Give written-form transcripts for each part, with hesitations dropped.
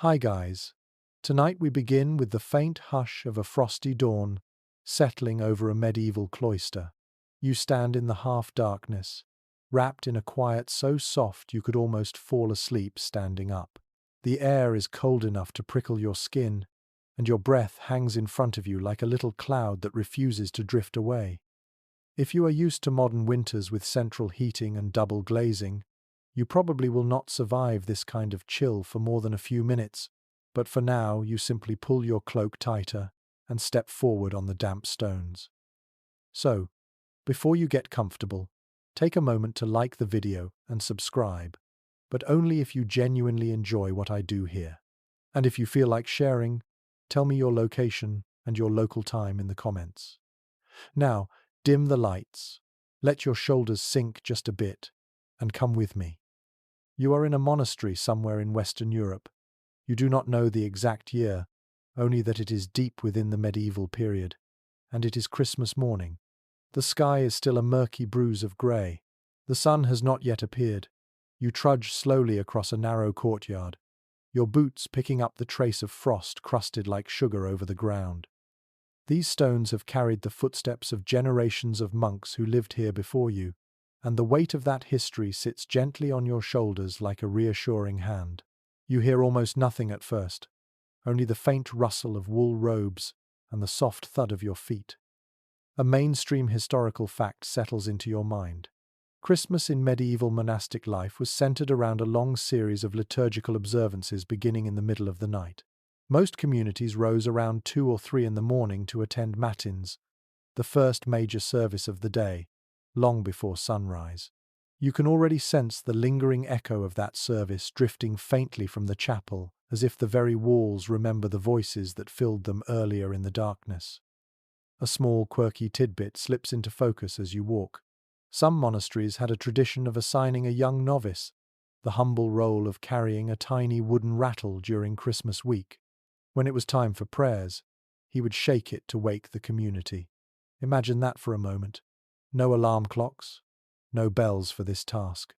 Hi guys. Tonight we begin with the faint hush of a frosty dawn settling over a medieval cloister. You stand in the half-darkness, wrapped in a quiet so soft you could almost fall asleep standing up. The air is cold enough to prickle your skin, and your breath hangs in front of you like a little cloud that refuses to drift away. If you are used to modern winters with central heating and double glazing, you probably will not survive this kind of chill for more than a few minutes, but for now you simply pull your cloak tighter and step forward on the damp stones. So, before you get comfortable, take a moment to like the video and subscribe, but only if you genuinely enjoy what I do here. And if you feel like sharing, tell me your location and your local time in the comments. Now, dim the lights, let your shoulders sink just a bit, and come with me. You are in a monastery somewhere in Western Europe. You do not know the exact year, only that it is deep within the medieval period, and it is Christmas morning. The sky is still a murky bruise of grey. The sun has not yet appeared. You trudge slowly across a narrow courtyard, your boots picking up the trace of frost crusted like sugar over the ground. These stones have carried the footsteps of generations of monks who lived here before you, and the weight of that history sits gently on your shoulders like a reassuring hand. You hear almost nothing at first, only the faint rustle of wool robes and the soft thud of your feet. A mainstream historical fact settles into your mind. Christmas in medieval monastic life was centered around a long series of liturgical observances beginning in the middle of the night. Most communities rose around 2 or 3 in the morning to attend matins, the first major service of the day, long before sunrise. You can already sense the lingering echo of that service drifting faintly from the chapel, as if the very walls remember the voices that filled them earlier in the darkness. A small, quirky tidbit slips into focus as you walk. Some monasteries had a tradition of assigning a young novice the humble role of carrying a tiny wooden rattle during Christmas week. When it was time for prayers, he would shake it to wake the community. Imagine that for a moment. No alarm clocks, no bells for this task.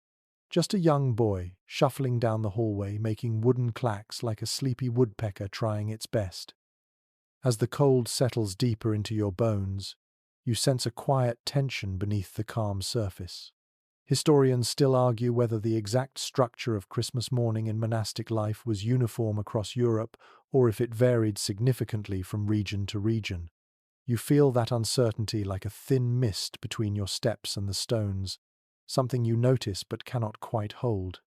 Just a young boy shuffling down the hallway making wooden clacks like a sleepy woodpecker trying its best. As the cold settles deeper into your bones, you sense a quiet tension beneath the calm surface. Historians still argue whether the exact structure of Christmas morning in monastic life was uniform across Europe or if it varied significantly from region to region. You feel that uncertainty like a thin mist between your steps and the stones, something you notice but cannot quite hold.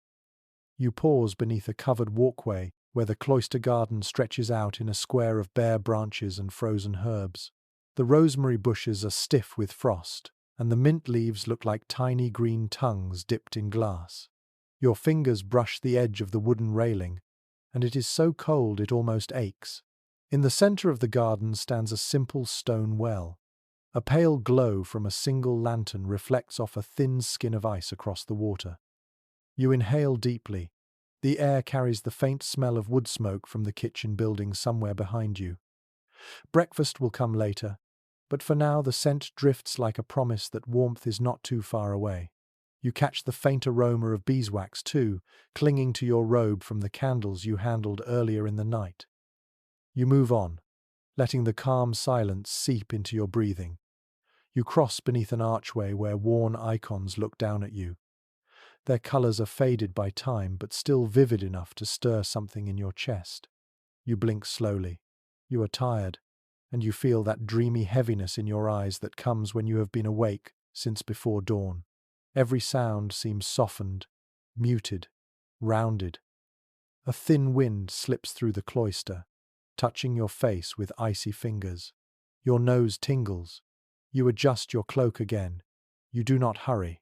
You pause beneath a covered walkway where the cloister garden stretches out in a square of bare branches and frozen herbs. The rosemary bushes are stiff with frost, and the mint leaves look like tiny green tongues dipped in glass. Your fingers brush the edge of the wooden railing, and it is so cold it almost aches. In the center of the garden stands a simple stone well. A pale glow from a single lantern reflects off a thin skin of ice across the water. You inhale deeply. The air carries the faint smell of wood smoke from the kitchen building somewhere behind you. Breakfast will come later, but for now the scent drifts like a promise that warmth is not too far away. You catch the faint aroma of beeswax too, clinging to your robe from the candles you handled earlier in the night. You move on, letting the calm silence seep into your breathing. You cross beneath an archway where worn icons look down at you. Their colors are faded by time but still vivid enough to stir something in your chest. You blink slowly. You are tired, and you feel that dreamy heaviness in your eyes that comes when you have been awake since before dawn. Every sound seems softened, muted, rounded. A thin wind slips through the cloister, touching your face with icy fingers. Your nose tingles. You adjust your cloak again. You do not hurry.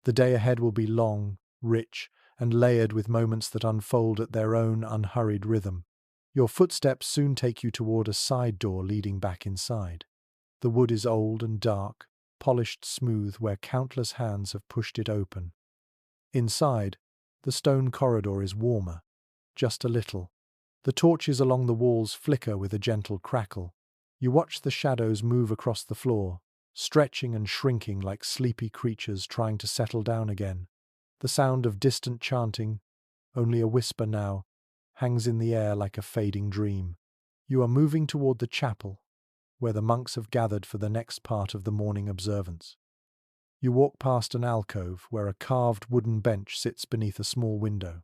The day ahead will be long, rich, and layered with moments that unfold at their own unhurried rhythm. Your footsteps soon take you toward a side door leading back inside. The wood is old and dark, polished smooth where countless hands have pushed it open. Inside, the stone corridor is warmer, just a little. The torches along the walls flicker with a gentle crackle. You watch the shadows move across the floor, stretching and shrinking like sleepy creatures trying to settle down again. The sound of distant chanting, only a whisper now, hangs in the air like a fading dream. You are moving toward the chapel, where the monks have gathered for the next part of the morning observance. You walk past an alcove where a carved wooden bench sits beneath a small window.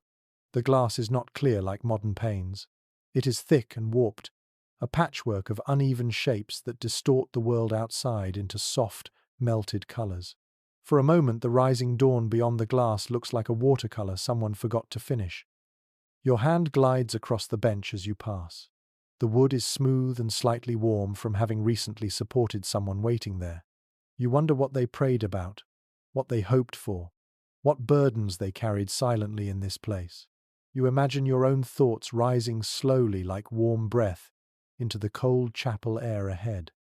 The glass is not clear like modern panes. It is thick and warped, a patchwork of uneven shapes that distort the world outside into soft, melted colors. For a moment, the rising dawn beyond the glass looks like a watercolor someone forgot to finish. Your hand glides across the bench as you pass. The wood is smooth and slightly warm from having recently supported someone waiting there. You wonder what they prayed about, what they hoped for, what burdens they carried silently in this place. You imagine your own thoughts rising slowly like warm breath into the cold chapel air ahead.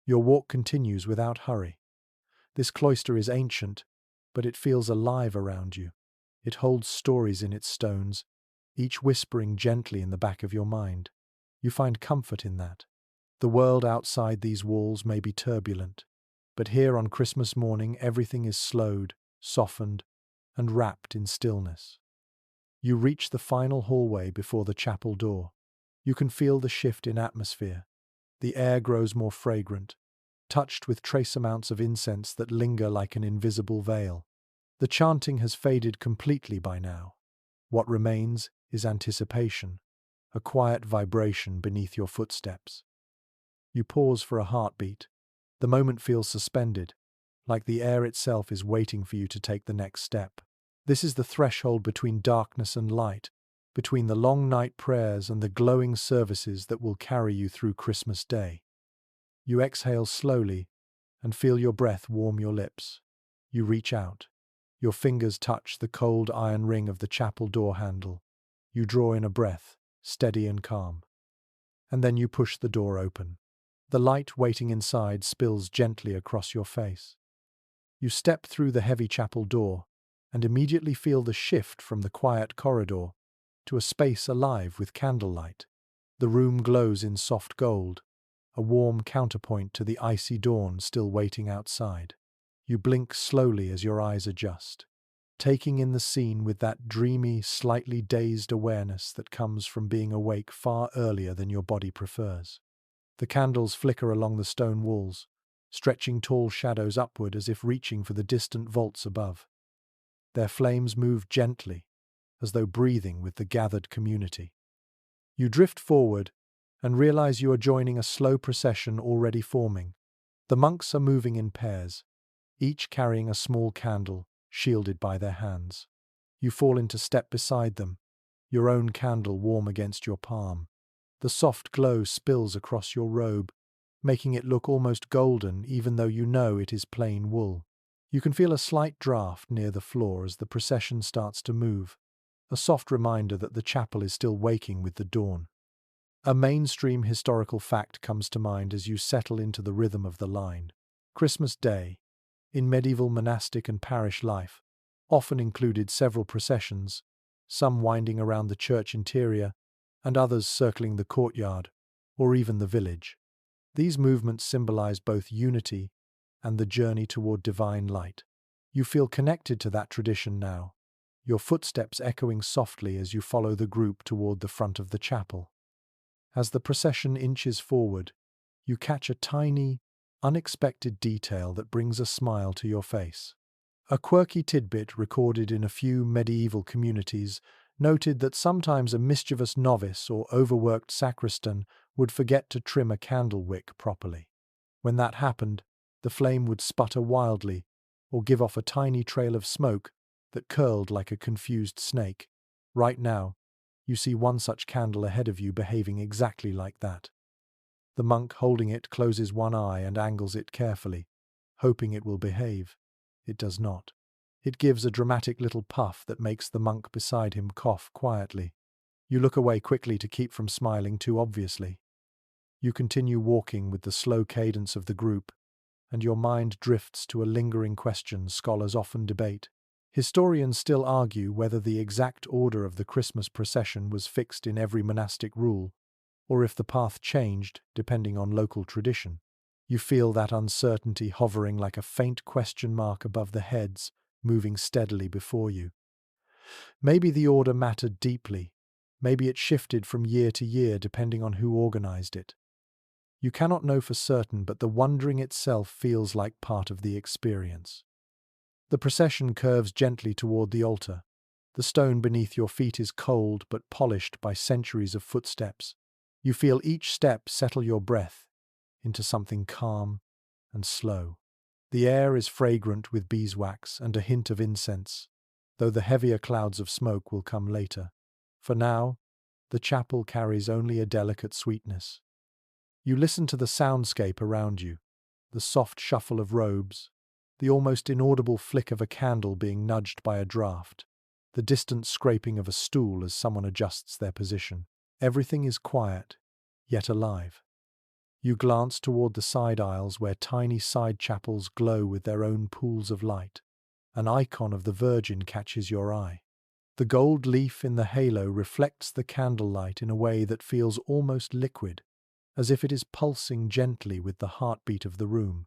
Your walk continues without hurry. This cloister is ancient, but it feels alive around you. It holds stories in its stones, each whispering gently in the back of your mind. You find comfort in that. The world outside these walls may be turbulent, but here on Christmas morning everything is slowed, softened, and wrapped in stillness. You reach the final hallway before the chapel door. You can feel the shift in atmosphere. The air grows more fragrant, touched with trace amounts of incense that linger like an invisible veil. The chanting has faded completely by now. What remains is anticipation, a quiet vibration beneath your footsteps. You pause for a heartbeat. The moment feels suspended, like the air itself is waiting for you to take the next step. This is the threshold between darkness and light, between the long night prayers and the glowing services that will carry you through Christmas Day. You exhale slowly and feel your breath warm your lips. You reach out. Your fingers touch the cold iron ring of the chapel door handle. You draw in a breath, steady and calm. And then you push the door open. The light waiting inside spills gently across your face. You step through the heavy chapel door and immediately feel the shift from the quiet corridor to a space alive with candlelight. The room glows in soft gold, a warm counterpoint to the icy dawn still waiting outside. You blink slowly as your eyes adjust, taking in the scene with that dreamy, slightly dazed awareness that comes from being awake far earlier than your body prefers. The candles flicker along the stone walls, stretching tall shadows upward as if reaching for the distant vaults above. Their flames move gently, as though breathing with the gathered community. You drift forward and realize you are joining a slow procession already forming. The monks are moving in pairs, each carrying a small candle, shielded by their hands. You fall into step beside them, your own candle warm against your palm. The soft glow spills across your robe, making it look almost golden even though you know it is plain wool. You can feel a slight draft near the floor as the procession starts to move, a soft reminder that the chapel is still waking with the dawn. A mainstream historical fact comes to mind as you settle into the rhythm of the line. Christmas Day, in medieval monastic and parish life, often included several processions, some winding around the church interior, and others circling the courtyard, or even the village. These movements symbolize both unity and the journey toward divine light. You feel connected to that tradition now, your footsteps echoing softly as you follow the group toward the front of the chapel. As the procession inches forward, you catch a tiny, unexpected detail that brings a smile to your face. A quirky tidbit recorded in a few medieval communities noted that sometimes a mischievous novice or overworked sacristan would forget to trim a candle wick properly. When that happened, the flame would sputter wildly or give off a tiny trail of smoke that curled like a confused snake. Right now, you see one such candle ahead of you behaving exactly like that. The monk holding it closes one eye and angles it carefully, hoping it will behave. It does not. It gives a dramatic little puff that makes the monk beside him cough quietly. You look away quickly to keep from smiling too obviously. You continue walking with the slow cadence of the group, and your mind drifts to a lingering question scholars often debate. Historians still argue whether the exact order of the Christmas procession was fixed in every monastic rule, or if the path changed depending on local tradition. You feel that uncertainty hovering like a faint question mark above the heads, moving steadily before you. Maybe the order mattered deeply. Maybe it shifted from year to year depending on who organized it. You cannot know for certain, but the wandering itself feels like part of the experience. The procession curves gently toward the altar. The stone beneath your feet is cold but polished by centuries of footsteps. You feel each step settle your breath into something calm and slow. The air is fragrant with beeswax and a hint of incense, though the heavier clouds of smoke will come later. For now, the chapel carries only a delicate sweetness. You listen to the soundscape around you, the soft shuffle of robes, the almost inaudible flick of a candle being nudged by a draught, the distant scraping of a stool as someone adjusts their position. Everything is quiet, yet alive. You glance toward the side aisles where tiny side chapels glow with their own pools of light. An icon of the Virgin catches your eye. The gold leaf in the halo reflects the candlelight in a way that feels almost liquid, as if it is pulsing gently with the heartbeat of the room.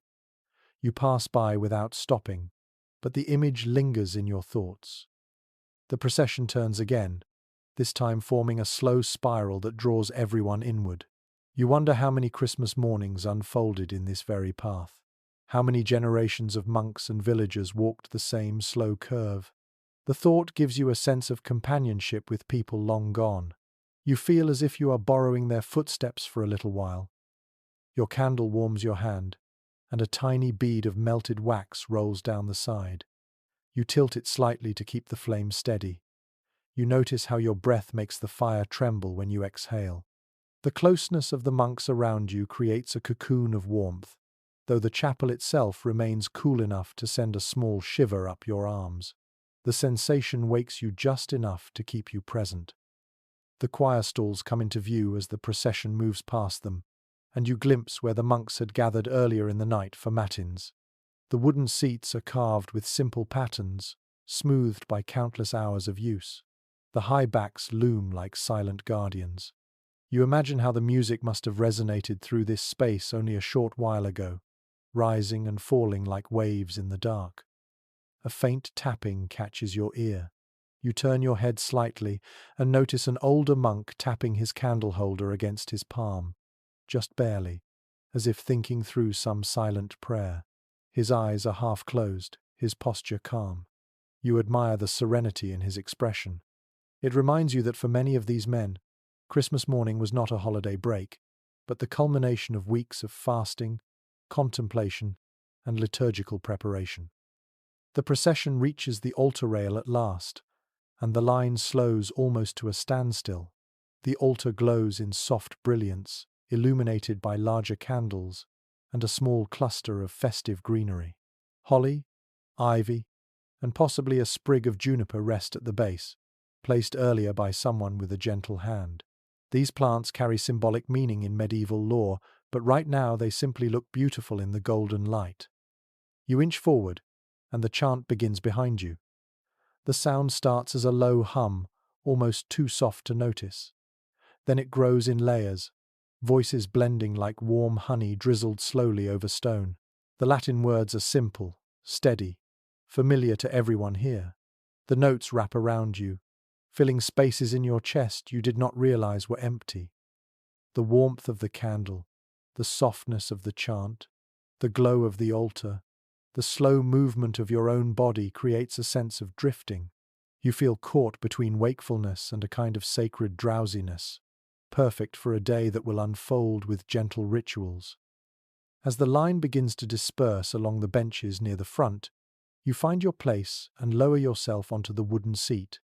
You pass by without stopping, but the image lingers in your thoughts. The procession turns again, this time forming a slow spiral that draws everyone inward. You wonder how many Christmas mornings unfolded in this very path. How many generations of monks and villagers walked the same slow curve. The thought gives you a sense of companionship with people long gone. You feel as if you are borrowing their footsteps for a little while. Your candle warms your hand, and a tiny bead of melted wax rolls down the side. You tilt it slightly to keep the flame steady. You notice how your breath makes the fire tremble when you exhale. The closeness of the monks around you creates a cocoon of warmth, though the chapel itself remains cool enough to send a small shiver up your arms. The sensation wakes you just enough to keep you present. The choir stalls come into view as the procession moves past them, and you glimpse where the monks had gathered earlier in the night for matins. The wooden seats are carved with simple patterns, smoothed by countless hours of use. The high backs loom like silent guardians. You imagine how the music must have resonated through this space only a short while ago, rising and falling like waves in the dark. A faint tapping catches your ear. You turn your head slightly and notice an older monk tapping his candle holder against his palm, just barely, as if thinking through some silent prayer. His eyes are half closed, his posture calm. You admire the serenity in his expression. It reminds you that for many of these men, Christmas morning was not a holiday break, but the culmination of weeks of fasting, contemplation, and liturgical preparation. The procession reaches the altar rail at last, and the line slows almost to a standstill. The altar glows in soft brilliance, illuminated by larger candles and a small cluster of festive greenery. Holly, ivy, and possibly a sprig of juniper rest at the base, placed earlier by someone with a gentle hand. These plants carry symbolic meaning in medieval lore, but right now they simply look beautiful in the golden light. You inch forward, and the chant begins behind you. The sound starts as a low hum, almost too soft to notice. Then it grows in layers, voices blending like warm honey drizzled slowly over stone. The Latin words are simple, steady, familiar to everyone here. The notes wrap around you, filling spaces in your chest you did not realize were empty. The warmth of the candle, the softness of the chant, the glow of the altar, the slow movement of your own body creates a sense of drifting. You feel caught between wakefulness and a kind of sacred drowsiness, perfect for a day that will unfold with gentle rituals. As the line begins to disperse along the benches near the front, you find your place and lower yourself onto the wooden seat.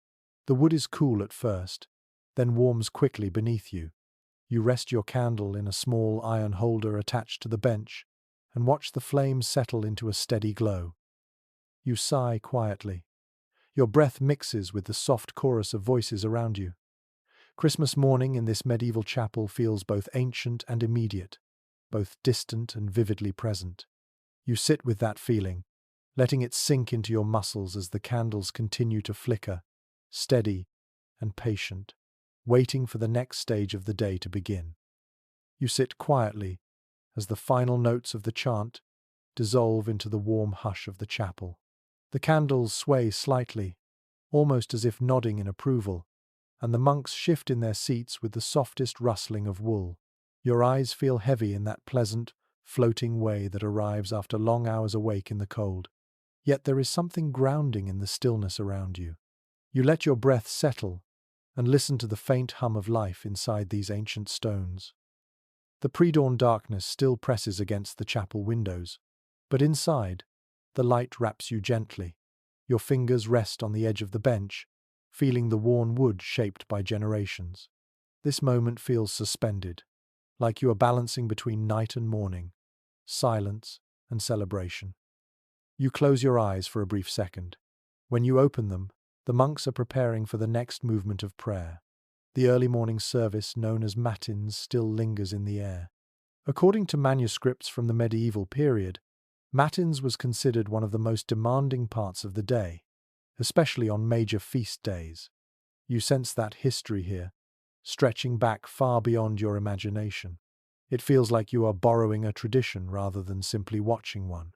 The wood is cool at first, then warms quickly beneath you. You rest your candle in a small iron holder attached to the bench and watch the flames settle into a steady glow. You sigh quietly. Your breath mixes with the soft chorus of voices around you. Christmas morning in this medieval chapel feels both ancient and immediate, both distant and vividly present. You sit with that feeling, letting it sink into your muscles as the candles continue to flicker, steady and patient, waiting for the next stage of the day to begin. You sit quietly as the final notes of the chant dissolve into the warm hush of the chapel. The candles sway slightly, almost as if nodding in approval, and the monks shift in their seats with the softest rustling of wool. Your eyes feel heavy in that pleasant, floating way that arrives after long hours awake in the cold. Yet there is something grounding in the stillness around you. You let your breath settle and listen to the faint hum of life inside these ancient stones. The pre-dawn darkness still presses against the chapel windows, but inside, the light wraps you gently. Your fingers rest on the edge of the bench, feeling the worn wood shaped by generations. This moment feels suspended, like you are balancing between night and morning, silence and celebration. You close your eyes for a brief second. When you open them, the monks are preparing for the next movement of prayer. The early morning service, known as matins, still lingers in the air. According to manuscripts from the medieval period, matins was considered one of the most demanding parts of the day, especially on major feast days. You sense that history here, stretching back far beyond your imagination. It feels like you are borrowing a tradition rather than simply watching one.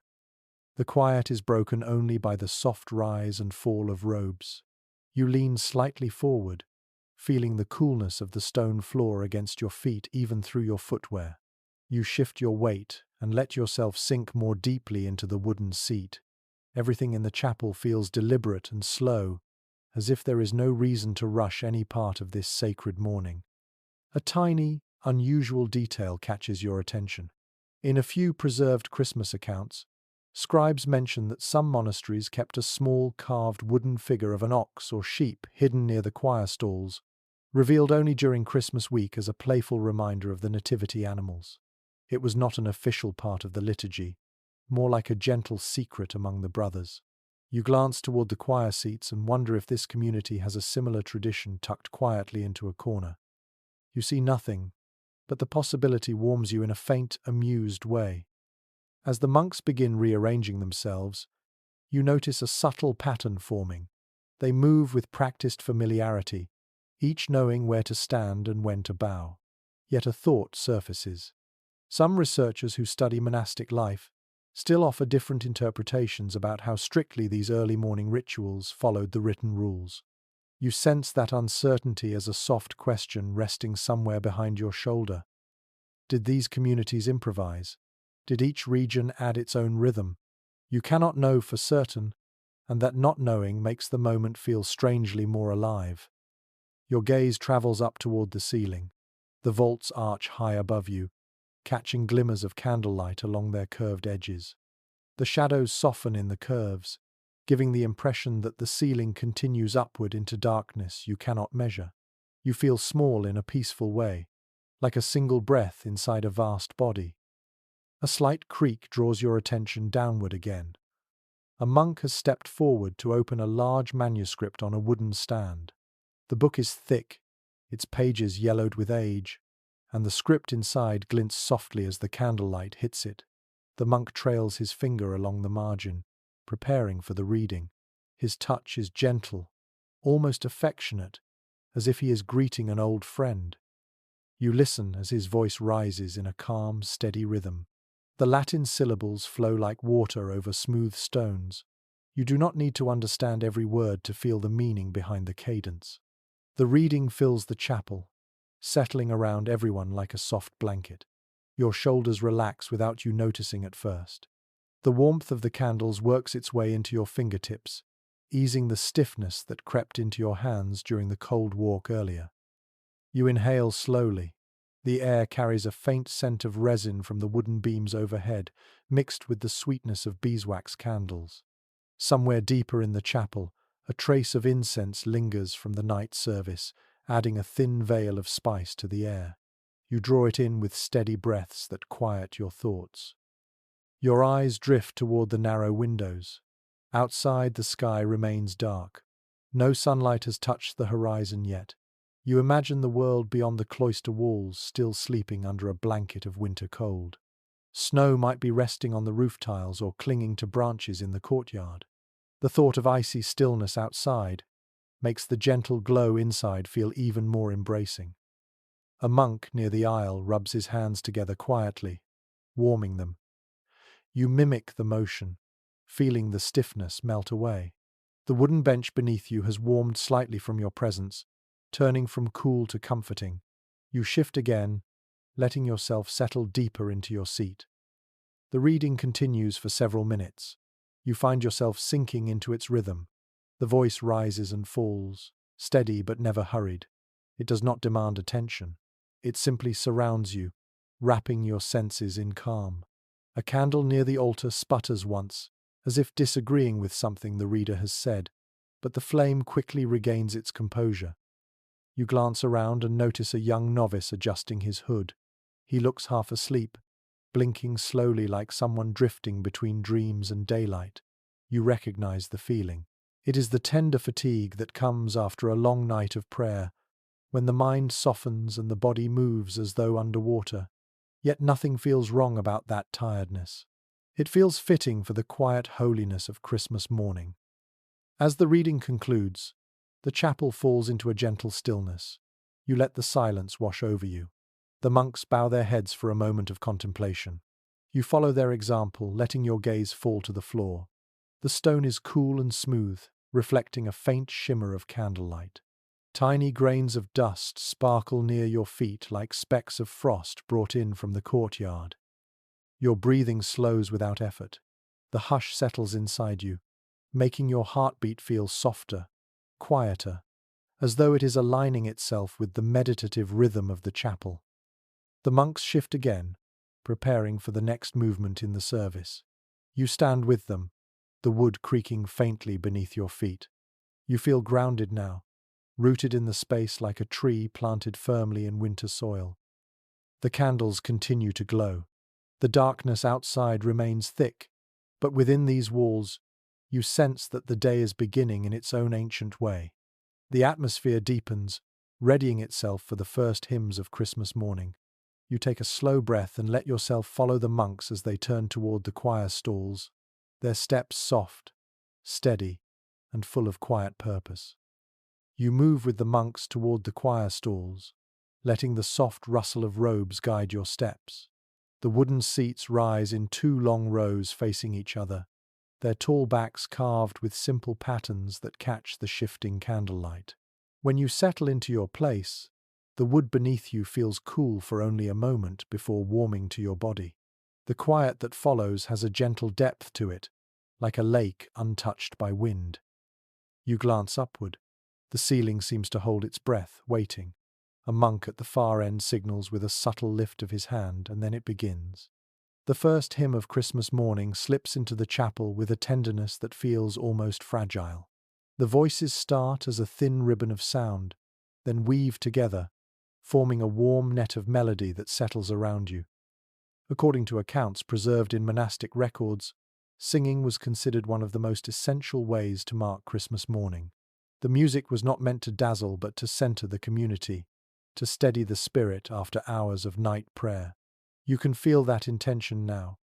The quiet is broken only by the soft rise and fall of robes. You lean slightly forward, feeling the coolness of the stone floor against your feet even through your footwear. You shift your weight and let yourself sink more deeply into the wooden seat. Everything in the chapel feels deliberate and slow, as if there is no reason to rush any part of this sacred morning. A tiny, unusual detail catches your attention. In a few preserved Christmas accounts, scribes mention that some monasteries kept a small carved wooden figure of an ox or sheep hidden near the choir stalls, revealed only during Christmas week as a playful reminder of the nativity animals. It was not an official part of the liturgy, more like a gentle secret among the brothers. You glance toward the choir seats and wonder if this community has a similar tradition tucked quietly into a corner. You see nothing, but the possibility warms you in a faint, amused way. As the monks begin rearranging themselves, you notice a subtle pattern forming. They move with practiced familiarity, each knowing where to stand and when to bow. Yet a thought surfaces. Some researchers who study monastic life still offer different interpretations about how strictly these early morning rituals followed the written rules. You sense that uncertainty as a soft question resting somewhere behind your shoulder. Did these communities improvise? Did each region add its own rhythm? You cannot know for certain, and that not knowing makes the moment feel strangely more alive. Your gaze travels up toward the ceiling. The vaults arch high above you, catching glimmers of candlelight along their curved edges. The shadows soften in the curves, giving the impression that the ceiling continues upward into darkness you cannot measure. You feel small in a peaceful way, like a single breath inside a vast body. A slight creak draws your attention downward again. A monk has stepped forward to open a large manuscript on a wooden stand. The book is thick, its pages yellowed with age, and the script inside glints softly as the candlelight hits it. The monk trails his finger along the margin, preparing for the reading. His touch is gentle, almost affectionate, as if he is greeting an old friend. You listen as his voice rises in a calm, steady rhythm. The Latin syllables flow like water over smooth stones. You do not need to understand every word to feel the meaning behind the cadence. The reading fills the chapel, settling around everyone like a soft blanket. Your shoulders relax without you noticing at first. The warmth of the candles works its way into your fingertips, easing the stiffness that crept into your hands during the cold walk earlier. You inhale slowly. The air carries a faint scent of resin from the wooden beams overhead, mixed with the sweetness of beeswax candles. Somewhere deeper in the chapel, a trace of incense lingers from the night service, adding a thin veil of spice to the air. You draw it in with steady breaths that quiet your thoughts. Your eyes drift toward the narrow windows. Outside, the sky remains dark. No sunlight has touched the horizon yet. You imagine the world beyond the cloister walls still sleeping under a blanket of winter cold. Snow might be resting on the roof tiles or clinging to branches in the courtyard. The thought of icy stillness outside makes the gentle glow inside feel even more embracing. A monk near the aisle rubs his hands together quietly, warming them. You mimic the motion, feeling the stiffness melt away. The wooden bench beneath you has warmed slightly from your presence, turning from cool to comforting. You shift again, letting yourself settle deeper into your seat. The reading continues for several minutes. You find yourself sinking into its rhythm. The voice rises and falls, steady but never hurried. It does not demand attention. It simply surrounds you, wrapping your senses in calm. A candle near the altar sputters once, as if disagreeing with something the reader has said, but the flame quickly regains its composure. You glance around and notice a young novice adjusting his hood. He looks half asleep, blinking slowly like someone drifting between dreams and daylight. You recognize the feeling. It is the tender fatigue that comes after a long night of prayer, when the mind softens and the body moves as though underwater. Yet nothing feels wrong about that tiredness. It feels fitting for the quiet holiness of Christmas morning. As the reading concludes, the chapel falls into a gentle stillness. You let the silence wash over you. The monks bow their heads for a moment of contemplation. You follow their example, letting your gaze fall to the floor. The stone is cool and smooth, reflecting a faint shimmer of candlelight. Tiny grains of dust sparkle near your feet like specks of frost brought in from the courtyard. Your breathing slows without effort. The hush settles inside you, making your heartbeat feel softer, quieter, as though it is aligning itself with the meditative rhythm of the chapel. The monks shift again, preparing for the next movement in the service. You stand with them, the wood creaking faintly beneath your feet. You feel grounded now, rooted in the space like a tree planted firmly in winter soil. The candles continue to glow. The darkness outside remains thick, but within these walls, you sense that the day is beginning in its own ancient way. The atmosphere deepens, readying itself for the first hymns of Christmas morning. You take a slow breath and let yourself follow the monks as they turn toward the choir stalls, their steps soft, steady, and full of quiet purpose. You move with the monks toward the choir stalls, letting the soft rustle of robes guide your steps. The wooden seats rise in two long rows facing each other, their tall backs carved with simple patterns that catch the shifting candlelight. When you settle into your place, the wood beneath you feels cool for only a moment before warming to your body. The quiet that follows has a gentle depth to it, like a lake untouched by wind. You glance upward. The ceiling seems to hold its breath, waiting. A monk at the far end signals with a subtle lift of his hand, and then it begins. The first hymn of Christmas morning slips into the chapel with a tenderness that feels almost fragile. The voices start as a thin ribbon of sound, then weave together, forming a warm net of melody that settles around you. According to accounts preserved in monastic records, singing was considered one of the most essential ways to mark Christmas morning. The music was not meant to dazzle but to center the community, to steady the spirit after hours of night prayer. You can feel that intention now,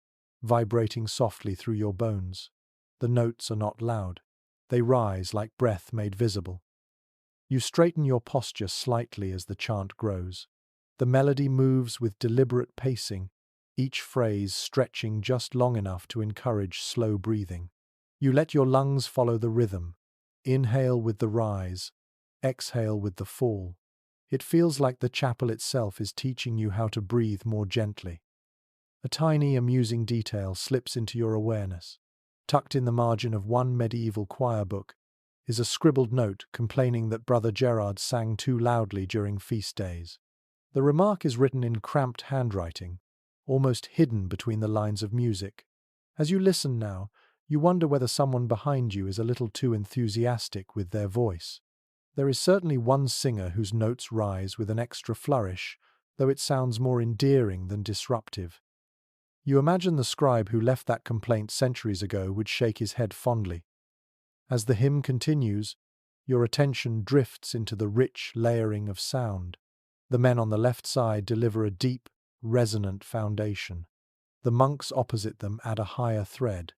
vibrating softly through your bones. The notes are not loud. They rise like breath made visible. You straighten your posture slightly as the chant grows. The melody moves with deliberate pacing, each phrase stretching just long enough to encourage slow breathing. You let your lungs follow the rhythm. Inhale with the rise, exhale with the fall. It feels like the chapel itself is teaching you how to breathe more gently. A tiny, amusing detail slips into your awareness. Tucked in the margin of one medieval choir book is a scribbled note complaining that Brother Gerard sang too loudly during feast days. The remark is written in cramped handwriting, almost hidden between the lines of music. As you listen now, you wonder whether someone behind you is a little too enthusiastic with their voice. There is certainly one singer whose notes rise with an extra flourish, though it sounds more endearing than disruptive. You imagine the scribe who left that complaint centuries ago would shake his head fondly. As the hymn continues, your attention drifts into the rich layering of sound. The men on the left side deliver a deep, resonant foundation. The monks opposite them add a higher thread,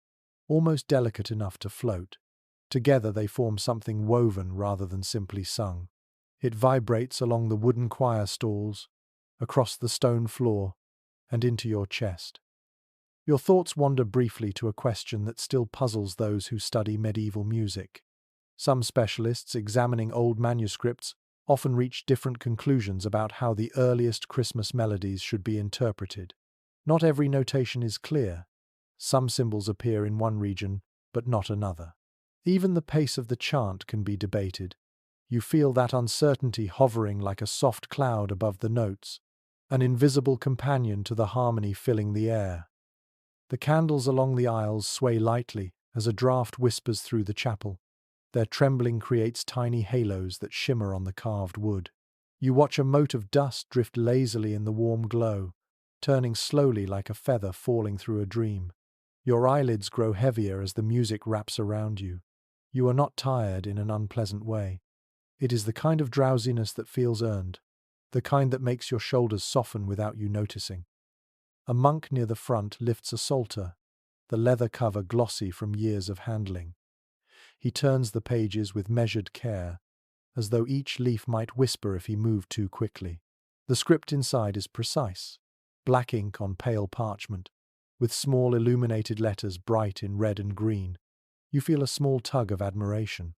almost delicate enough to float. Together they form something woven rather than simply sung. It vibrates along the wooden choir stalls, across the stone floor, and into your chest. Your thoughts wander briefly to a question that still puzzles those who study medieval music. Some specialists examining old manuscripts often reach different conclusions about how the earliest Christmas melodies should be interpreted. Not every notation is clear. Some symbols appear in one region, but not another. Even the pace of the chant can be debated. You feel that uncertainty hovering like a soft cloud above the notes, an invisible companion to the harmony filling the air. The candles along the aisles sway lightly as a draught whispers through the chapel. Their trembling creates tiny halos that shimmer on the carved wood. You watch a mote of dust drift lazily in the warm glow, turning slowly like a feather falling through a dream. Your eyelids grow heavier as the music wraps around you. You are not tired in an unpleasant way. It is the kind of drowsiness that feels earned, the kind that makes your shoulders soften without you noticing. A monk near the front lifts a psalter, the leather cover glossy from years of handling. He turns the pages with measured care, as though each leaf might whisper if he moved too quickly. The script inside is precise, black ink on pale parchment, with small illuminated letters bright in red and green. You feel a small tug of admiration.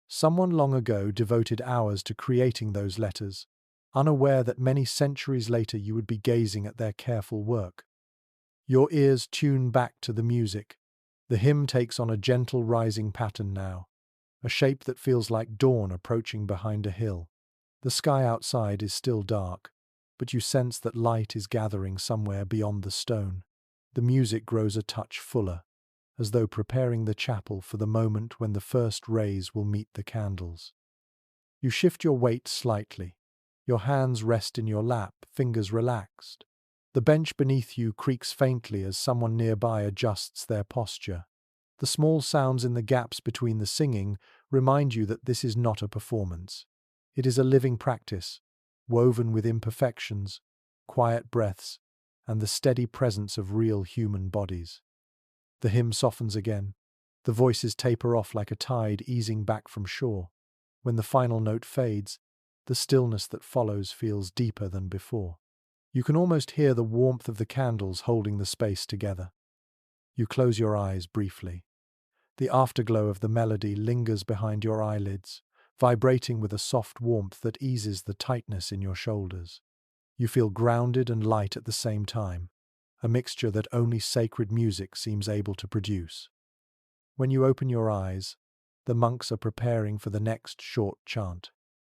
Someone long ago devoted hours to creating those letters, unaware that many centuries later you would be gazing at their careful work. Your ears tune back to the music. The hymn takes on a gentle rising pattern now, a shape that feels like dawn approaching behind a hill. The sky outside is still dark, but you sense that light is gathering somewhere beyond the stone. The music grows a touch fuller, as though preparing the chapel for the moment when the first rays will meet the candles. You shift your weight slightly. Your hands rest in your lap, fingers relaxed. The bench beneath you creaks faintly as someone nearby adjusts their posture. The small sounds in the gaps between the singing remind you that this is not a performance. It is a living practice, woven with imperfections, quiet breaths, and the steady presence of real human bodies. The hymn softens again. The voices taper off like a tide easing back from shore. When the final note fades, the stillness that follows feels deeper than before. You can almost hear the warmth of the candles holding the space together. You close your eyes briefly. The afterglow of the melody lingers behind your eyelids, vibrating with a soft warmth that eases the tightness in your shoulders. You feel grounded and light at the same time, a mixture that only sacred music seems able to produce. When you open your eyes, the monks are preparing for the next short chant.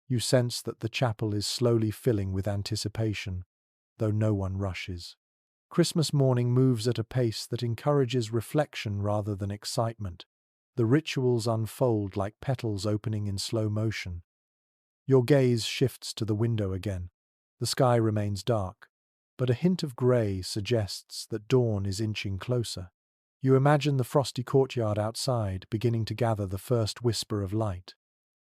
You sense that the chapel is slowly filling with anticipation, though no one rushes. Christmas morning moves at a pace that encourages reflection rather than excitement. The rituals unfold like petals opening in slow motion. Your gaze shifts to the window again. The sky remains dark, but a hint of grey suggests that dawn is inching closer. You imagine the frosty courtyard outside beginning to gather the first whisper of light.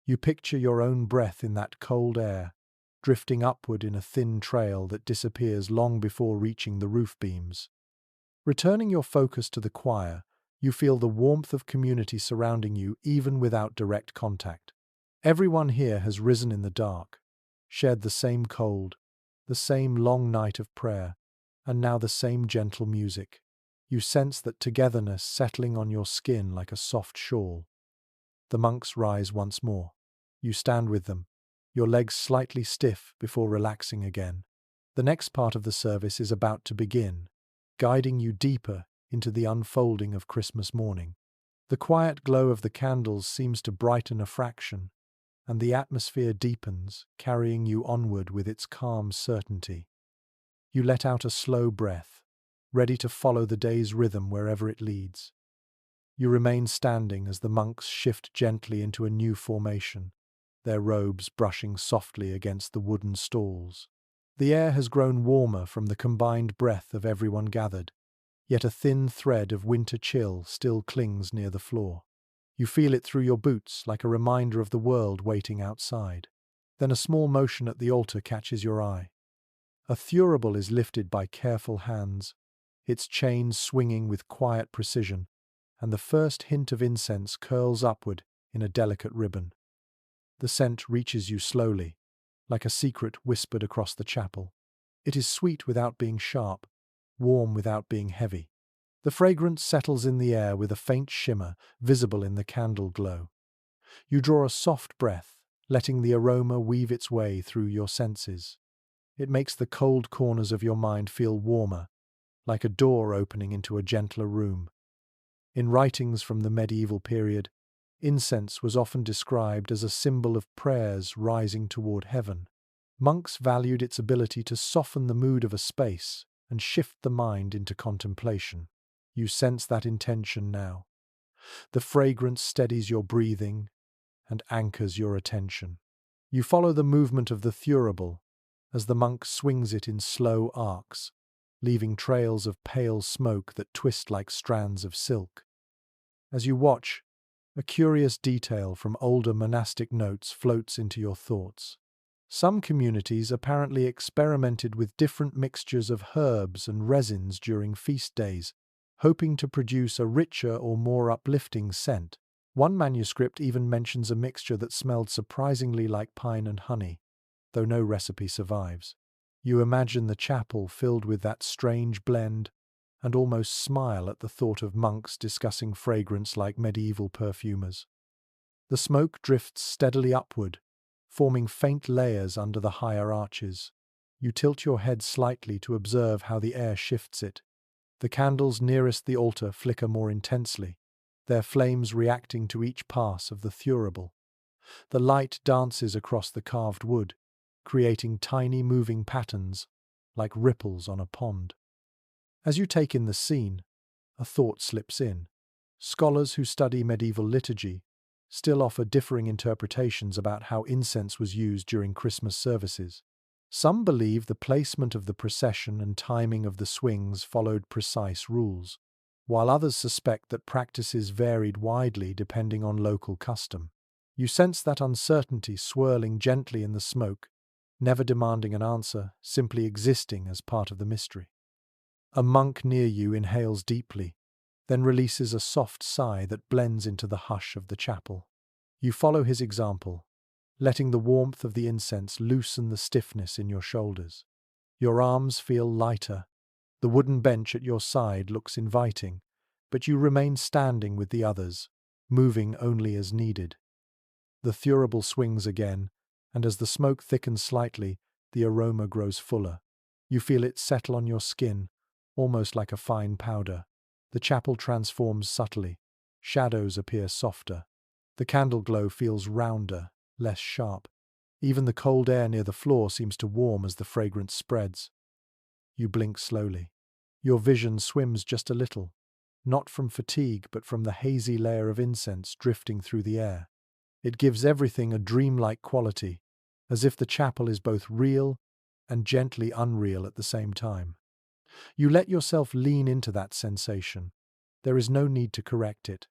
You picture your own breath in that cold air, drifting upward in a thin trail that disappears long before reaching the roof beams. Returning your focus to the choir, you feel the warmth of community surrounding you even without direct contact. Everyone here has risen in the dark, shared the same cold, the same long night of prayer, and now the same gentle music. You sense that togetherness settling on your skin like a soft shawl. The monks rise once more. You stand with them, your legs slightly stiff before relaxing again. The next part of the service is about to begin, guiding you deeper into the unfolding of Christmas morning. The quiet glow of the candles seems to brighten a fraction, and the atmosphere deepens, carrying you onward with its calm certainty. You let out a slow breath, ready to follow the day's rhythm wherever it leads. You remain standing as the monks shift gently into a new formation, their robes brushing softly against the wooden stalls. The air has grown warmer from the combined breath of everyone gathered, yet a thin thread of winter chill still clings near the floor. You feel it through your boots like a reminder of the world waiting outside. Then a small motion at the altar catches your eye. A thurible is lifted by careful hands, its chains swinging with quiet precision, and the first hint of incense curls upward in a delicate ribbon. The scent reaches you slowly, like a secret whispered across the chapel. It is sweet without being sharp, warm without being heavy. The fragrance settles in the air with a faint shimmer visible in the candle glow. You draw a soft breath, letting the aroma weave its way through your senses. It makes the cold corners of your mind feel warmer, like a door opening into a gentler room. In writings from the medieval period, incense was often described as a symbol of prayers rising toward heaven. Monks valued its ability to soften the mood of a space and shift the mind into contemplation. You sense that intention now. The fragrance steadies your breathing and anchors your attention. You follow the movement of the thurible as the monk swings it in slow arcs, leaving trails of pale smoke that twist like strands of silk. As you watch, a curious detail from older monastic notes floats into your thoughts. Some communities apparently experimented with different mixtures of herbs and resins during feast days, hoping to produce a richer or more uplifting scent. One manuscript even mentions a mixture that smelled surprisingly like pine and honey, though no recipe survives. You imagine the chapel filled with that strange blend and almost smile at the thought of monks discussing fragrance like medieval perfumers. The smoke drifts steadily upward, forming faint layers under the higher arches. You tilt your head slightly to observe how the air shifts it. The candles nearest the altar flicker more intensely, their flames reacting to each pass of the thurible. The light dances across the carved wood, creating tiny moving patterns, like ripples on a pond. As you take in the scene, a thought slips in. Scholars who study medieval liturgy still offer differing interpretations about how incense was used during Christmas services. Some believe the placement of the procession and timing of the swings followed precise rules, while others suspect that practices varied widely depending on local custom. You sense that uncertainty swirling gently in the smoke, never demanding an answer, simply existing as part of the mystery. A monk near you inhales deeply, then releases a soft sigh that blends into the hush of the chapel. You follow his example, letting the warmth of the incense loosen the stiffness in your shoulders. Your arms feel lighter. The wooden bench at your side looks inviting, but you remain standing with the others, moving only as needed. The thurible swings again, and as the smoke thickens slightly, the aroma grows fuller. You feel it settle on your skin, almost like a fine powder. The chapel transforms subtly. Shadows appear softer. The candle glow feels rounder, less sharp. Even the cold air near the floor seems to warm as the fragrance spreads. You blink slowly. Your vision swims just a little, not from fatigue but from the hazy layer of incense drifting through the air. It gives everything a dreamlike quality, as if the chapel is both real and gently unreal at the same time. You let yourself lean into that sensation. There is no need to correct it.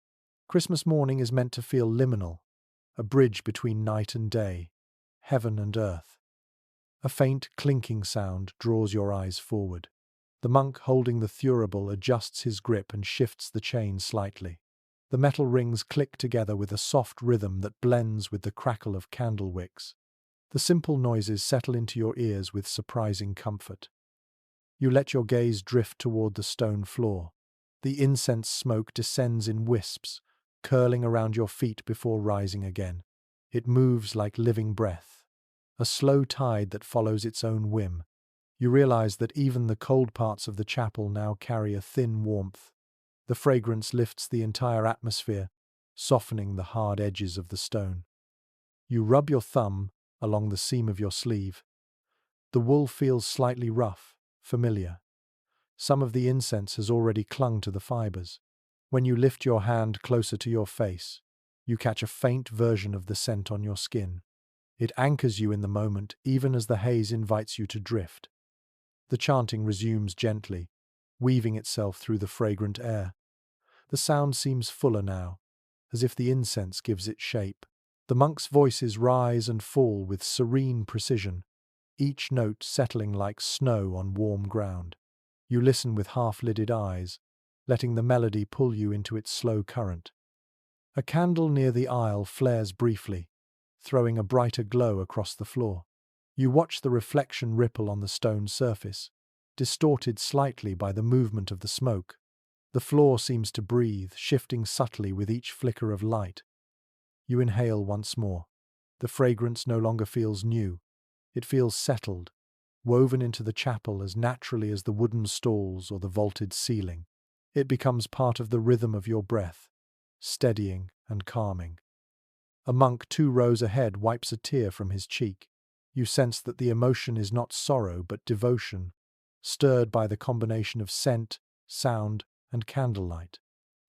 Christmas morning is meant to feel liminal, a bridge between night and day, heaven and earth. A faint clinking sound draws your eyes forward. The monk holding the thurible adjusts his grip and shifts the chain slightly. The metal rings click together with a soft rhythm that blends with the crackle of candle wicks. The simple noises settle into your ears with surprising comfort. You let your gaze drift toward the stone floor. The incense smoke descends in wisps, curling around your feet before rising again. It moves like living breath, a slow tide that follows its own whim. You realize that even the cold parts of the chapel now carry a thin warmth. The fragrance lifts the entire atmosphere, softening the hard edges of the stone. You rub your thumb along the seam of your sleeve. The wool feels slightly rough, familiar. Some of the incense has already clung to the fibers. When you lift your hand closer to your face, you catch a faint version of the scent on your skin. It anchors you in the moment, even as the haze invites you to drift. The chanting resumes gently, weaving itself through the fragrant air. The sound seems fuller now, as if the incense gives it shape. The monks' voices rise and fall with serene precision, each note settling like snow on warm ground. You listen with half-lidded eyes, letting the melody pull you into its slow current. A candle near the aisle flares briefly, throwing a brighter glow across the floor. You watch the reflection ripple on the stone surface, distorted slightly by the movement of the smoke. The floor seems to breathe, shifting subtly with each flicker of light. You inhale once more, The fragrance no longer feels new. It feels settled, woven into the chapel as naturally as the wooden stalls or the vaulted ceiling. It becomes part of the rhythm of your breath, steadying and calming. A monk 2 rows ahead wipes a tear from his cheek. You sense that the emotion is not sorrow but devotion, stirred by the combination of scent, sound, and candlelight.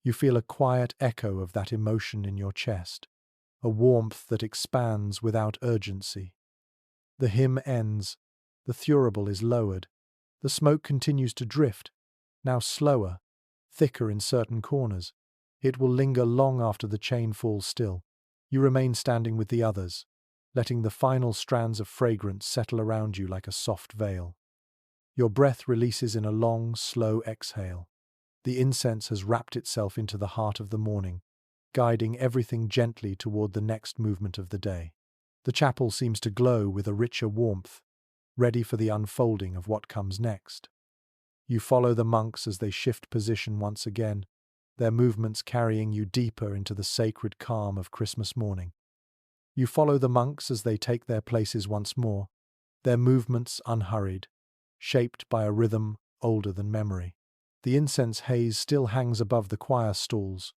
You feel a quiet echo of that emotion in your chest, a warmth that expands without urgency. The hymn ends. The thurible is lowered. The smoke continues to drift, now slower, thicker in certain corners. It will linger long after the chain falls still. You remain standing with the others, letting the final strands of fragrance settle around you like a soft veil. Your breath releases in a long, slow exhale. The incense has wrapped itself into the heart of the morning, guiding everything gently toward the next movement of the day. The chapel seems to glow with a richer warmth, ready for the unfolding of what comes next. You follow the monks as they shift position once again, their movements carrying you deeper into the sacred calm of Christmas morning. You follow the monks as they take their places once more, their movements unhurried, shaped by a rhythm older than memory. The incense haze still hangs above the choir stalls,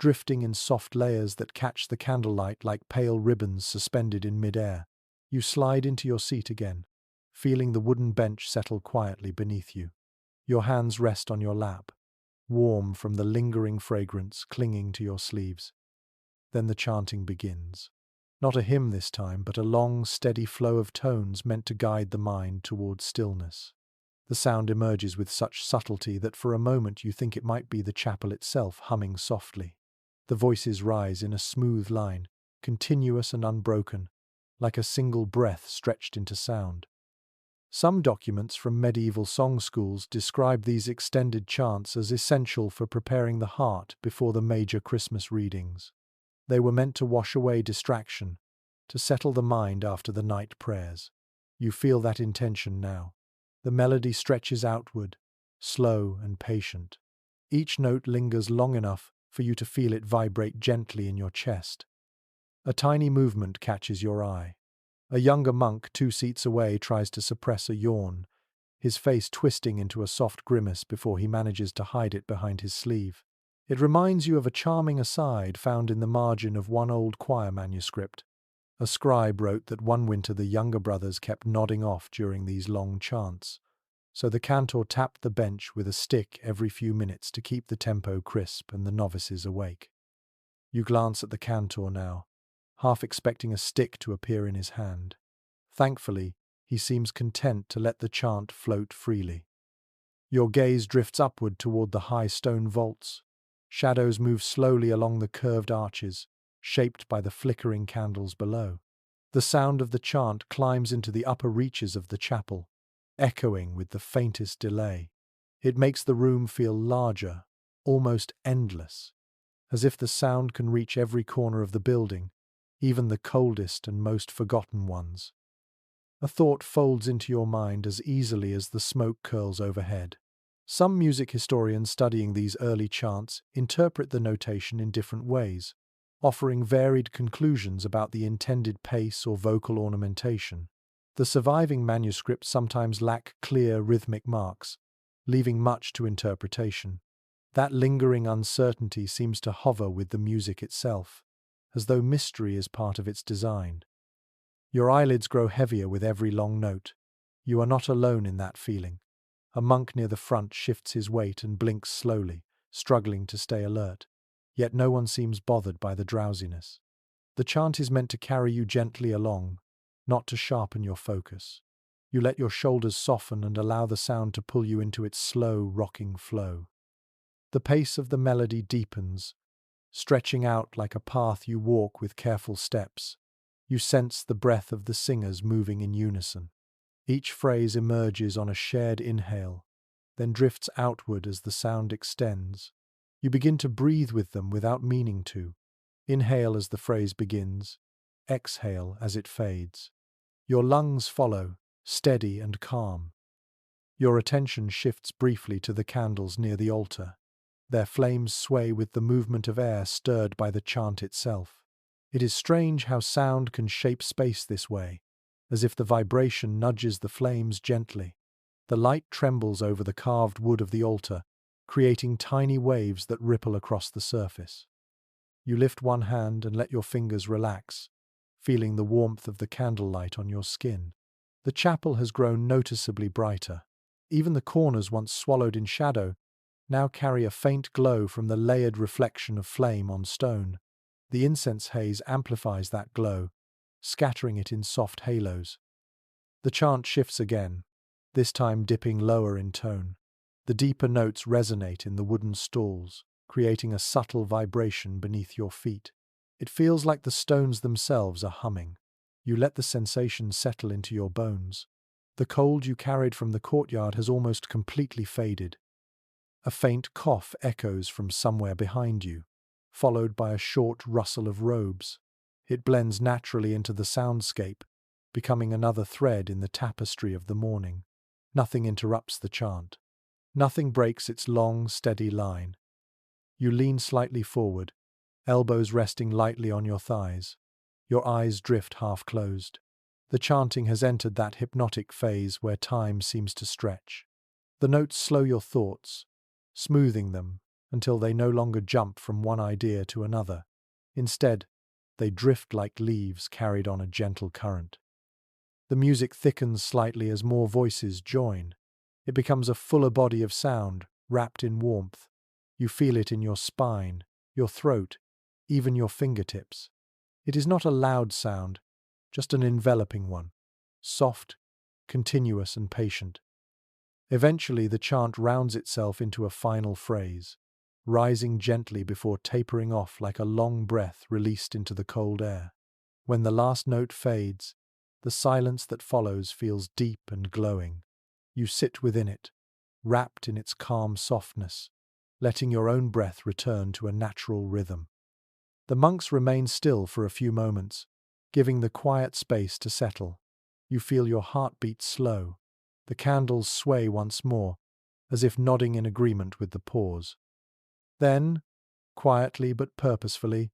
drifting in soft layers that catch the candlelight like pale ribbons suspended in mid-air. You slide into your seat again, feeling the wooden bench settle quietly beneath you. Your hands rest on your lap, warm from the lingering fragrance clinging to your sleeves. Then the chanting begins. Not a hymn this time, but a long, steady flow of tones meant to guide the mind towards stillness. The sound emerges with such subtlety that for a moment you think it might be the chapel itself humming softly. The voices rise in a smooth line, continuous and unbroken, like a single breath stretched into sound. Some documents from medieval song schools describe these extended chants as essential for preparing the heart before the major Christmas readings. They were meant to wash away distraction, to settle the mind after the night prayers. You feel that intention now. The melody stretches outward, slow and patient. Each note lingers long enough for you to feel it vibrate gently in your chest. A tiny movement catches your eye. A younger monk 2 seats away tries to suppress a yawn, his face twisting into a soft grimace before he manages to hide it behind his sleeve. It reminds you of a charming aside found in the margin of one old choir manuscript. A scribe wrote that one winter the younger brothers kept nodding off during these long chants, so the cantor tapped the bench with a stick every few minutes to keep the tempo crisp and the novices awake. You glance at the cantor now, half expecting a stick to appear in his hand. Thankfully, he seems content to let the chant float freely. Your gaze drifts upward toward the high stone vaults. Shadows move slowly along the curved arches, shaped by the flickering candles below. The sound of the chant climbs into the upper reaches of the chapel, echoing with the faintest delay. It makes the room feel larger, almost endless, as if the sound can reach every corner of the building, even the coldest and most forgotten ones. A thought folds into your mind as easily as the smoke curls overhead. Some music historians studying these early chants interpret the notation in different ways, offering varied conclusions about the intended pace or vocal ornamentation. The surviving manuscripts sometimes lack clear rhythmic marks, leaving much to interpretation. That lingering uncertainty seems to hover with the music itself, as though mystery is part of its design. Your eyelids grow heavier with every long note. You are not alone in that feeling. A monk near the front shifts his weight and blinks slowly, struggling to stay alert. Yet no one seems bothered by the drowsiness. The chant is meant to carry you gently along, not to sharpen your focus. You let your shoulders soften and allow the sound to pull you into its slow, rocking flow. The pace of the melody deepens, stretching out like a path you walk with careful steps. You sense the breath of the singers moving in unison. Each phrase emerges on a shared inhale, then drifts outward as the sound extends. You begin to breathe with them without meaning to. Inhale as the phrase begins, exhale as it fades. Your lungs follow, steady and calm. Your attention shifts briefly to the candles near the altar. Their flames sway with the movement of air stirred by the chant itself. It is strange how sound can shape space this way, as if the vibration nudges the flames gently. The light trembles over the carved wood of the altar, creating tiny waves that ripple across the surface. You lift one hand and let your fingers relax, feeling the warmth of the candlelight on your skin. The chapel has grown noticeably brighter. Even the corners once swallowed in shadow now carry a faint glow from the layered reflection of flame on stone. The incense haze amplifies that glow, scattering it in soft halos. The chant shifts again, this time dipping lower in tone. The deeper notes resonate in the wooden stalls, creating a subtle vibration beneath your feet. It feels like the stones themselves are humming. You let the sensation settle into your bones. The cold you carried from the courtyard has almost completely faded. A faint cough echoes from somewhere behind you, followed by a short rustle of robes. It blends naturally into the soundscape, becoming another thread in the tapestry of the morning. Nothing interrupts the chant. Nothing breaks its long, steady line. You lean slightly forward, elbows resting lightly on your thighs. Your eyes drift half-closed. The chanting has entered that hypnotic phase where time seems to stretch. The notes slow your thoughts, smoothing them until they no longer jump from one idea to another. Instead, they drift like leaves carried on a gentle current. The music thickens slightly as more voices join. It becomes a fuller body of sound, wrapped in warmth. You feel it in your spine, your throat, even your fingertips. It is not a loud sound, just an enveloping one, soft, continuous and patient. Eventually the chant rounds itself into a final phrase, rising gently before tapering off like a long breath released into the cold air. When the last note fades, the silence that follows feels deep and glowing. You sit within it, wrapped in its calm softness, letting your own breath return to a natural rhythm. The monks remain still for a few moments, giving the quiet space to settle. You feel your heartbeat slow. The candles sway once more, as if nodding in agreement with the pause. Then, quietly but purposefully,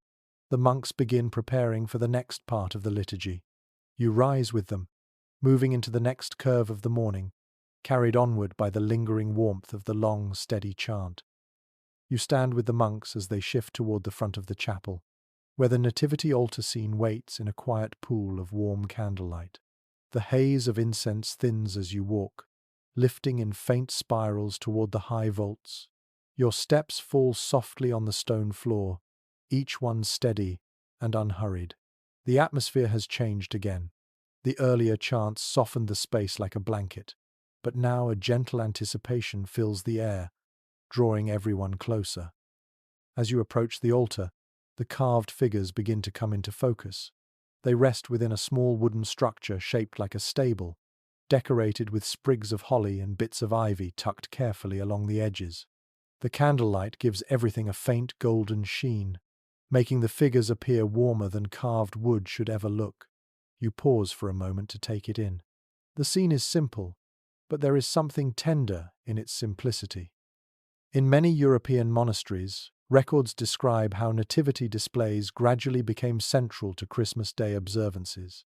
the monks begin preparing for the next part of the liturgy. You rise with them, moving into the next curve of the morning, carried onward by the lingering warmth of the long, steady chant. You stand with the monks as they shift toward the front of the chapel, where the nativity altar scene waits in a quiet pool of warm candlelight. The haze of incense thins as you walk, lifting in faint spirals toward the high vaults. Your steps fall softly on the stone floor, each one steady and unhurried. The atmosphere has changed again. The earlier chants softened the space like a blanket, but now a gentle anticipation fills the air, drawing everyone closer. As you approach the altar, the carved figures begin to come into focus. They rest within a small wooden structure shaped like a stable, decorated with sprigs of holly and bits of ivy tucked carefully along the edges. The candlelight gives everything a faint golden sheen, making the figures appear warmer than carved wood should ever look. You pause for a moment to take it in. The scene is simple, but there is something tender in its simplicity. In many European monasteries, records describe how nativity displays gradually became central to Christmas Day observances.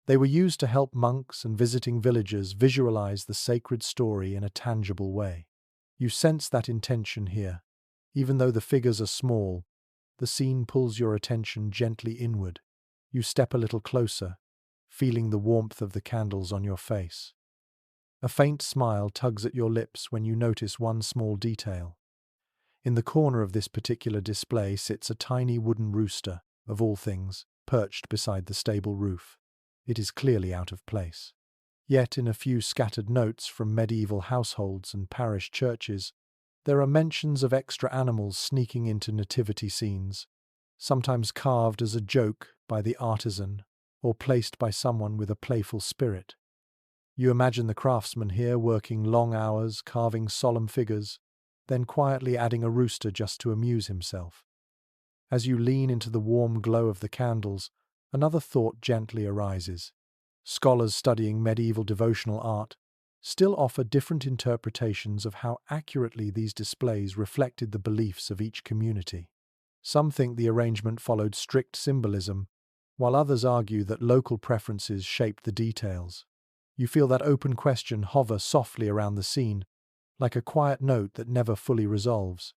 They were used to help monks and visiting villagers visualize the sacred story in a tangible way. You sense that intention here. Even though the figures are small, the scene pulls your attention gently inward. You step a little closer, feeling the warmth of the candles on your face. A faint smile tugs at your lips when you notice one small detail. In the corner of this particular display sits a tiny wooden rooster, of all things, perched beside the stable roof. It is clearly out of place. Yet in a few scattered notes from medieval households and parish churches, there are mentions of extra animals sneaking into nativity scenes, sometimes carved as a joke by the artisan or placed by someone with a playful spirit. You imagine the craftsman here working long hours, carving solemn figures, then quietly adding a rooster just to amuse himself. As you lean into the warm glow of the candles, another thought gently arises. Scholars studying medieval devotional art still offer different interpretations of how accurately these displays reflected the beliefs of each community. Some think the arrangement followed strict symbolism, while others argue that local preferences shape the details. You feel that open question hover softly around the scene, like a quiet note that never fully resolves.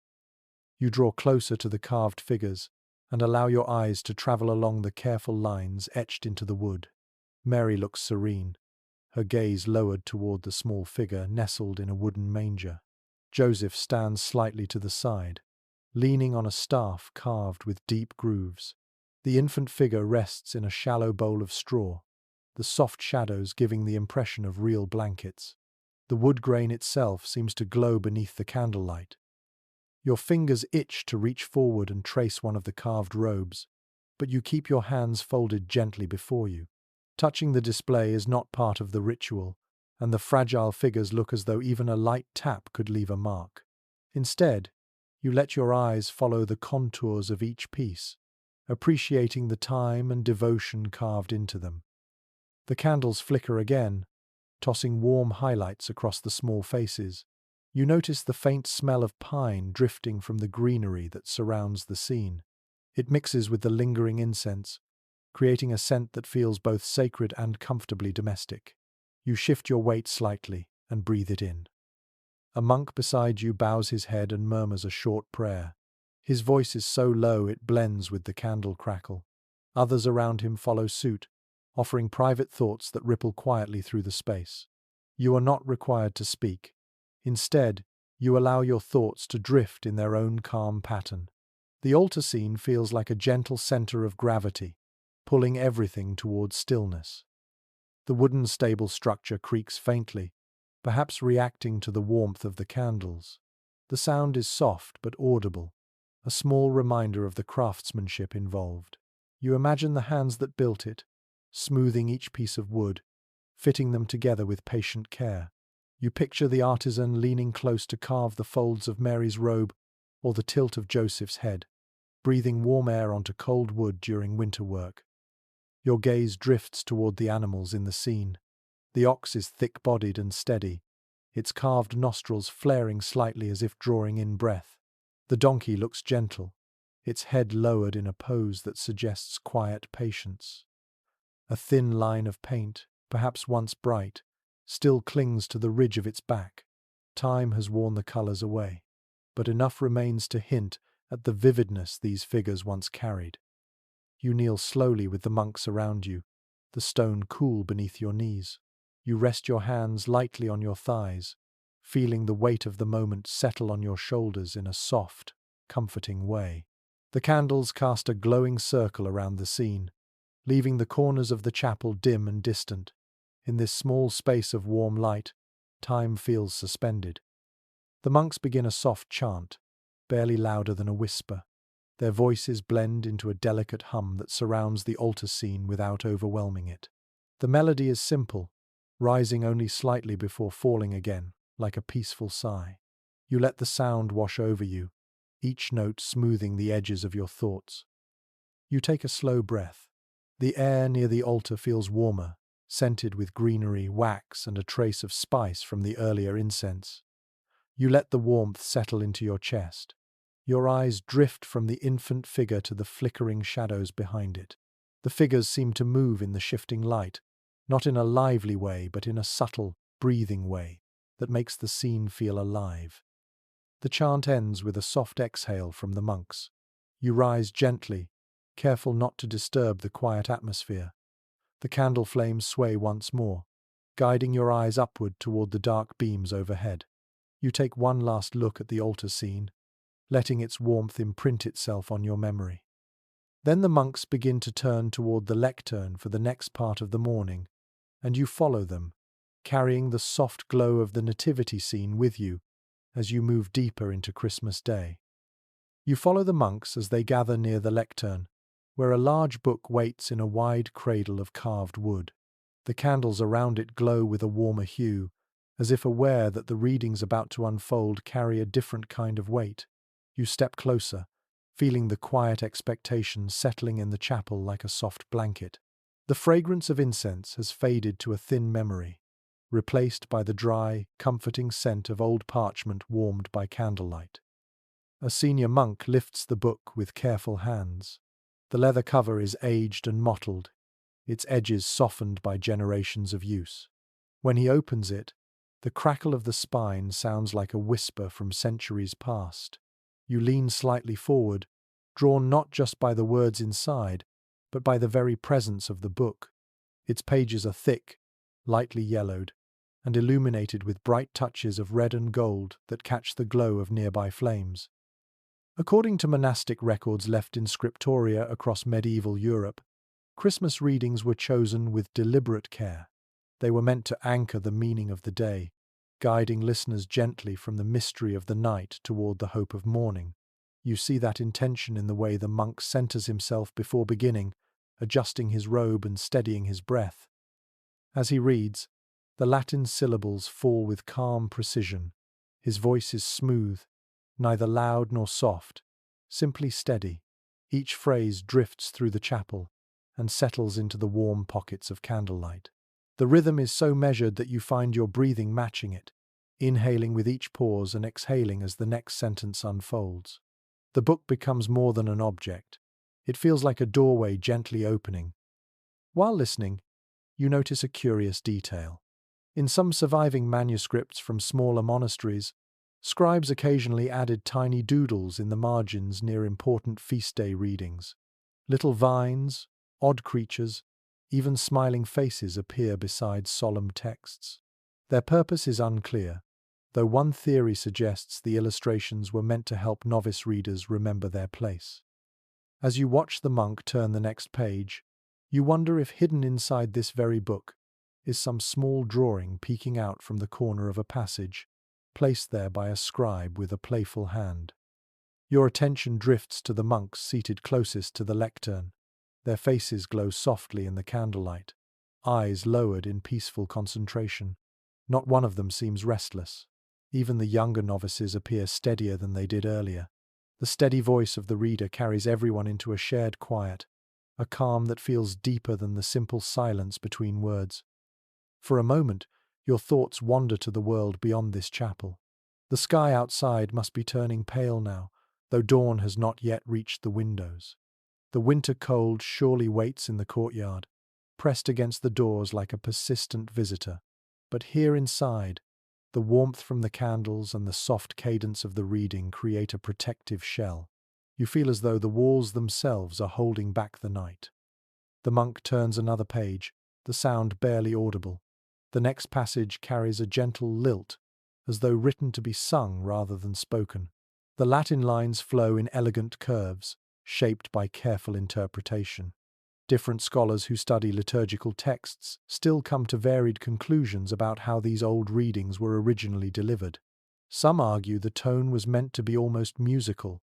You draw closer to the carved figures and allow your eyes to travel along the careful lines etched into the wood. Mary looks serene, her gaze lowered toward the small figure nestled in a wooden manger. Joseph stands slightly to the side, leaning on a staff carved with deep grooves. The infant figure rests in a shallow bowl of straw, the soft shadows giving the impression of real blankets. The wood grain itself seems to glow beneath the candlelight. Your fingers itch to reach forward and trace one of the carved robes, but you keep your hands folded gently before you. Touching the display is not part of the ritual, and the fragile figures look as though even a light tap could leave a mark. Instead, you let your eyes follow the contours of each piece, appreciating the time and devotion carved into them. The candles flicker again, tossing warm highlights across the small faces. You notice the faint smell of pine drifting from the greenery that surrounds the scene. It mixes with the lingering incense, creating a scent that feels both sacred and comfortably domestic. You shift your weight slightly and breathe it in. A monk beside you bows his head and murmurs a short prayer. His voice is so low it blends with the candle crackle. Others around him follow suit, offering private thoughts that ripple quietly through the space. You are not required to speak. Instead, you allow your thoughts to drift in their own calm pattern. The altar scene feels like a gentle center of gravity, pulling everything towards stillness. The wooden stable structure creaks faintly, perhaps reacting to the warmth of the candles. The sound is soft but audible, a small reminder of the craftsmanship involved. You imagine the hands that built it, smoothing each piece of wood, fitting them together with patient care. You picture the artisan leaning close to carve the folds of Mary's robe or the tilt of Joseph's head, breathing warm air onto cold wood during winter work. Your gaze drifts toward the animals in the scene. The ox is thick-bodied and steady, its carved nostrils flaring slightly as if drawing in breath. The donkey looks gentle, its head lowered in a pose that suggests quiet patience. A thin line of paint, perhaps once bright, still clings to the ridge of its back. Time has worn the colors away, but enough remains to hint at the vividness these figures once carried. You kneel slowly with the monks around you, the stone cool beneath your knees. You rest your hands lightly on your thighs, feeling the weight of the moment settle on your shoulders in a soft, comforting way. The candles cast a glowing circle around the scene, leaving the corners of the chapel dim and distant. In this small space of warm light, time feels suspended. The monks begin a soft chant, barely louder than a whisper. Their voices blend into a delicate hum that surrounds the altar scene without overwhelming it. The melody is simple, rising only slightly before falling again, like a peaceful sigh. You let the sound wash over you, each note smoothing the edges of your thoughts. You take a slow breath. The air near the altar feels warmer, scented with greenery, wax, and a trace of spice from the earlier incense. You let the warmth settle into your chest. Your eyes drift from the infant figure to the flickering shadows behind it. The figures seem to move in the shifting light, not in a lively way, but in a subtle, breathing way that makes the scene feel alive. The chant ends with a soft exhale from the monks. You rise gently, careful not to disturb the quiet atmosphere. The candle flames sway once more, guiding your eyes upward toward the dark beams overhead. You take one last look at the altar scene, letting its warmth imprint itself on your memory. Then the monks begin to turn toward the lectern for the next part of the morning, and you follow them, carrying the soft glow of the nativity scene with you as you move deeper into Christmas Day. You follow the monks as they gather near the lectern, where a large book waits in a wide cradle of carved wood. The candles around it glow with a warmer hue, as if aware that the readings about to unfold carry a different kind of weight. You step closer, feeling the quiet expectation settling in the chapel like a soft blanket. The fragrance of incense has faded to a thin memory, replaced by the dry, comforting scent of old parchment warmed by candlelight. A senior monk lifts the book with careful hands. The leather cover is aged and mottled, its edges softened by generations of use. When he opens it, the crackle of the spine sounds like a whisper from centuries past. You lean slightly forward, drawn not just by the words inside, but by the very presence of the book. Its pages are thick, lightly yellowed, and illuminated with bright touches of red and gold that catch the glow of nearby flames. According to monastic records left in scriptoria across medieval Europe, Christmas readings were chosen with deliberate care. They were meant to anchor the meaning of the day, guiding listeners gently from the mystery of the night toward the hope of morning. You see that intention in the way the monk centers himself before beginning, adjusting his robe and steadying his breath. As he reads, the Latin syllables fall with calm precision. His voice is smooth, neither loud nor soft, simply steady. Each phrase drifts through the chapel and settles into the warm pockets of candlelight. The rhythm is so measured that you find your breathing matching it, inhaling with each pause and exhaling as the next sentence unfolds. The book becomes more than an object. It feels like a doorway gently opening. While listening, you notice a curious detail. In some surviving manuscripts from smaller monasteries, scribes occasionally added tiny doodles in the margins near important feast day readings. Little vines, odd creatures, even smiling faces appear beside solemn texts. Their purpose is unclear, though one theory suggests the illustrations were meant to help novice readers remember their place. As you watch the monk turn the next page, you wonder if hidden inside this very book is some small drawing peeking out from the corner of a passage, placed there by a scribe with a playful hand. Your attention drifts to the monks seated closest to the lectern. Their faces glow softly in the candlelight, eyes lowered in peaceful concentration. Not one of them seems restless. Even the younger novices appear steadier than they did earlier. The steady voice of the reader carries everyone into a shared quiet, a calm that feels deeper than the simple silence between words. For a moment, your thoughts wander to the world beyond this chapel. The sky outside must be turning pale now, though dawn has not yet reached the windows. The winter cold surely waits in the courtyard, pressed against the doors like a persistent visitor. But here inside, the warmth from the candles and the soft cadence of the reading create a protective shell. You feel as though the walls themselves are holding back the night. The monk turns another page, the sound barely audible. The next passage carries a gentle lilt, as though written to be sung rather than spoken. The Latin lines flow in elegant curves, shaped by careful interpretation. Different scholars who study liturgical texts still come to varied conclusions about how these old readings were originally delivered. Some argue the tone was meant to be almost musical,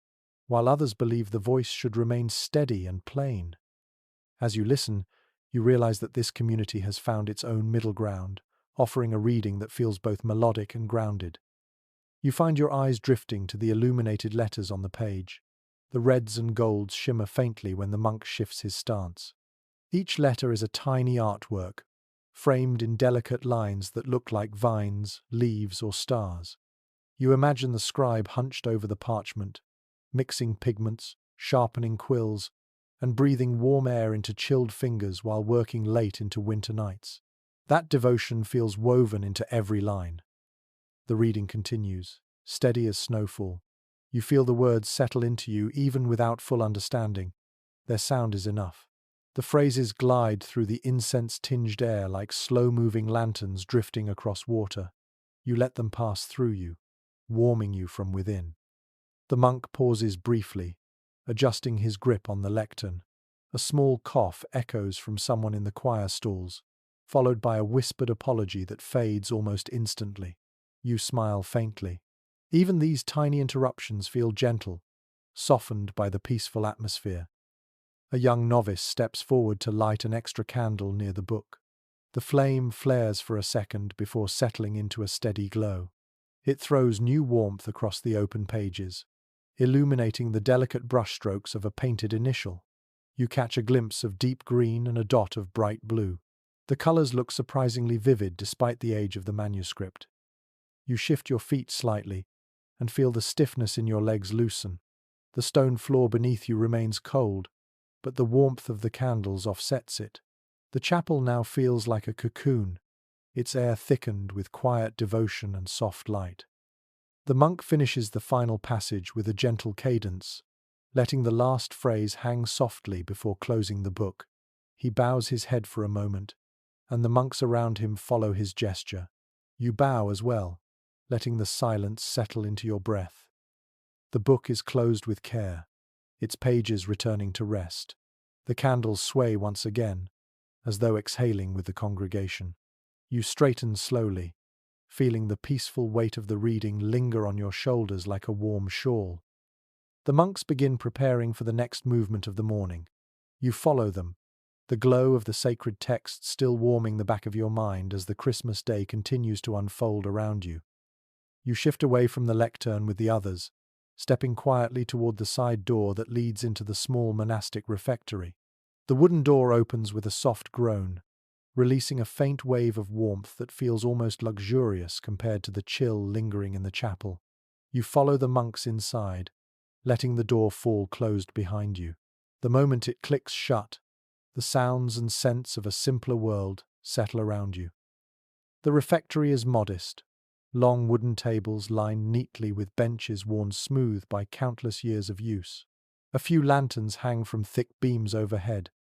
while others believe the voice should remain steady and plain. As you listen, you realize that this community has found its own middle ground, offering a reading that feels both melodic and grounded. You find your eyes drifting to the illuminated letters on the page. The reds and golds shimmer faintly when the monk shifts his stance. Each letter is a tiny artwork, framed in delicate lines that look like vines, leaves, or stars. You imagine the scribe hunched over the parchment, mixing pigments, sharpening quills, and breathing warm air into chilled fingers while working late into winter nights. That devotion feels woven into every line. The reading continues, steady as snowfall. You feel the words settle into you even without full understanding. Their sound is enough. The phrases glide through the incense-tinged air like slow-moving lanterns drifting across water. You let them pass through you, warming you from within. The monk pauses briefly, adjusting his grip on the lectern. A small cough echoes from someone in the choir stalls, followed by a whispered apology that fades almost instantly. You smile faintly. Even these tiny interruptions feel gentle, softened by the peaceful atmosphere. A young novice steps forward to light an extra candle near the book. The flame flares for a second before settling into a steady glow. It throws new warmth across the open pages, illuminating the delicate brushstrokes of a painted initial. You catch a glimpse of deep green and a dot of bright blue. The colors look surprisingly vivid despite the age of the manuscript. You shift your feet slightly and feel the stiffness in your legs loosen. The stone floor beneath you remains cold, but the warmth of the candles offsets it. The chapel now feels like a cocoon, its air thickened with quiet devotion and soft light. The monk finishes the final passage with a gentle cadence, letting the last phrase hang softly before closing the book. He bows his head for a moment, and the monks around him follow his gesture. You bow as well, letting the silence settle into your breath. The book is closed with care, its pages returning to rest. The candles sway once again, as though exhaling with the congregation. You straighten slowly, feeling the peaceful weight of the reading linger on your shoulders like a warm shawl. The monks begin preparing for the next movement of the morning. You follow them, the glow of the sacred text still warming the back of your mind as the Christmas day continues to unfold around you. You shift away from the lectern with the others, stepping quietly toward the side door that leads into the small monastic refectory. The wooden door opens with a soft groan, releasing a faint wave of warmth that feels almost luxurious compared to the chill lingering in the chapel. You follow the monks inside, letting the door fall closed behind you. The moment it clicks shut, the sounds and scents of a simpler world settle around you. The refectory is modest, long wooden tables lined neatly with benches worn smooth by countless years of use. A few lanterns hang from thick beams overhead,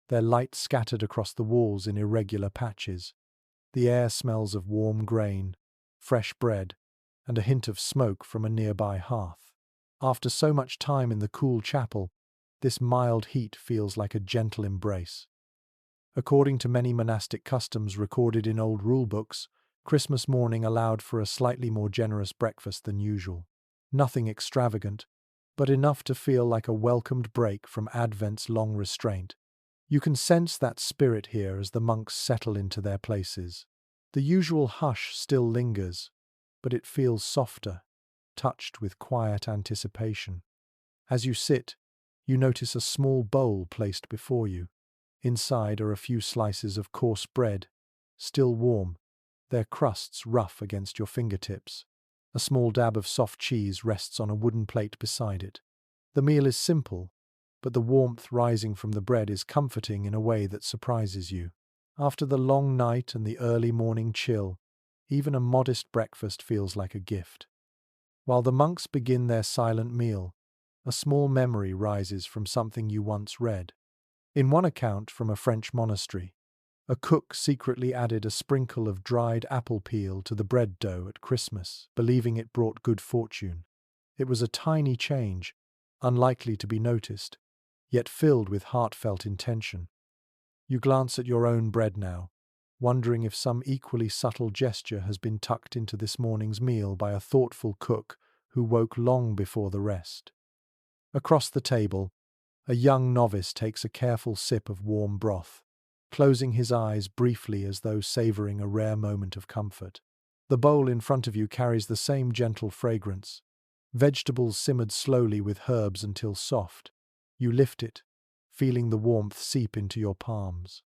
their light scattered across the walls in irregular patches. The air smells of warm grain, fresh bread, and a hint of smoke from a nearby hearth. After so much time in the cool chapel, this mild heat feels like a gentle embrace. According to many monastic customs recorded in old rulebooks, Christmas morning allowed for a slightly more generous breakfast than usual. Nothing extravagant, but enough to feel like a welcomed break from Advent's long restraint. You can sense that spirit here as the monks settle into their places. The usual hush still lingers, but it feels softer, touched with quiet anticipation. As you sit, you notice a small bowl placed before you. Inside are a few slices of coarse bread, still warm, their crusts rough against your fingertips. A small dab of soft cheese rests on a wooden plate beside it. The meal is simple, but the warmth rising from the bread is comforting in a way that surprises you. After the long night and the early morning chill, even a modest breakfast feels like a gift. While the monks begin their silent meal, a small memory rises from something you once read. In one account from a French monastery, a cook secretly added a sprinkle of dried apple peel to the bread dough at Christmas, believing it brought good fortune. It was a tiny change, unlikely to be noticed, yet filled with heartfelt intention. You glance at your own bread now, wondering if some equally subtle gesture has been tucked into this morning's meal by a thoughtful cook who woke long before the rest. Across the table, a young novice takes a careful sip of warm broth, closing his eyes briefly as though savoring a rare moment of comfort. The bowl in front of you carries the same gentle fragrance, vegetables simmered slowly with herbs until soft. You lift it, feeling the warmth seep into your palms.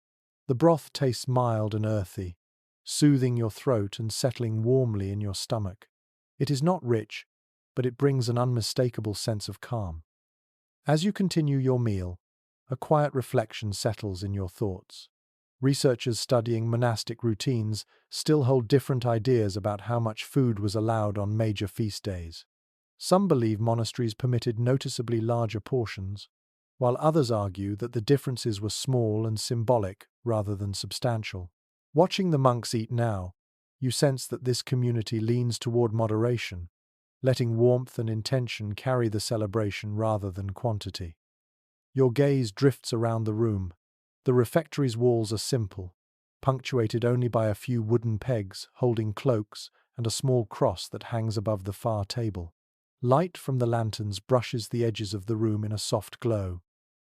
The broth tastes mild and earthy, soothing your throat and settling warmly in your stomach. It is not rich, but it brings an unmistakable sense of calm. As you continue your meal, a quiet reflection settles in your thoughts. Researchers studying monastic routines still hold different ideas about how much food was allowed on major feast days. Some believe monasteries permitted noticeably larger portions, while others argue that the differences were small and symbolic rather than substantial. Watching the monks eat now, you sense that this community leans toward moderation, letting warmth and intention carry the celebration rather than quantity. Your gaze drifts around the room. The refectory's walls are simple, punctuated only by a few wooden pegs holding cloaks and a small cross that hangs above the far table. Light from the lanterns brushes the edges of the room in a soft glow.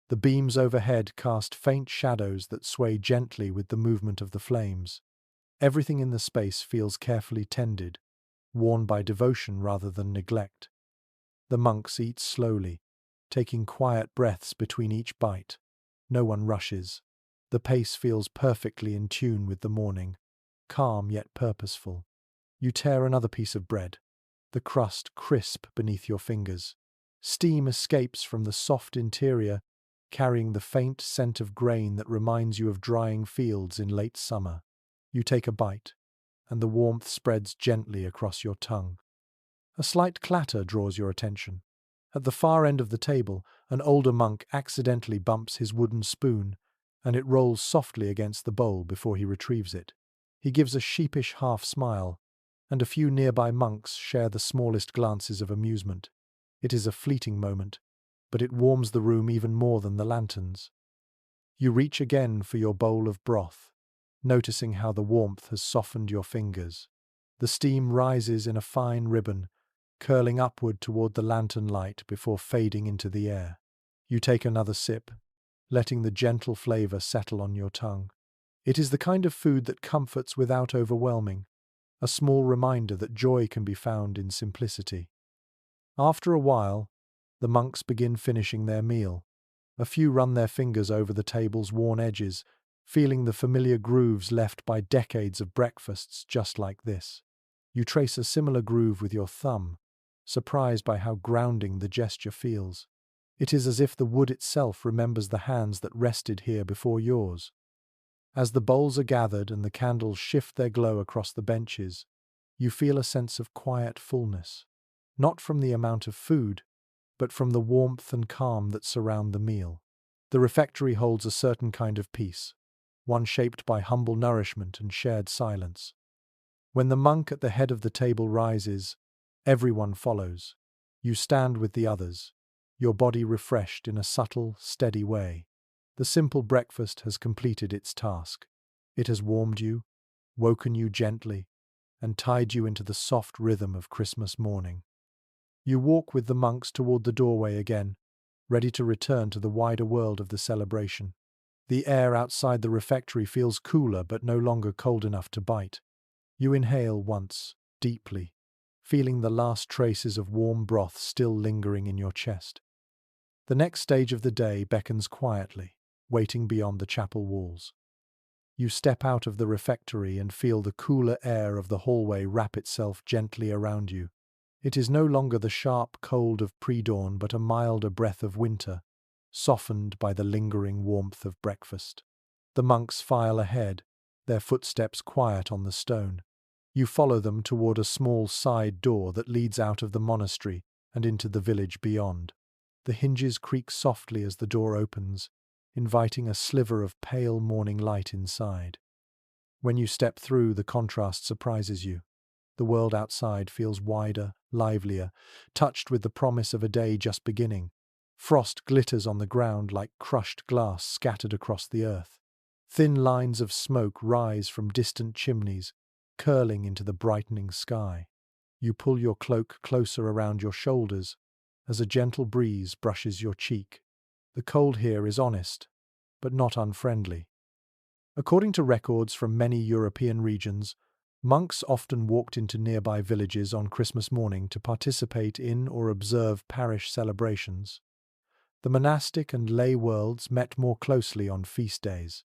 The beams overhead cast faint shadows that sway gently with the movement of the flames. Everything in the space feels carefully tended, worn by devotion rather than neglect. The monks eat slowly, taking quiet breaths between each bite. No one rushes. The pace feels perfectly in tune with the morning, calm yet purposeful. You tear another piece of bread, the crust crisp beneath your fingers. Steam escapes from the soft interior, carrying the faint scent of grain that reminds you of drying fields in late summer. You take a bite, and the warmth spreads gently across your tongue. A slight clatter draws your attention. At the far end of the table, an older monk accidentally bumps his wooden spoon, and it rolls softly against the bowl before he retrieves it. He gives a sheepish half smile, and a few nearby monks share the smallest glances of amusement. It is a fleeting moment, but it warms the room even more than the lanterns. You reach again for your bowl of broth, noticing how the warmth has softened your fingers. The steam rises in a fine ribbon, curling upward toward the lantern light before fading into the air. You take another sip, letting the gentle flavor settle on your tongue. It is the kind of food that comforts without overwhelming, a small reminder that joy can be found in simplicity. After a while, the monks begin finishing their meal. A few run their fingers over the table's worn edges, feeling the familiar grooves left by decades of breakfasts just like this. You trace a similar groove with your thumb, surprised by how grounding the gesture feels. It is as if the wood itself remembers the hands that rested here before yours. As the bowls are gathered and the candles shift their glow across the benches, you feel a sense of quiet fullness, not from the amount of food, but from the warmth and calm that surround the meal. The refectory holds a certain kind of peace, one shaped by humble nourishment and shared silence. When the monk at the head of the table rises, everyone follows. You stand with the others, your body refreshed in a subtle, steady way. The simple breakfast has completed its task. It has warmed you, woken you gently, and tied you into the soft rhythm of Christmas morning. You walk with the monks toward the doorway again, ready to return to the wider world of the celebration. The air outside the refectory feels cooler but no longer cold enough to bite. You inhale once, deeply, feeling the last traces of warm broth still lingering in your chest. The next stage of the day beckons quietly, waiting beyond the chapel walls. You step out of the refectory and feel the cooler air of the hallway wrap itself gently around you. It is no longer the sharp cold of pre-dawn but a milder breath of winter, softened by the lingering warmth of breakfast. The monks file ahead, their footsteps quiet on the stone. You follow them toward a small side door that leads out of the monastery and into the village beyond. The hinges creak softly as the door opens, inviting a sliver of pale morning light inside. When you step through, the contrast surprises you. The world outside feels wider, livelier, touched with the promise of a day just beginning. Frost glitters on the ground like crushed glass scattered across the earth. Thin lines of smoke rise from distant chimneys, curling into the brightening sky. You pull your cloak closer around your shoulders as a gentle breeze brushes your cheek. The cold here is honest, but not unfriendly. According to records from many European regions, monks often walked into nearby villages on Christmas morning to participate in or observe parish celebrations. The monastic and lay worlds met more closely on feast days.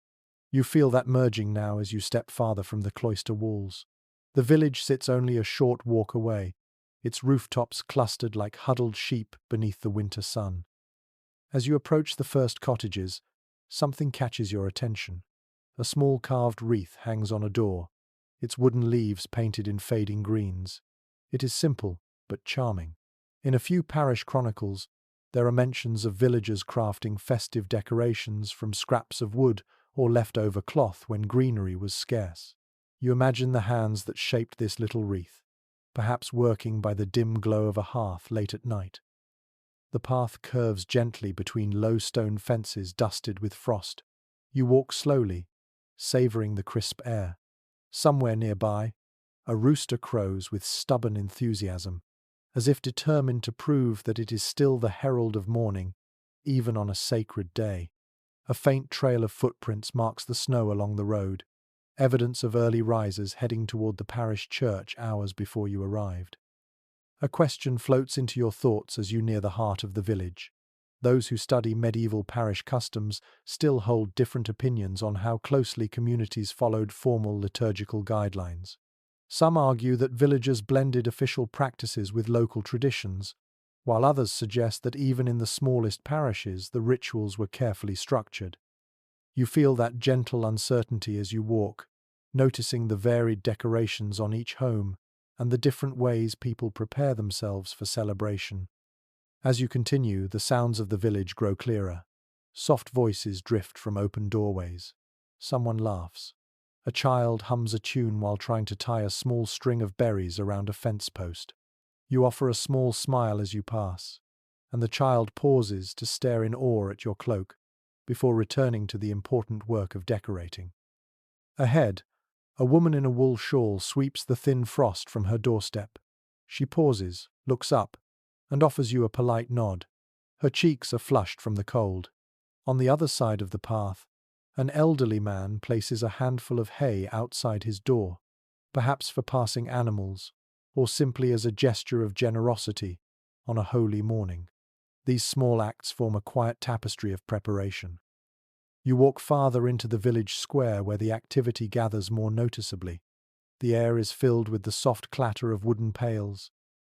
You feel that merging now as you step farther from the cloister walls. The village sits only a short walk away, its rooftops clustered like huddled sheep beneath the winter sun. As you approach the first cottages, something catches your attention. A small carved wreath hangs on a door, its wooden leaves painted in fading greens. It is simple, but charming. In a few parish chronicles, there are mentions of villagers crafting festive decorations from scraps of wood or leftover cloth when greenery was scarce. You imagine the hands that shaped this little wreath, perhaps working by the dim glow of a hearth late at night. The path curves gently between low stone fences dusted with frost. You walk slowly, savoring the crisp air. Somewhere nearby, a rooster crows with stubborn enthusiasm, as if determined to prove that it is still the herald of morning, even on a sacred day. A faint trail of footprints marks the snow along the road, evidence of early risers heading toward the parish church hours before you arrived. A question floats into your thoughts as you near the heart of the village. Those who study medieval parish customs still hold different opinions on how closely communities followed formal liturgical guidelines. Some argue that villagers blended official practices with local traditions, while others suggest that even in the smallest parishes the rituals were carefully structured. You feel that gentle uncertainty as you walk, noticing the varied decorations on each home and the different ways people prepare themselves for celebration. As you continue, the sounds of the village grow clearer. Soft voices drift from open doorways. Someone laughs. A child hums a tune while trying to tie a small string of berries around a fence post. You offer a small smile as you pass, and the child pauses to stare in awe at your cloak before returning to the important work of decorating. Ahead, a woman in a wool shawl sweeps the thin frost from her doorstep. She pauses, looks up, and offers you a polite nod. Her cheeks are flushed from the cold. On the other side of the path, an elderly man places a handful of hay outside his door, perhaps for passing animals, or simply as a gesture of generosity on a holy morning. These small acts form a quiet tapestry of preparation. You walk farther into the village square where the activity gathers more noticeably. The air is filled with the soft clatter of wooden pails,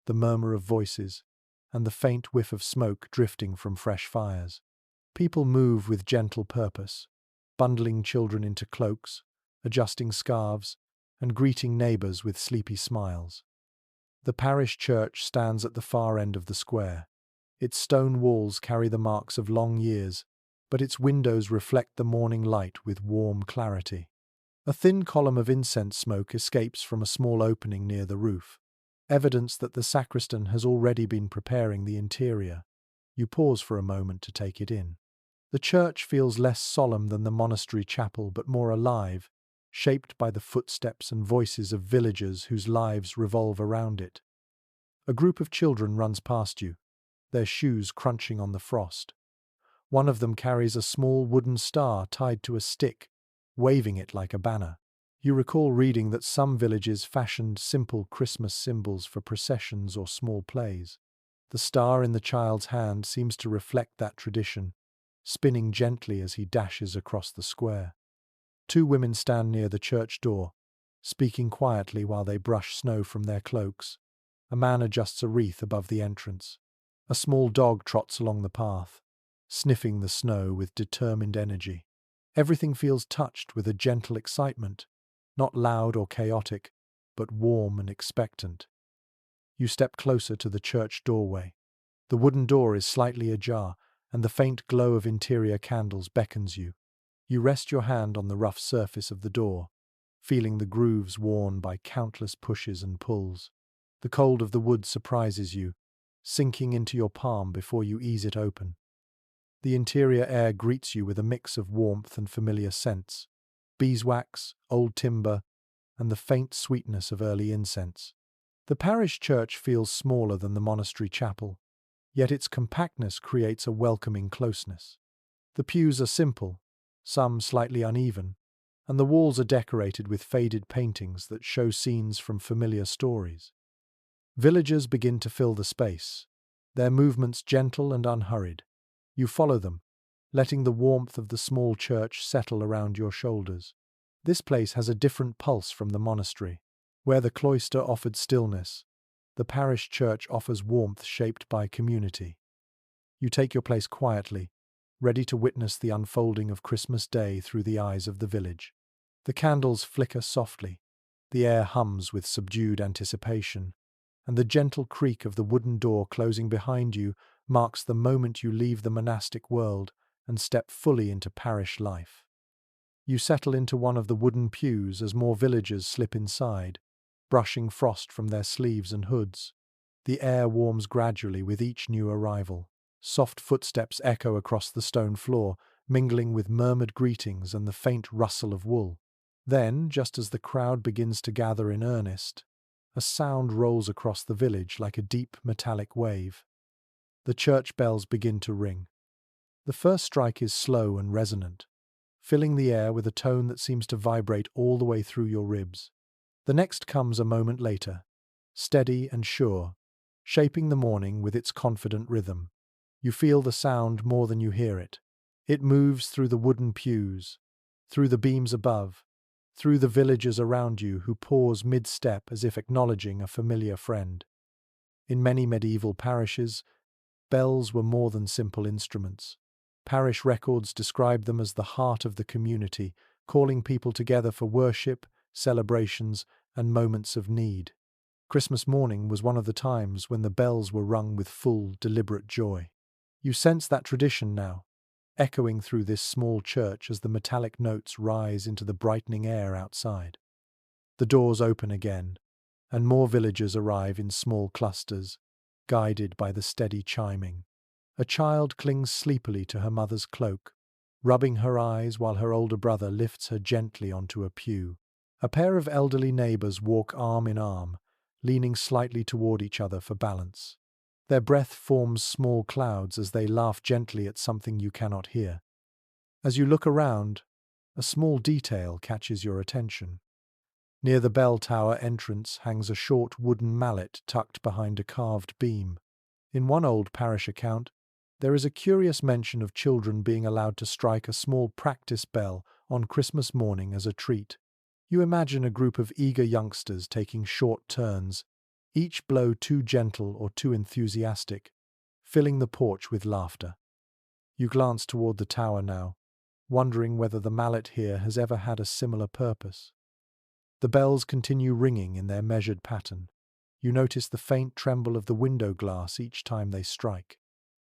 the murmur of voices, and the faint whiff of smoke drifting from fresh fires. People move with gentle purpose, bundling children into cloaks, adjusting scarves, and greeting neighbours with sleepy smiles. The parish church stands at the far end of the square. Its stone walls carry the marks of long years, but its windows reflect the morning light with warm clarity. A thin column of incense smoke escapes from a small opening near the roof, evidence that the sacristan has already been preparing the interior. You pause for a moment to take it in. The church feels less solemn than the monastery chapel, but more alive, shaped by the footsteps and voices of villagers whose lives revolve around it. A group of children runs past you, their shoes crunching on the frost. One of them carries a small wooden star tied to a stick, waving it like a banner. You recall reading that some villages fashioned simple Christmas symbols for processions or small plays. The star in the child's hand seems to reflect that tradition, spinning gently as he dashes across the square. Two women stand near the church door, speaking quietly while they brush snow from their cloaks. A man adjusts a wreath above the entrance. A small dog trots along the path, sniffing the snow with determined energy. Everything feels touched with a gentle excitement, not loud or chaotic, but warm and expectant. You step closer to the church doorway. The wooden door is slightly ajar, and the faint glow of interior candles beckons you. You rest your hand on the rough surface of the door, feeling the grooves worn by countless pushes and pulls. The cold of the wood surprises you, sinking into your palm before you ease it open. The interior air greets you with a mix of warmth and familiar scents: beeswax, old timber, and the faint sweetness of early incense. The parish church feels smaller than the monastery chapel, yet its compactness creates a welcoming closeness. The pews are simple, some slightly uneven, and the walls are decorated with faded paintings that show scenes from familiar stories. Villagers begin to fill the space, their movements gentle and unhurried. You follow them, letting the warmth of the small church settle around your shoulders. This place has a different pulse from the monastery. Where the cloister offered stillness, the parish church offers warmth shaped by community. You take your place quietly, ready to witness the unfolding of Christmas Day through the eyes of the village. The candles flicker softly, the air hums with subdued anticipation, and the gentle creak of the wooden door closing behind you marks the moment you leave the monastic world and step fully into parish life. You settle into one of the wooden pews as more villagers slip inside, brushing frost from their sleeves and hoods. The air warms gradually with each new arrival. Soft footsteps echo across the stone floor, mingling with murmured greetings and the faint rustle of wool. Then, just as the crowd begins to gather in earnest, a sound rolls across the village like a deep metallic wave. The church bells begin to ring. The first strike is slow and resonant, filling the air with a tone that seems to vibrate all the way through your ribs. The next comes a moment later, steady and sure, shaping the morning with its confident rhythm. You feel the sound more than you hear it. It moves through the wooden pews, through the beams above, through the villagers around you who pause mid-step as if acknowledging a familiar friend. In many medieval parishes, bells were more than simple instruments. Parish records describe them as the heart of the community, calling people together for worship, celebrations, and moments of need. Christmas morning was one of the times when the bells were rung with full, deliberate joy. You sense that tradition now, echoing through this small church as the metallic notes rise into the brightening air outside. The doors open again, and more villagers arrive in small clusters, guided by the steady chiming. A child clings sleepily to her mother's cloak, rubbing her eyes while her older brother lifts her gently onto a pew. A pair of elderly neighbors walk arm in arm, leaning slightly toward each other for balance. Their breath forms small clouds as they laugh gently at something you cannot hear. As you look around, a small detail catches your attention. Near the bell tower entrance hangs a short wooden mallet tucked behind a carved beam. In one old parish account, there is a curious mention of children being allowed to strike a small practice bell on Christmas morning as a treat. You imagine a group of eager youngsters taking short turns, each blow too gentle or too enthusiastic, filling the porch with laughter. You glance toward the tower now, wondering whether the mallet here has ever had a similar purpose. The bells continue ringing in their measured pattern. You notice the faint tremble of the window glass each time they strike.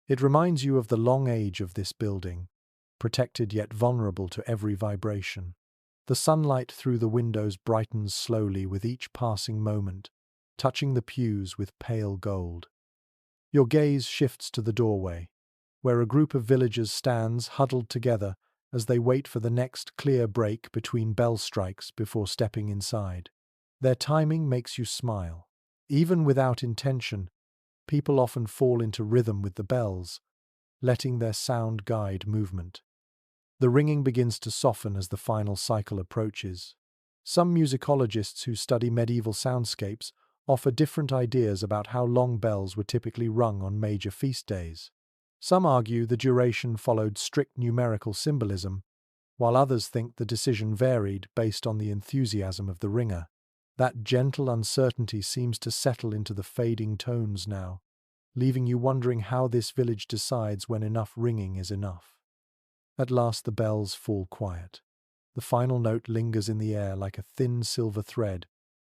It reminds you of the long age of this building, protected yet vulnerable to every vibration. The sunlight through the windows brightens slowly with each passing moment, touching the pews with pale gold. Your gaze shifts to the doorway, where a group of villagers stands huddled together as they wait for the next clear break between bell strikes before stepping inside. Their timing makes you smile. Even without intention, people often fall into rhythm with the bells, letting their sound guide movement. The ringing begins to soften as the final cycle approaches. Some musicologists who study medieval soundscapes offer different ideas about how long bells were typically rung on major feast days. Some argue the duration followed strict numerical symbolism, while others think the decision varied based on the enthusiasm of the ringer. That gentle uncertainty seems to settle into the fading tones now, leaving you wondering how this village decides when enough ringing is enough. At last the bells fall quiet. The final note lingers in the air like a thin silver thread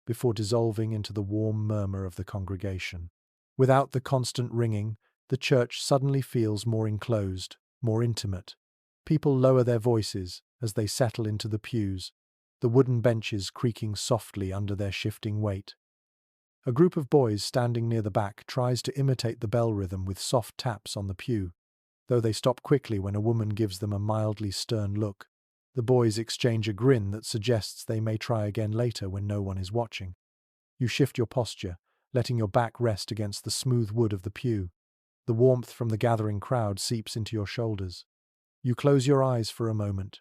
before dissolving into the warm murmur of the congregation. Without the constant ringing, the church suddenly feels more enclosed, more intimate. People lower their voices as they settle into the pews, the wooden benches creaking softly under their shifting weight. A group of boys standing near the back tries to imitate the bell rhythm with soft taps on the pew, though they stop quickly when a woman gives them a mildly stern look. The boys exchange a grin that suggests they may try again later when no one is watching. You shift your posture, letting your back rest against the smooth wood of the pew. The warmth from the gathering crowd seeps into your shoulders. You close your eyes for a moment,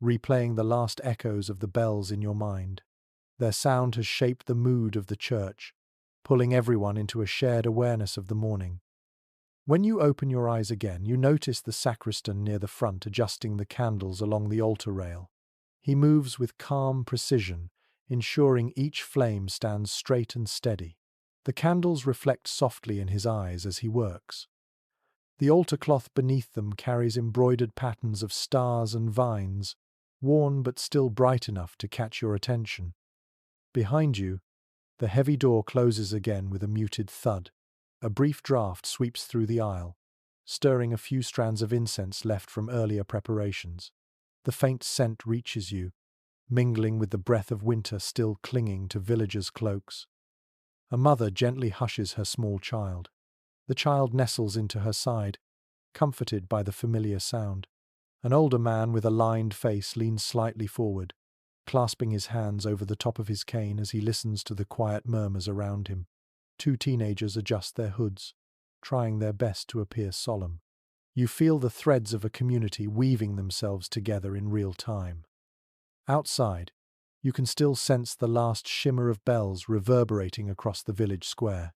replaying the last echoes of the bells in your mind. Their sound has shaped the mood of the church, pulling everyone into a shared awareness of the morning. When you open your eyes again, you notice the sacristan near the front adjusting the candles along the altar rail. He moves with calm precision, ensuring each flame stands straight and steady. The candles reflect softly in his eyes as he works. The altar cloth beneath them carries embroidered patterns of stars and vines, worn but still bright enough to catch your attention. Behind you, the heavy door closes again with a muted thud. A brief draught sweeps through the aisle, stirring a few strands of incense left from earlier preparations. The faint scent reaches you, mingling with the breath of winter still clinging to villagers' cloaks. A mother gently hushes her small child. The child nestles into her side, comforted by the familiar sound. An older man with a lined face leans slightly forward, clasping his hands over the top of his cane as he listens to the quiet murmurs around him. Two teenagers adjust their hoods, trying their best to appear solemn. You feel the threads of a community weaving themselves together in real time. Outside, you can still sense the last shimmer of bells reverberating across the village square.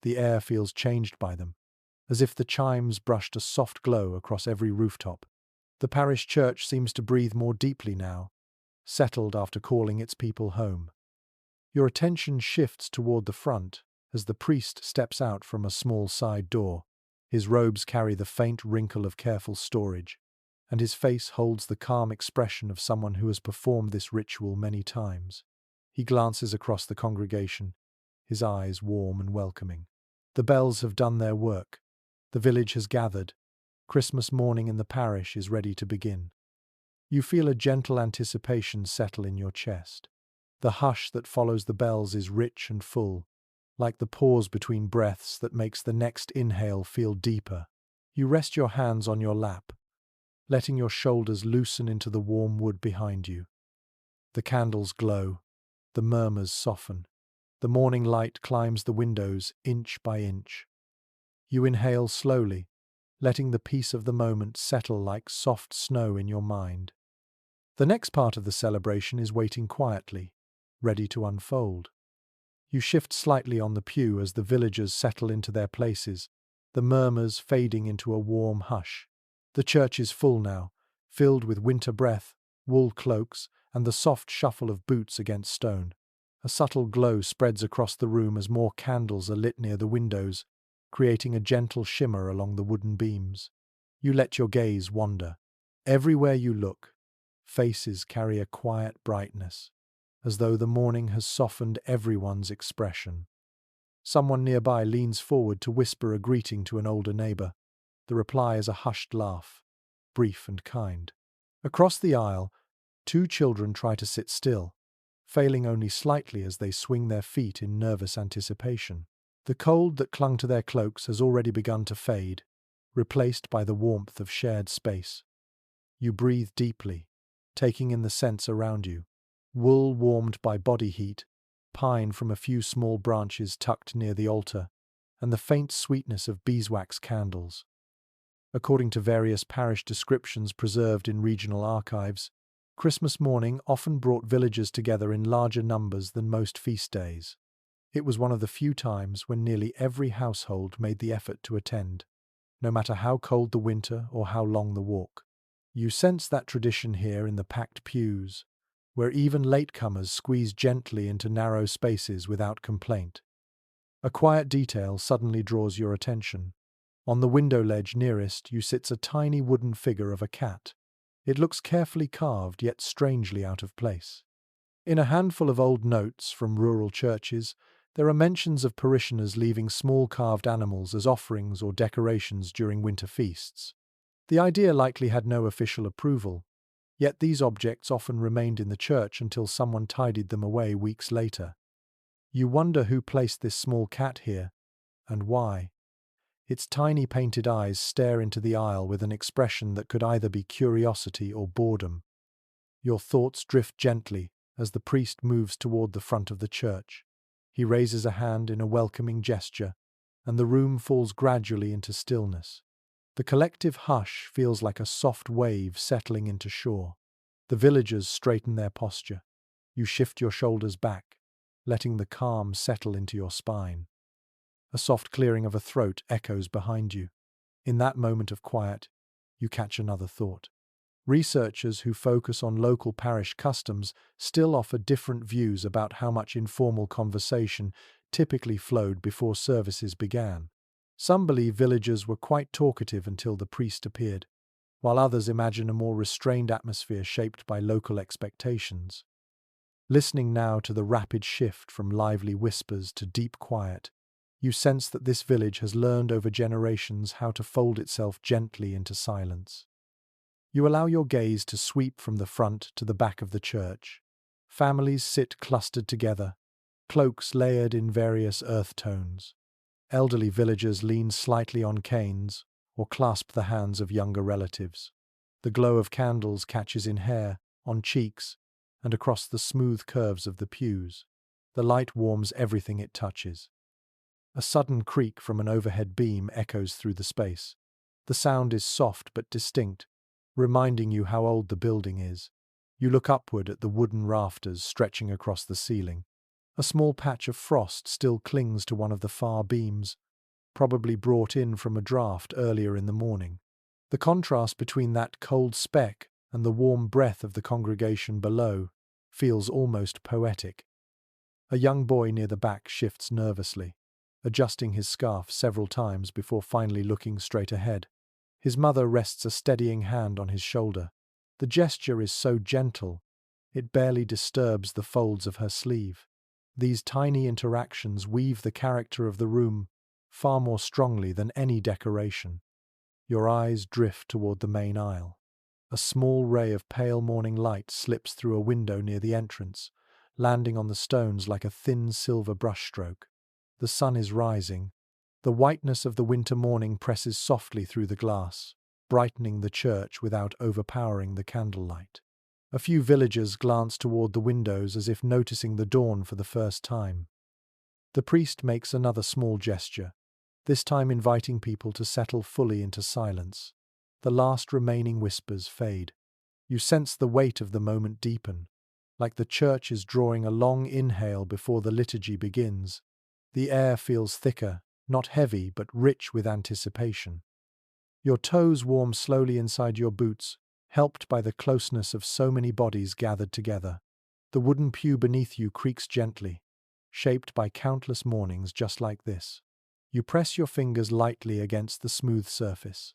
The air feels changed by them, as if the chimes brushed a soft glow across every rooftop. The parish church seems to breathe more deeply now, settled after calling its people home. Your attention shifts toward the front as the priest steps out from a small side door. His robes carry the faint wrinkle of careful storage, and his face holds the calm expression of someone who has performed this ritual many times. He glances across the congregation, his eyes warm and welcoming. The bells have done their work. The village has gathered. Christmas morning in the parish is ready to begin. You feel a gentle anticipation settle in your chest. The hush that follows the bells is rich and full, like the pause between breaths that makes the next inhale feel deeper. You rest your hands on your lap, letting your shoulders loosen into the warm wood behind you. The candles glow, the murmurs soften. The morning light climbs the windows inch by inch. You inhale slowly, letting the peace of the moment settle like soft snow in your mind. The next part of the celebration is waiting quietly, ready to unfold. You shift slightly on the pew as the villagers settle into their places, the murmurs fading into a warm hush. The church is full now, filled with winter breath, wool cloaks, and the soft shuffle of boots against stone. A subtle glow spreads across the room as more candles are lit near the windows, creating a gentle shimmer along the wooden beams. You let your gaze wander. Everywhere you look, faces carry a quiet brightness, as though the morning has softened everyone's expression. Someone nearby leans forward to whisper a greeting to an older neighbor. The reply is a hushed laugh, brief and kind. Across the aisle, two children try to sit still, failing only slightly as they swing their feet in nervous anticipation. The cold that clung to their cloaks has already begun to fade, replaced by the warmth of shared space. You breathe deeply, taking in the scents around you. Wool warmed by body heat, pine from a few small branches tucked near the altar, and the faint sweetness of beeswax candles. According to various parish descriptions preserved in regional archives, Christmas morning often brought villagers together in larger numbers than most feast days. It was one of the few times when nearly every household made the effort to attend, no matter how cold the winter or how long the walk. You sense that tradition here in the packed pews, where even latecomers squeeze gently into narrow spaces without complaint. A quiet detail suddenly draws your attention. On the window ledge nearest you sits a tiny wooden figure of a cat. It looks carefully carved yet strangely out of place. In a handful of old notes from rural churches, there are mentions of parishioners leaving small carved animals as offerings or decorations during winter feasts. The idea likely had no official approval, yet these objects often remained in the church until someone tidied them away weeks later. You wonder who placed this small cat here, and why. Its tiny painted eyes stare into the aisle with an expression that could either be curiosity or boredom. Your thoughts drift gently as the priest moves toward the front of the church. He raises a hand in a welcoming gesture, and the room falls gradually into stillness. The collective hush feels like a soft wave settling into shore. The villagers straighten their posture. You shift your shoulders back, letting the calm settle into your spine. A soft clearing of a throat echoes behind you. In that moment of quiet, you catch another thought. Researchers who focus on local parish customs still offer different views about how much informal conversation typically flowed before services began. Some believe villagers were quite talkative until the priest appeared, while others imagine a more restrained atmosphere shaped by local expectations. Listening now to the rapid shift from lively whispers to deep quiet, you sense that this village has learned over generations how to fold itself gently into silence. You allow your gaze to sweep from the front to the back of the church. Families sit clustered together, cloaks layered in various earth tones. Elderly villagers lean slightly on canes or clasp the hands of younger relatives. The glow of candles catches in hair, on cheeks, and across the smooth curves of the pews. The light warms everything it touches. A sudden creak from an overhead beam echoes through the space. The sound is soft but distinct, reminding you how old the building is. You look upward at the wooden rafters stretching across the ceiling. A small patch of frost still clings to one of the far beams, probably brought in from a draft earlier in the morning. The contrast between that cold speck and the warm breath of the congregation below feels almost poetic. A young boy near the back shifts nervously. adjusting his scarf several times before finally looking straight ahead. His mother rests a steadying hand on his shoulder. The gesture is so gentle, it barely disturbs the folds of her sleeve. These tiny interactions weave the character of the room far more strongly than any decoration. Your eyes drift toward the main aisle. A small ray of pale morning light slips through a window near the entrance, landing on the stones like a thin silver brushstroke. The sun is rising. The whiteness of the winter morning presses softly through the glass, brightening the church without overpowering the candlelight. A few villagers glance toward the windows as if noticing the dawn for the first time. The priest makes another small gesture, this time inviting people to settle fully into silence. The last remaining whispers fade. You sense the weight of the moment deepen, like the church is drawing a long inhale before the liturgy begins. The air feels thicker, not heavy, but rich with anticipation. Your toes warm slowly inside your boots, helped by the closeness of so many bodies gathered together. The wooden pew beneath you creaks gently, shaped by countless mornings just like this. You press your fingers lightly against the smooth surface,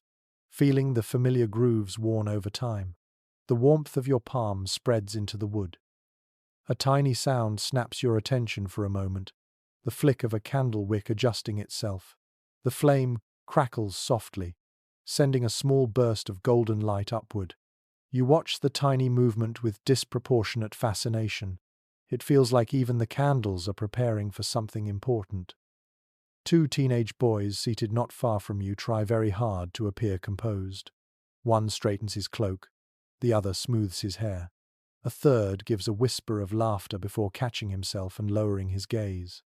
feeling the familiar grooves worn over time. The warmth of your palm spreads into the wood. A tiny sound snaps your attention for a moment, the flick of a candle wick adjusting itself. The flame crackles softly, sending a small burst of golden light upward. You watch the tiny movement with disproportionate fascination. It feels like even the candles are preparing for something important. Two teenage boys seated not far from you try very hard to appear composed. One straightens his cloak, the other smooths his hair. A third gives a whisper of laughter before catching himself and lowering his gaze.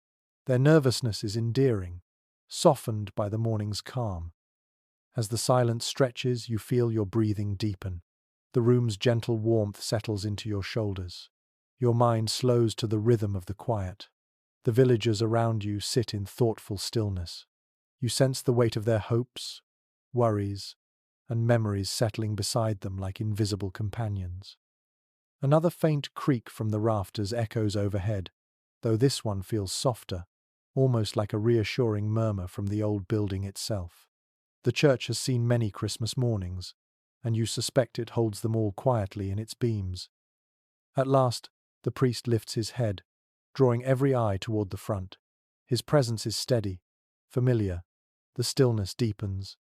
Their nervousness is endearing, softened by the morning's calm. As the silence stretches, you feel your breathing deepen. The room's gentle warmth settles into your shoulders. Your mind slows to the rhythm of the quiet. The villagers around you sit in thoughtful stillness. You sense the weight of their hopes, worries, and memories settling beside them like invisible companions. Another faint creak from the rafters echoes overhead, though this one feels softer, almost like a reassuring murmur from the old building itself. The church has seen many Christmas mornings, and you suspect it holds them all quietly in its beams. At last, the priest lifts his head, drawing every eye toward the front. His presence is steady, familiar. The stillness deepens.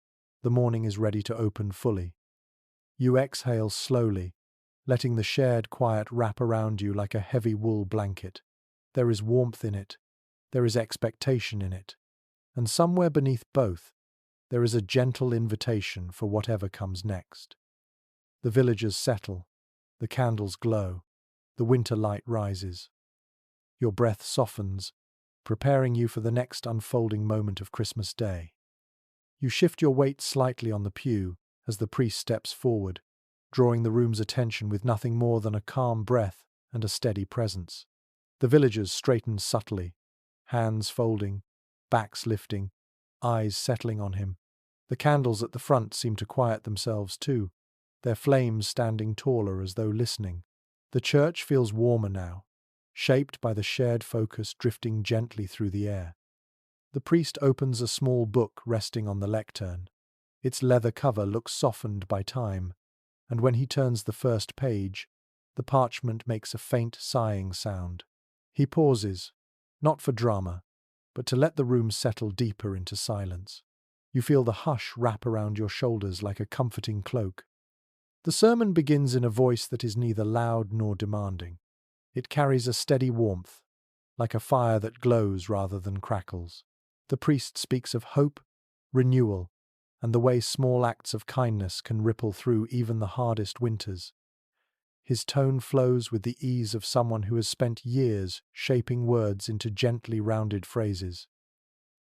The morning is ready to open fully. You exhale slowly, letting the shared quiet wrap around you like a heavy wool blanket. There is warmth in it. There is expectation in it. And somewhere beneath both, there is a gentle invitation for whatever comes next. The villagers settle. The candles glow. The winter light rises. Your breath softens, preparing you for the next unfolding moment of Christmas Day. You shift your weight slightly on the pew as the priest steps forward, drawing the room's attention with nothing more than a calm breath and a steady presence. The villagers straighten subtly, hands folding, backs lifting, eyes settling on him. The candles at the front seem to quiet themselves too, their flames standing taller as though listening. The church feels warmer now, shaped by the shared focus drifting gently through the air. The priest opens a small book resting on the lectern. Its leather cover looks softened by time, and when he turns the first page, the parchment makes a faint sighing sound. He pauses, not for drama, but to let the room settle deeper into silence. You feel the hush wrap around your shoulders like a comforting cloak. The sermon begins in a voice that is neither loud nor demanding. It carries a steady warmth, like a fire that glows rather than crackles. The priest speaks of hope, renewal, and the way small acts of kindness can ripple through even the hardest winters. His tone flows with the ease of someone who has spent years shaping words into gently rounded phrases.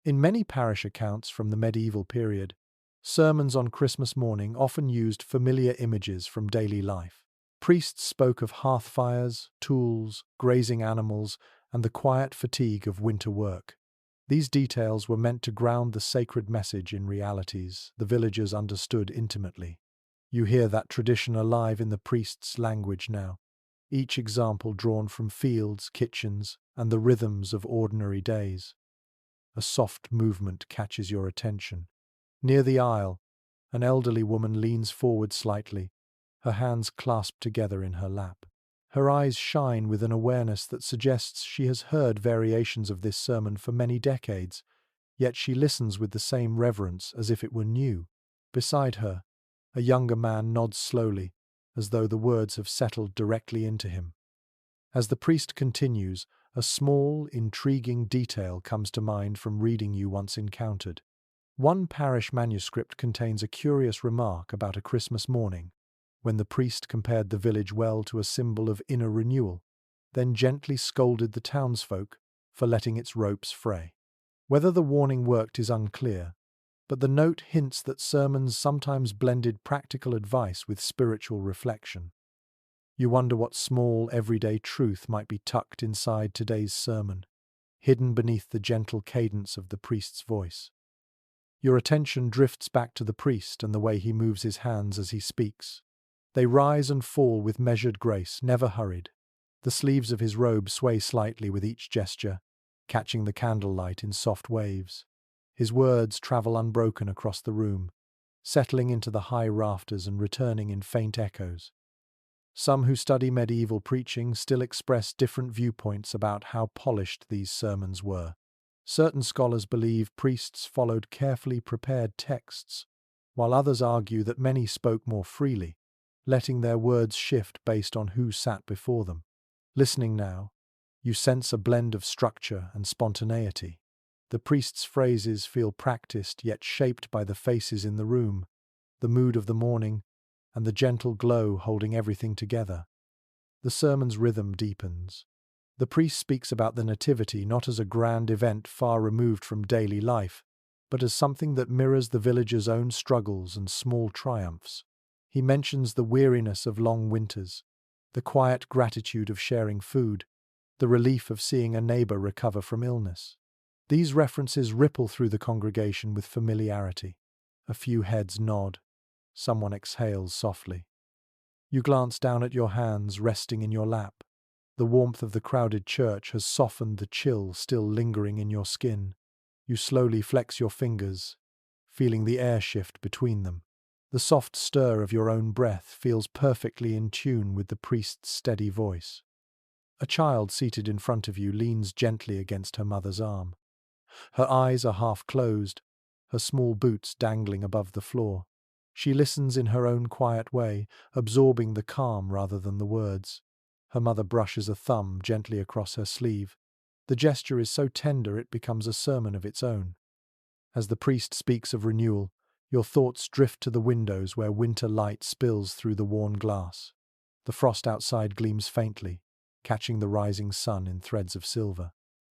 In many parish accounts from the medieval period, sermons on Christmas morning often used familiar images from daily life. Priests spoke of hearth fires, tools, grazing animals, and the quiet fatigue of winter work. These details were meant to ground the sacred message in realities the villagers understood intimately. You hear that tradition alive in the priest's language now, each example drawn from fields, kitchens, and the rhythms of ordinary days. A soft movement catches your attention. Near the aisle, an elderly woman leans forward slightly, her hands clasped together in her lap. Her eyes shine with an awareness that suggests she has heard variations of this sermon for many decades, yet she listens with the same reverence as if it were new. Beside her, a younger man nods slowly, as though the words have settled directly into him. As the priest continues, a small, intriguing detail comes to mind from reading you once encountered. One parish manuscript contains a curious remark about a Christmas morning, when the priest compared the village well to a symbol of inner renewal, then gently scolded the townsfolk for letting its ropes fray. Whether the warning worked is unclear, but the note hints that sermons sometimes blended practical advice with spiritual reflection. You wonder what small, everyday truth might be tucked inside today's sermon, hidden beneath the gentle cadence of the priest's voice. Your attention drifts back to the priest and the way he moves his hands as he speaks. They rise and fall with measured grace, never hurried. The sleeves of his robe sway slightly with each gesture, catching the candlelight in soft waves. His words travel unbroken across the room, settling into the high rafters and returning in faint echoes. Some who study medieval preaching still express different viewpoints about how polished these sermons were. Certain scholars believe priests followed carefully prepared texts, while others argue that many spoke more freely, letting their words shift based on who sat before them. Listening now, you sense a blend of structure and spontaneity. The priest's phrases feel practiced yet shaped by the faces in the room, the mood of the morning, and the gentle glow holding everything together. The sermon's rhythm deepens. The priest speaks about the Nativity not as a grand event far removed from daily life, but as something that mirrors the village's own struggles and small triumphs. He mentions the weariness of long winters, the quiet gratitude of sharing food, the relief of seeing a neighbor recover from illness. These references ripple through the congregation with familiarity. A few heads nod. Someone exhales softly. You glance down at your hands resting in your lap. The warmth of the crowded church has softened the chill still lingering in your skin. You slowly flex your fingers, feeling the air shift between them. The soft stir of your own breath feels perfectly in tune with the priest's steady voice. A child seated in front of you leans gently against her mother's arm. Her eyes are half closed, her small boots dangling above the floor. She listens in her own quiet way, absorbing the calm rather than the words. Her mother brushes a thumb gently across her sleeve. The gesture is so tender it becomes a sermon of its own. As the priest speaks of renewal, your thoughts drift to the windows where winter light spills through the worn glass. The frost outside gleams faintly, catching the rising sun in threads of silver.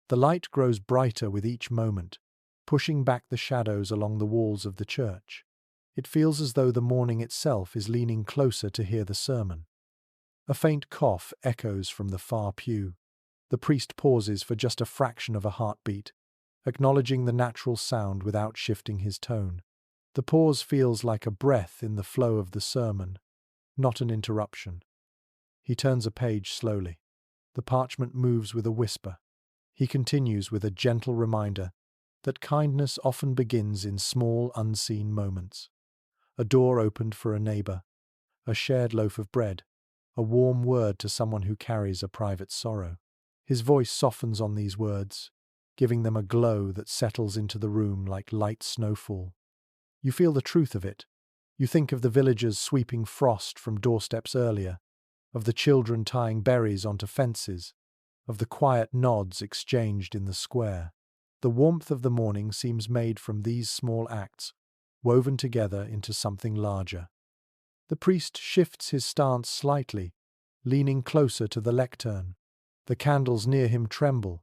The light grows brighter with each moment, pushing back the shadows along the walls of the church. It feels as though the morning itself is leaning closer to hear the sermon. A faint cough echoes from the far pew. The priest pauses for just a fraction of a heartbeat, acknowledging the natural sound without shifting his tone. The pause feels like a breath in the flow of the sermon, not an interruption. He turns a page slowly. The parchment moves with a whisper. He continues with a gentle reminder that kindness often begins in small, unseen moments. A door opened for a neighbor, a shared loaf of bread, a warm word to someone who carries a private sorrow. His voice softens on these words, giving them a glow that settles into the room like light snowfall. You feel the truth of it. You think of the villagers sweeping frost from doorsteps earlier, of the children tying berries onto fences, of the quiet nods exchanged in the square. The warmth of the morning seems made from these small acts, woven together into something larger. The priest shifts his stance slightly, leaning closer to the lectern. The candles near him tremble,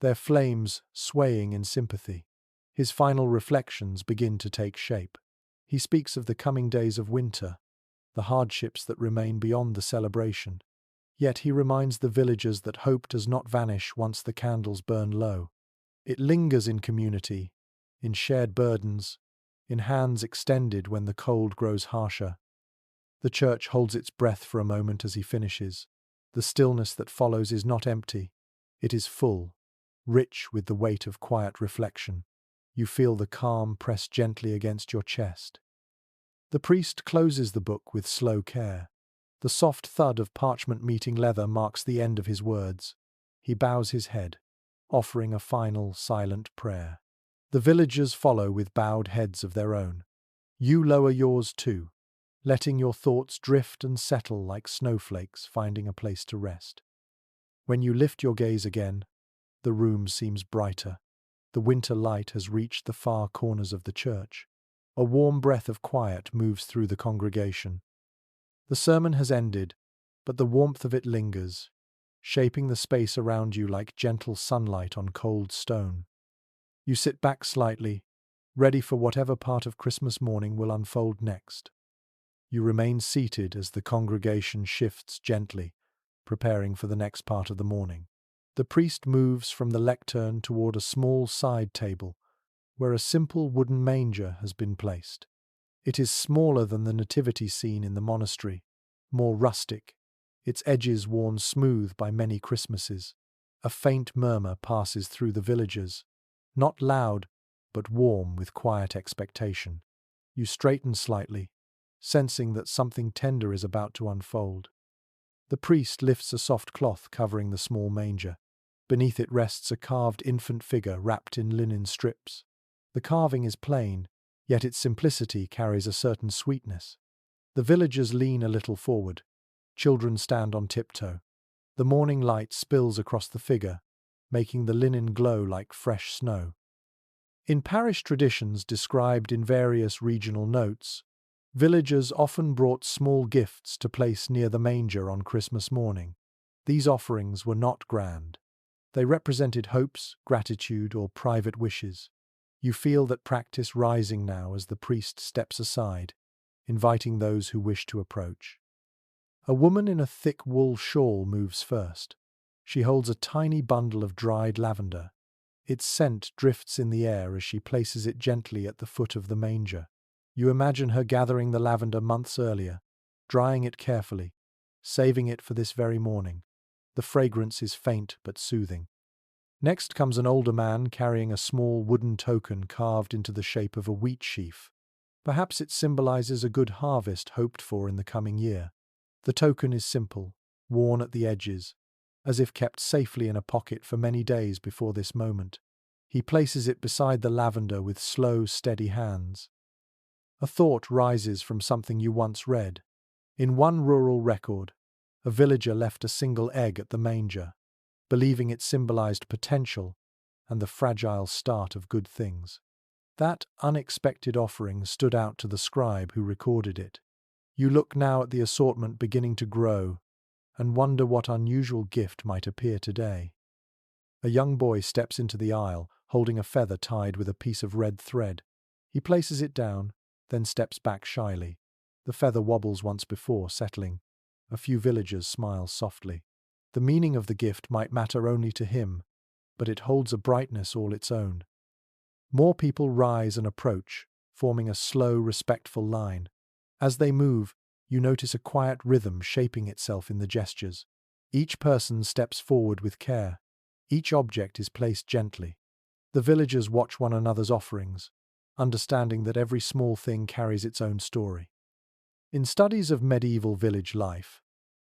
their flames swaying in sympathy. His final reflections begin to take shape. He speaks of the coming days of winter, the hardships that remain beyond the celebration. Yet he reminds the villagers that hope does not vanish once the candles burn low. It lingers in community, in shared burdens, in hands extended when the cold grows harsher. The church holds its breath for a moment as he finishes. The stillness that follows is not empty, it is full. rich with the weight of quiet reflection. You feel the calm press gently against your chest. The priest closes the book with slow care. The soft thud of parchment meeting leather marks the end of his words. He bows his head, offering a final, silent prayer. The villagers follow with bowed heads of their own. You lower yours too, letting your thoughts drift and settle like snowflakes finding a place to rest. When you lift your gaze again, the room seems brighter. The winter light has reached the far corners of the church. A warm breath of quiet moves through the congregation. The sermon has ended, but the warmth of it lingers, shaping the space around you like gentle sunlight on cold stone. You sit back slightly, ready for whatever part of Christmas morning will unfold next. You remain seated as the congregation shifts gently, preparing for the next part of the morning. The priest moves from the lectern toward a small side table, where a simple wooden manger has been placed. It is smaller than the nativity scene in the monastery, more rustic, its edges worn smooth by many Christmases. A faint murmur passes through the villagers, not loud, but warm with quiet expectation. You straighten slightly, sensing that something tender is about to unfold. The priest lifts a soft cloth covering the small manger. Beneath it rests a carved infant figure wrapped in linen strips. The carving is plain, yet its simplicity carries a certain sweetness. The villagers lean a little forward. Children stand on tiptoe. The morning light spills across the figure, making the linen glow like fresh snow. In parish traditions described in various regional notes, villagers often brought small gifts to place near the manger on Christmas morning. These offerings were not grand. They represented hopes, gratitude, or private wishes. You feel that practice rising now as the priest steps aside, inviting those who wish to approach. A woman in a thick wool shawl moves first. She holds a tiny bundle of dried lavender. Its scent drifts in the air as she places it gently at the foot of the manger. You imagine her gathering the lavender months earlier, drying it carefully, saving it for this very morning. The fragrance is faint but soothing. Next comes an older man carrying a small wooden token carved into the shape of a wheat sheaf. Perhaps it symbolizes a good harvest hoped for in the coming year. The token is simple, worn at the edges, as if kept safely in a pocket for many days before this moment. He places it beside the lavender with slow, steady hands. A thought rises from something you once read. In one rural record, a villager left a single egg at the manger, believing it symbolized potential and the fragile start of good things. That unexpected offering stood out to the scribe who recorded it. You look now at the assortment beginning to grow and wonder what unusual gift might appear today. A young boy steps into the aisle, holding a feather tied with a piece of red thread. He places it down, then steps back shyly. The feather wobbles once before, settling. A few villagers smile softly. The meaning of the gift might matter only to him, but it holds a brightness all its own. More people rise and approach, forming a slow, respectful line. As they move, you notice a quiet rhythm shaping itself in the gestures. Each person steps forward with care. Each object is placed gently. The villagers watch one another's offerings, understanding that every small thing carries its own story. In studies of medieval village life,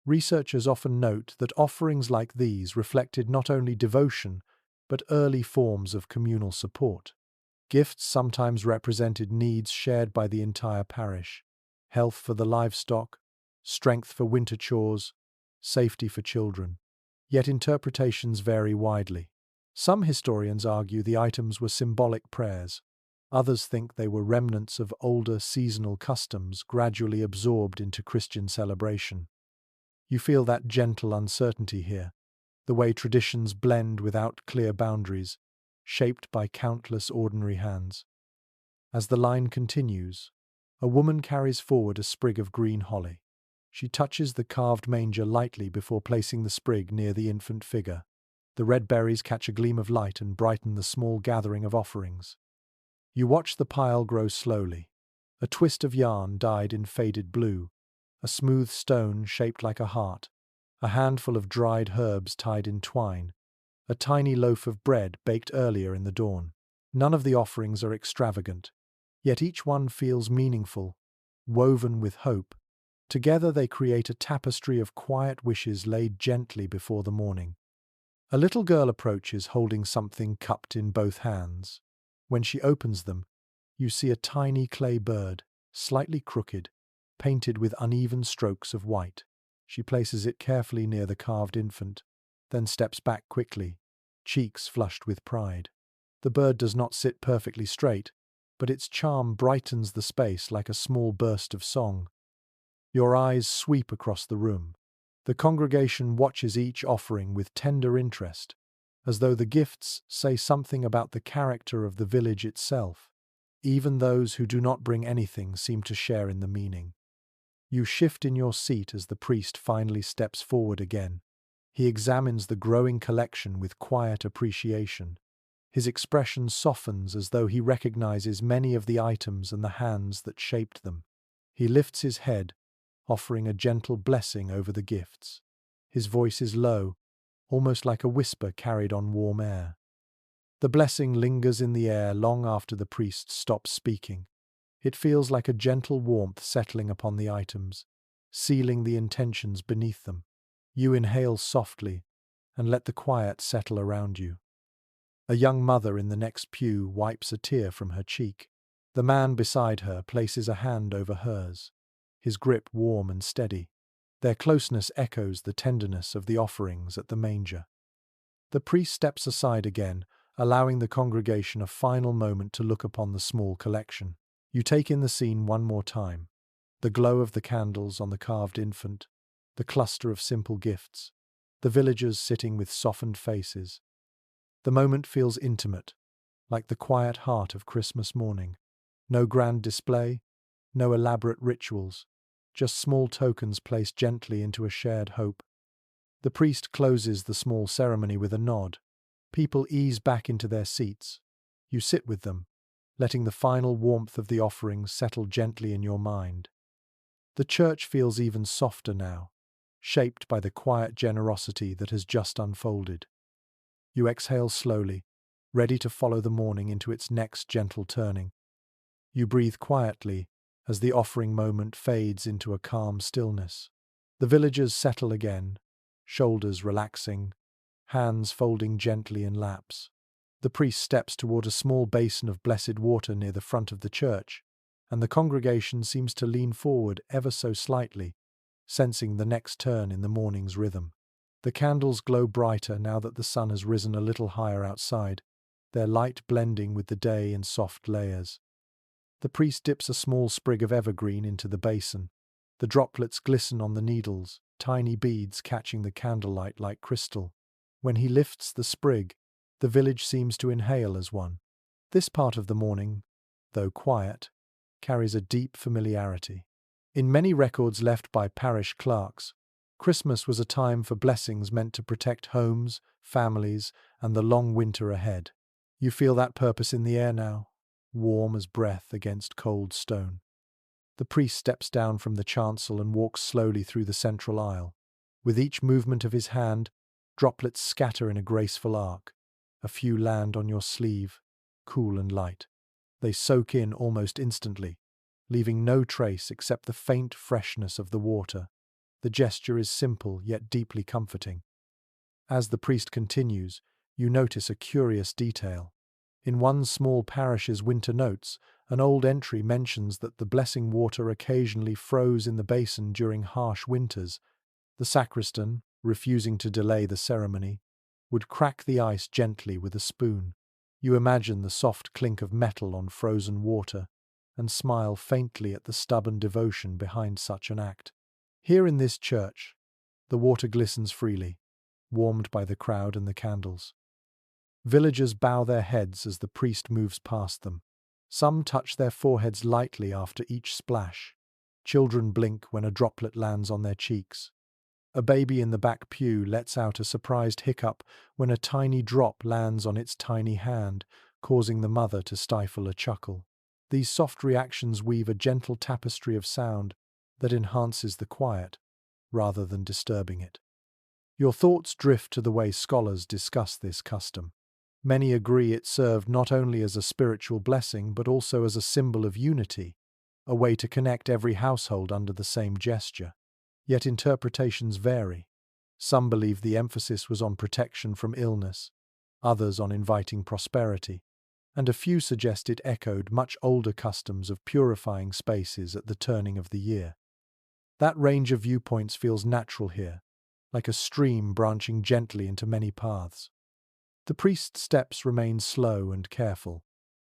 researchers often note that offerings like these reflected not only devotion, but early forms of communal support. Gifts sometimes represented needs shared by the entire parish: health for the livestock, strength for winter chores, safety for children. Yet interpretations vary widely. Some historians argue the items were symbolic prayers. Others think they were remnants of older seasonal customs gradually absorbed into Christian celebration. You feel that gentle uncertainty here, the way traditions blend without clear boundaries, shaped by countless ordinary hands. As the line continues, a woman carries forward a sprig of green holly. She touches the carved manger lightly before placing the sprig near the infant figure. The red berries catch a gleam of light and brighten the small gathering of offerings. You watch the pile grow slowly. A twist of yarn dyed in faded blue, a smooth stone shaped like a heart, a handful of dried herbs tied in twine, a tiny loaf of bread baked earlier in the dawn. None of the offerings are extravagant, yet each one feels meaningful, woven with hope. Together they create a tapestry of quiet wishes laid gently before the morning. A little girl approaches holding something cupped in both hands. When she opens them, you see a tiny clay bird, slightly crooked, painted with uneven strokes of white. She places it carefully near the carved infant, then steps back quickly, cheeks flushed with pride. The bird does not sit perfectly straight, but its charm brightens the space like a small burst of song. Your eyes sweep across the room. The congregation watches each offering with tender interest, as though the gifts say something about the character of the village itself. Even those who do not bring anything seem to share in the meaning. You shift in your seat as the priest finally steps forward again. He examines the growing collection with quiet appreciation. His expression softens as though he recognizes many of the items and the hands that shaped them. He lifts his head, offering a gentle blessing over the gifts. His voice is low, almost like a whisper carried on warm air. The blessing lingers in the air long after the priest stops speaking. It feels like a gentle warmth settling upon the items, sealing the intentions beneath them. You inhale softly and let the quiet settle around you. A young mother in the next pew wipes a tear from her cheek. The man beside her places a hand over hers, his grip warm and steady. Their closeness echoes the tenderness of the offerings at the manger. The priest steps aside again, allowing the congregation a final moment to look upon the small collection. You take in the scene one more time. The glow of the candles on the carved infant, the cluster of simple gifts, the villagers sitting with softened faces. The moment feels intimate, like the quiet heart of Christmas morning. No grand display, no elaborate rituals, just small tokens placed gently into a shared hope. The priest closes the small ceremony with a nod. People ease back into their seats. You sit with them, letting the final warmth of the offerings settle gently in your mind. The church feels even softer now, shaped by the quiet generosity that has just unfolded. You exhale slowly, ready to follow the morning into its next gentle turning. You breathe quietly as the offering moment fades into a calm stillness. The villagers settle again, shoulders relaxing, hands folding gently in laps. The priest steps toward a small basin of blessed water near the front of the church, and the congregation seems to lean forward ever so slightly, sensing the next turn in the morning's rhythm. The candles glow brighter now that the sun has risen a little higher outside, their light blending with the day in soft layers. The priest dips a small sprig of evergreen into the basin. The droplets glisten on the needles, tiny beads catching the candlelight like crystal. When he lifts the sprig, the village seems to inhale as one. This part of the morning, though quiet, carries a deep familiarity. In many records left by parish clerks, Christmas was a time for blessings meant to protect homes, families, and the long winter ahead. You feel that purpose in the air now, warm as breath against cold stone. The priest steps down from the chancel and walks slowly through the central aisle. With each movement of his hand, droplets scatter in a graceful arc. A few land on your sleeve, cool and light. They soak in almost instantly, leaving no trace except the faint freshness of the water. The gesture is simple yet deeply comforting. As the priest continues, you notice a curious detail. In one small parish's winter notes, an old entry mentions that the blessing water occasionally froze in the basin during harsh winters. The sacristan, refusing to delay the ceremony, would crack the ice gently with a spoon. You imagine the soft clink of metal on frozen water and smile faintly at the stubborn devotion behind such an act. Here in this church, the water glistens freely, warmed by the crowd and the candles. Villagers bow their heads as the priest moves past them. Some touch their foreheads lightly after each splash. Children blink when a droplet lands on their cheeks. A baby in the back pew lets out a surprised hiccup when a tiny drop lands on its tiny hand, causing the mother to stifle a chuckle. These soft reactions weave a gentle tapestry of sound that enhances the quiet, rather than disturbing it. Your thoughts drift to the way scholars discuss this custom. Many agree it served not only as a spiritual blessing but also as a symbol of unity, a way to connect every household under the same gesture. Yet interpretations vary. Some believe the emphasis was on protection from illness, others on inviting prosperity, and a few suggest it echoed much older customs of purifying spaces at the turning of the year. That range of viewpoints feels natural here, like a stream branching gently into many paths. The priest's steps remain slow and careful.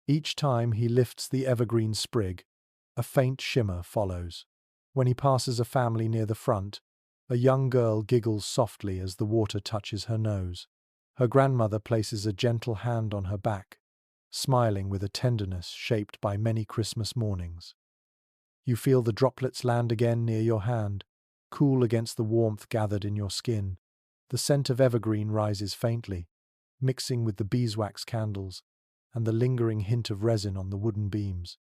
Each time he lifts the evergreen sprig, a faint shimmer follows. When he passes a family near the front, a young girl giggles softly as the water touches her nose. Her grandmother places a gentle hand on her back, smiling with a tenderness shaped by many Christmas mornings. You feel the droplets land again near your hand, cool against the warmth gathered in your skin. The scent of evergreen rises faintly, mixing with the beeswax candles and the lingering hint of resin on the wooden beams.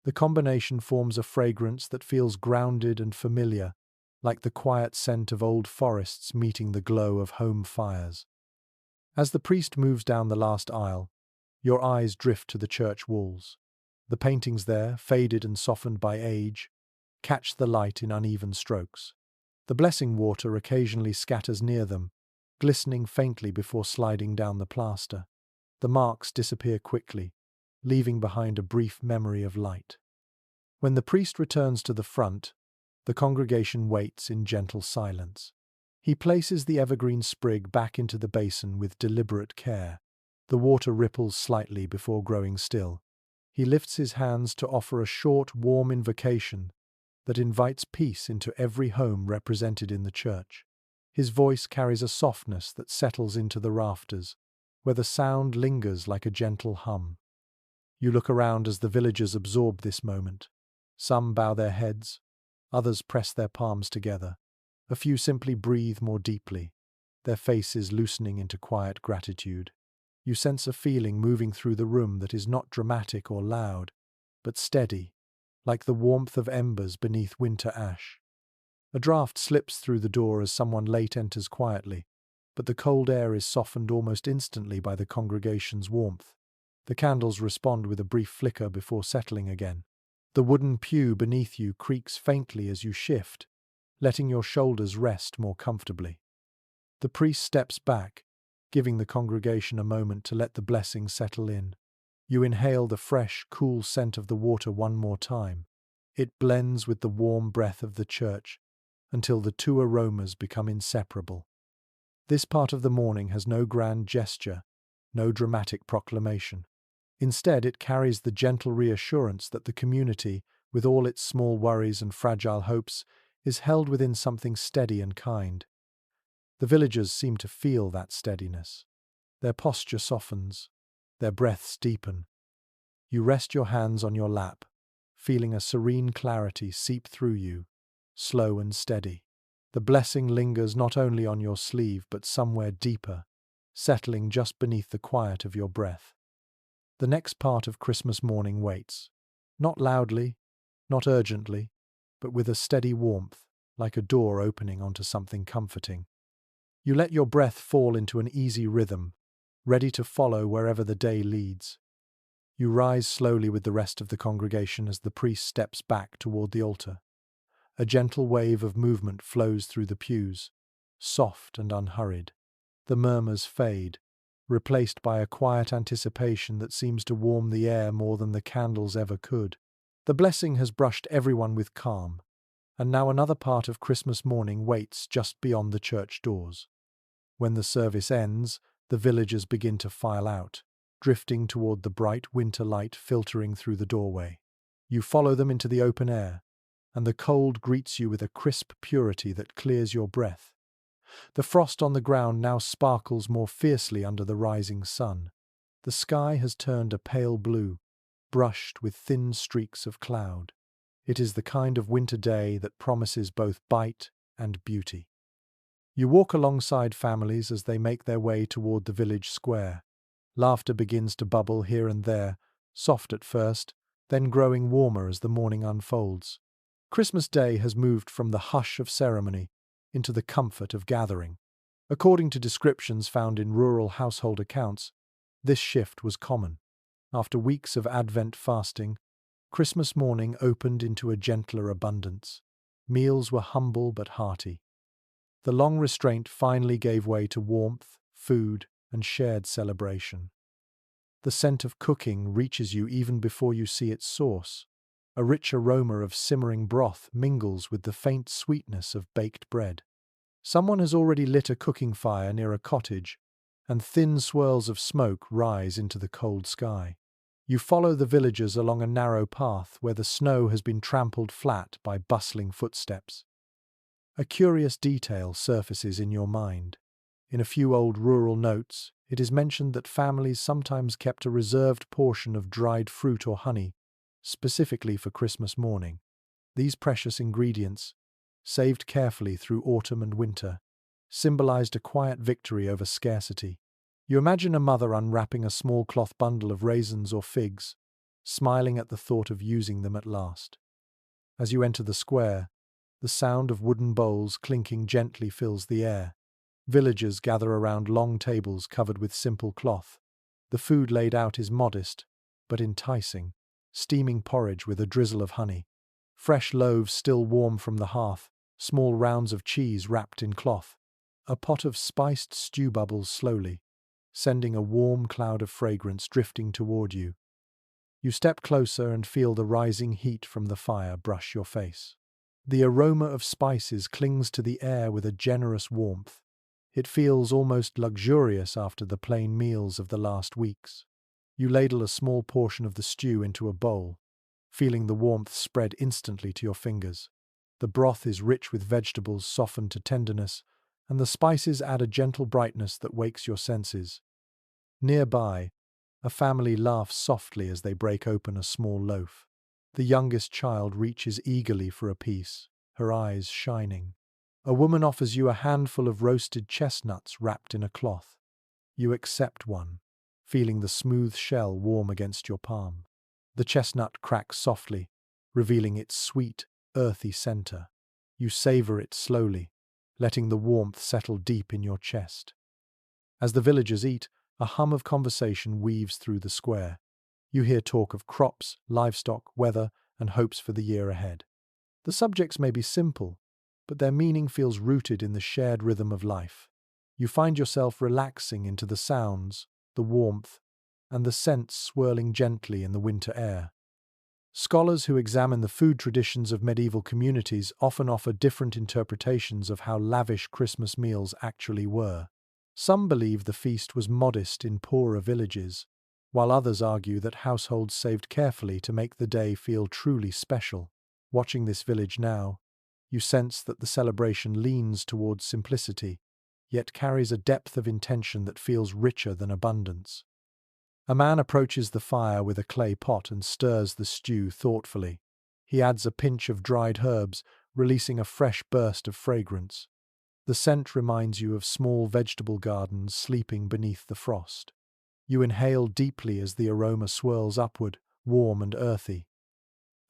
The combination forms a fragrance that feels grounded and familiar, like the quiet scent of old forests meeting the glow of home fires. As the priest moves down the last aisle, your eyes drift to the church walls. The paintings there, faded and softened by age, catch the light in uneven strokes. The blessing water occasionally scatters near them, glistening faintly before sliding down the plaster. The marks disappear quickly, leaving behind a brief memory of light. When the priest returns to the front, the congregation waits in gentle silence. He places the evergreen sprig back into the basin with deliberate care. The water ripples slightly before growing still. He lifts his hands to offer a short, warm invocation that invites peace into every home represented in the church. His voice carries a softness that settles into the rafters, where the sound lingers like a gentle hum. You look around as the villagers absorb this moment. Some bow their heads, others press their palms together. A few simply breathe more deeply, their faces loosening into quiet gratitude. You sense a feeling moving through the room that is not dramatic or loud, but steady, like the warmth of embers beneath winter ash. A draught slips through the door as someone late enters quietly, but the cold air is softened almost instantly by the congregation's warmth. The candles respond with a brief flicker before settling again. The wooden pew beneath you creaks faintly as you shift, letting your shoulders rest more comfortably. The priest steps back, giving the congregation a moment to let the blessing settle in. You inhale the fresh, cool scent of the water one more time. It blends with the warm breath of the church until the two aromas become inseparable. This part of the morning has no grand gesture, no dramatic proclamation. Instead, it carries the gentle reassurance that the community, with all its small worries and fragile hopes, is held within something steady and kind. The villagers seem to feel that steadiness. Their posture softens, their breaths deepen. You rest your hands on your lap, feeling a serene clarity seep through you, slow and steady. The blessing lingers not only on your sleeve but somewhere deeper, settling just beneath the quiet of your breath. The next part of Christmas morning waits, not loudly, not urgently, but with a steady warmth, like a door opening onto something comforting. You let your breath fall into an easy rhythm, ready to follow wherever the day leads. You rise slowly with the rest of the congregation as the priest steps back toward the altar. A gentle wave of movement flows through the pews, soft and unhurried. The murmurs fade, replaced by a quiet anticipation that seems to warm the air more than the candles ever could. The blessing has brushed everyone with calm, and now another part of Christmas morning waits just beyond the church doors. When the service ends, the villagers begin to file out, drifting toward the bright winter light filtering through the doorway. You follow them into the open air, and the cold greets you with a crisp purity that clears your breath. The frost on the ground now sparkles more fiercely under the rising sun. The sky has turned a pale blue, brushed with thin streaks of cloud. It is the kind of winter day that promises both bite and beauty. You walk alongside families as they make their way toward the village square. Laughter begins to bubble here and there, soft at first, then growing warmer as the morning unfolds. Christmas Day has moved from the hush of ceremony into the comfort of gathering. According to descriptions found in rural household accounts, this shift was common. After weeks of Advent fasting, Christmas morning opened into a gentler abundance. Meals were humble but hearty. The long restraint finally gave way to warmth, food, and shared celebration. The scent of cooking reaches you even before you see its source. A rich aroma of simmering broth mingles with the faint sweetness of baked bread. Someone has already lit a cooking fire near a cottage, and thin swirls of smoke rise into the cold sky. You follow the villagers along a narrow path where the snow has been trampled flat by bustling footsteps. A curious detail surfaces in your mind. In a few old rural notes, it is mentioned that families sometimes kept a reserved portion of dried fruit or honey, specifically for Christmas morning. These precious ingredients, saved carefully through autumn and winter, symbolized a quiet victory over scarcity. You imagine a mother unwrapping a small cloth bundle of raisins or figs, smiling at the thought of using them at last. As you enter the square, the sound of wooden bowls clinking gently fills the air. Villagers gather around long tables covered with simple cloth. The food laid out is modest, but enticing. Steaming porridge with a drizzle of honey. Fresh loaves still warm from the hearth, small rounds of cheese wrapped in cloth. A pot of spiced stew bubbles slowly, sending a warm cloud of fragrance drifting toward you. You step closer and feel the rising heat from the fire brush your face. The aroma of spices clings to the air with a generous warmth. It feels almost luxurious after the plain meals of the last weeks. You ladle a small portion of the stew into a bowl, feeling the warmth spread instantly to your fingers. The broth is rich with vegetables softened to tenderness, and the spices add a gentle brightness that wakes your senses. Nearby, a family laughs softly as they break open a small loaf. The youngest child reaches eagerly for a piece, her eyes shining. A woman offers you a handful of roasted chestnuts wrapped in a cloth. You accept one, feeling the smooth shell warm against your palm. The chestnut cracks softly, revealing its sweet, earthy center. You savor it slowly, letting the warmth settle deep in your chest. As the villagers eat, a hum of conversation weaves through the square. You hear talk of crops, livestock, weather, and hopes for the year ahead. The subjects may be simple, but their meaning feels rooted in the shared rhythm of life. You find yourself relaxing into the sounds, the warmth, and the scents swirling gently in the winter air. Scholars who examine the food traditions of medieval communities often offer different interpretations of how lavish Christmas meals actually were. Some believe the feast was modest in poorer villages, while others argue that households saved carefully to make the day feel truly special. Watching this village now, you sense that the celebration leans towards simplicity, yet carries a depth of intention that feels richer than abundance. A man approaches the fire with a clay pot and stirs the stew thoughtfully. He adds a pinch of dried herbs, releasing a fresh burst of fragrance. The scent reminds you of small vegetable gardens sleeping beneath the frost. You inhale deeply as the aroma swirls upward, warm and earthy.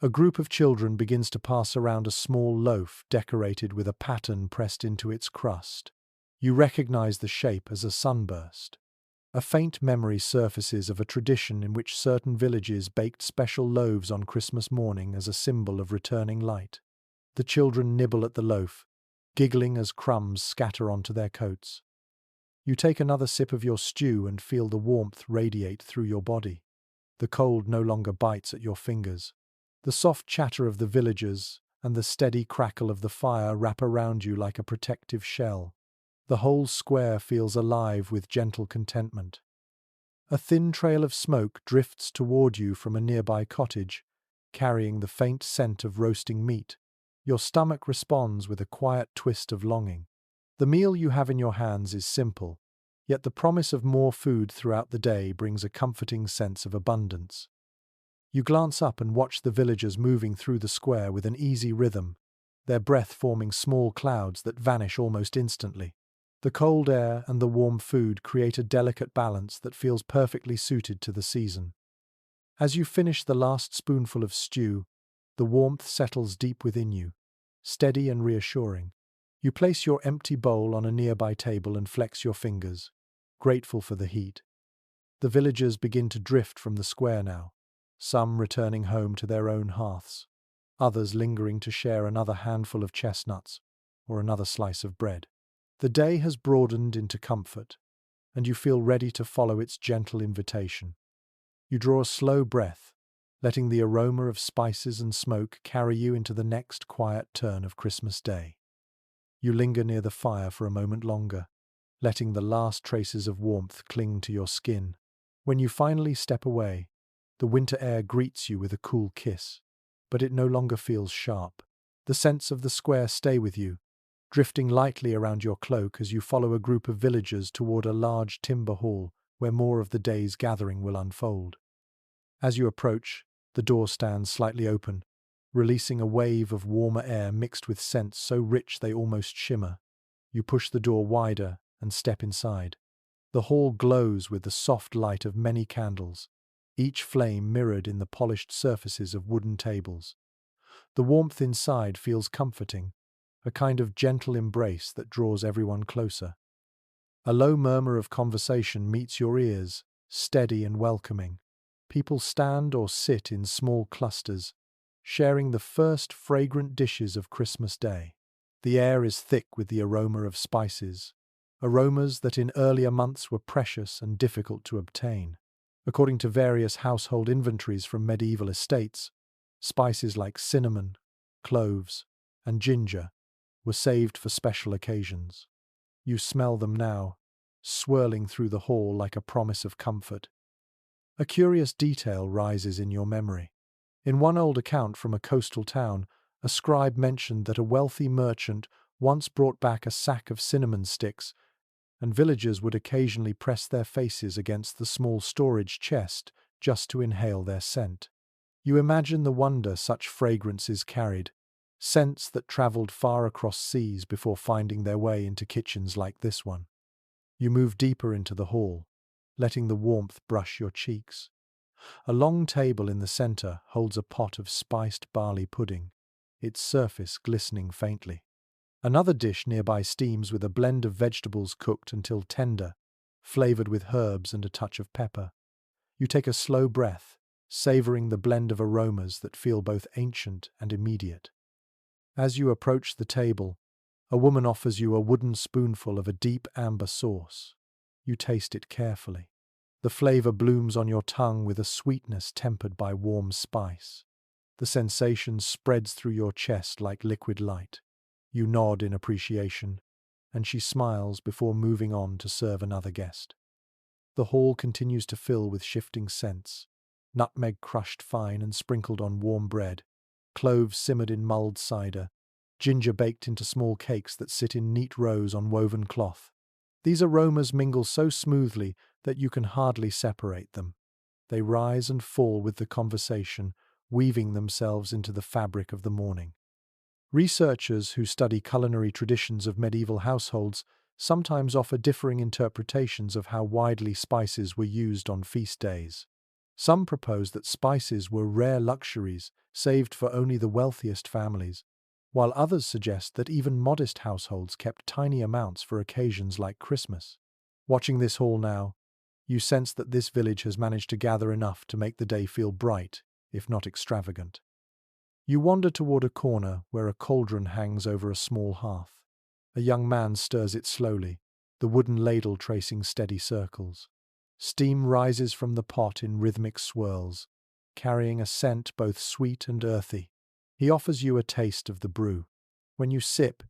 A group of children begins to pass around a small loaf decorated with a pattern pressed into its crust. You recognize the shape as a sunburst. A faint memory surfaces of a tradition in which certain villages baked special loaves on Christmas morning as a symbol of returning light. The children nibble at the loaf, giggling as crumbs scatter onto their coats. You take another sip of your stew and feel the warmth radiate through your body. The cold no longer bites at your fingers. The soft chatter of the villagers and the steady crackle of the fire wrap around you like a protective shell. The whole square feels alive with gentle contentment. A thin trail of smoke drifts toward you from a nearby cottage, carrying the faint scent of roasting meat. Your stomach responds with a quiet twist of longing. The meal you have in your hands is simple, yet the promise of more food throughout the day brings a comforting sense of abundance. You glance up and watch the villagers moving through the square with an easy rhythm, their breath forming small clouds that vanish almost instantly. The cold air and the warm food create a delicate balance that feels perfectly suited to the season. As you finish the last spoonful of stew, the warmth settles deep within you, steady and reassuring. You place your empty bowl on a nearby table and flex your fingers, grateful for the heat. The villagers begin to drift from the square now, some returning home to their own hearths, others lingering to share another handful of chestnuts or another slice of bread. The day has broadened into comfort, and you feel ready to follow its gentle invitation. You draw a slow breath, letting the aroma of spices and smoke carry you into the next quiet turn of Christmas Day. You linger near the fire for a moment longer, letting the last traces of warmth cling to your skin. When you finally step away, the winter air greets you with a cool kiss, but it no longer feels sharp. The scents of the square stay with you, drifting lightly around your cloak as you follow a group of villagers toward a large timber hall where more of the day's gathering will unfold. As you approach, the door stands slightly open, releasing a wave of warmer air mixed with scents so rich they almost shimmer. You push the door wider and step inside. The hall glows with the soft light of many candles, each flame mirrored in the polished surfaces of wooden tables. The warmth inside feels comforting, a kind of gentle embrace that draws everyone closer. A low murmur of conversation meets your ears, steady and welcoming. People stand or sit in small clusters, sharing the first fragrant dishes of Christmas Day. The air is thick with the aroma of spices, aromas that in earlier months were precious and difficult to obtain. According to various household inventories from medieval estates, spices like cinnamon, cloves, and ginger were saved for special occasions. You smell them now, swirling through the hall like a promise of comfort. A curious detail rises in your memory. In one old account from a coastal town, a scribe mentioned that a wealthy merchant once brought back a sack of cinnamon sticks, and villagers would occasionally press their faces against the small storage chest just to inhale their scent. You imagine the wonder such fragrances carried, scents that traveled far across seas before finding their way into kitchens like this one. You move deeper into the hall, letting the warmth brush your cheeks. A long table in the center holds a pot of spiced barley pudding, its surface glistening faintly. Another dish nearby steams with a blend of vegetables cooked until tender, flavored with herbs and a touch of pepper. You take a slow breath, savoring the blend of aromas that feel both ancient and immediate. As you approach the table, a woman offers you a wooden spoonful of a deep amber sauce. You taste it carefully. The flavor blooms on your tongue with a sweetness tempered by warm spice. The sensation spreads through your chest like liquid light. You nod in appreciation, and she smiles before moving on to serve another guest. The hall continues to fill with shifting scents: nutmeg crushed fine and sprinkled on warm bread, cloves simmered in mulled cider, ginger baked into small cakes that sit in neat rows on woven cloth. These aromas mingle so smoothly that you can hardly separate them. They rise and fall with the conversation, weaving themselves into the fabric of the morning. Researchers who study culinary traditions of medieval households sometimes offer differing interpretations of how widely spices were used on feast days. Some propose that spices were rare luxuries saved for only the wealthiest families, while others suggest that even modest households kept tiny amounts for occasions like Christmas. Watching this hall now, you sense that this village has managed to gather enough to make the day feel bright, if not extravagant. You wander toward a corner where a cauldron hangs over a small hearth. A young man stirs it slowly, the wooden ladle tracing steady circles. Steam rises from the pot in rhythmic swirls, carrying a scent both sweet and earthy. He offers you a taste of the brew. When you sip,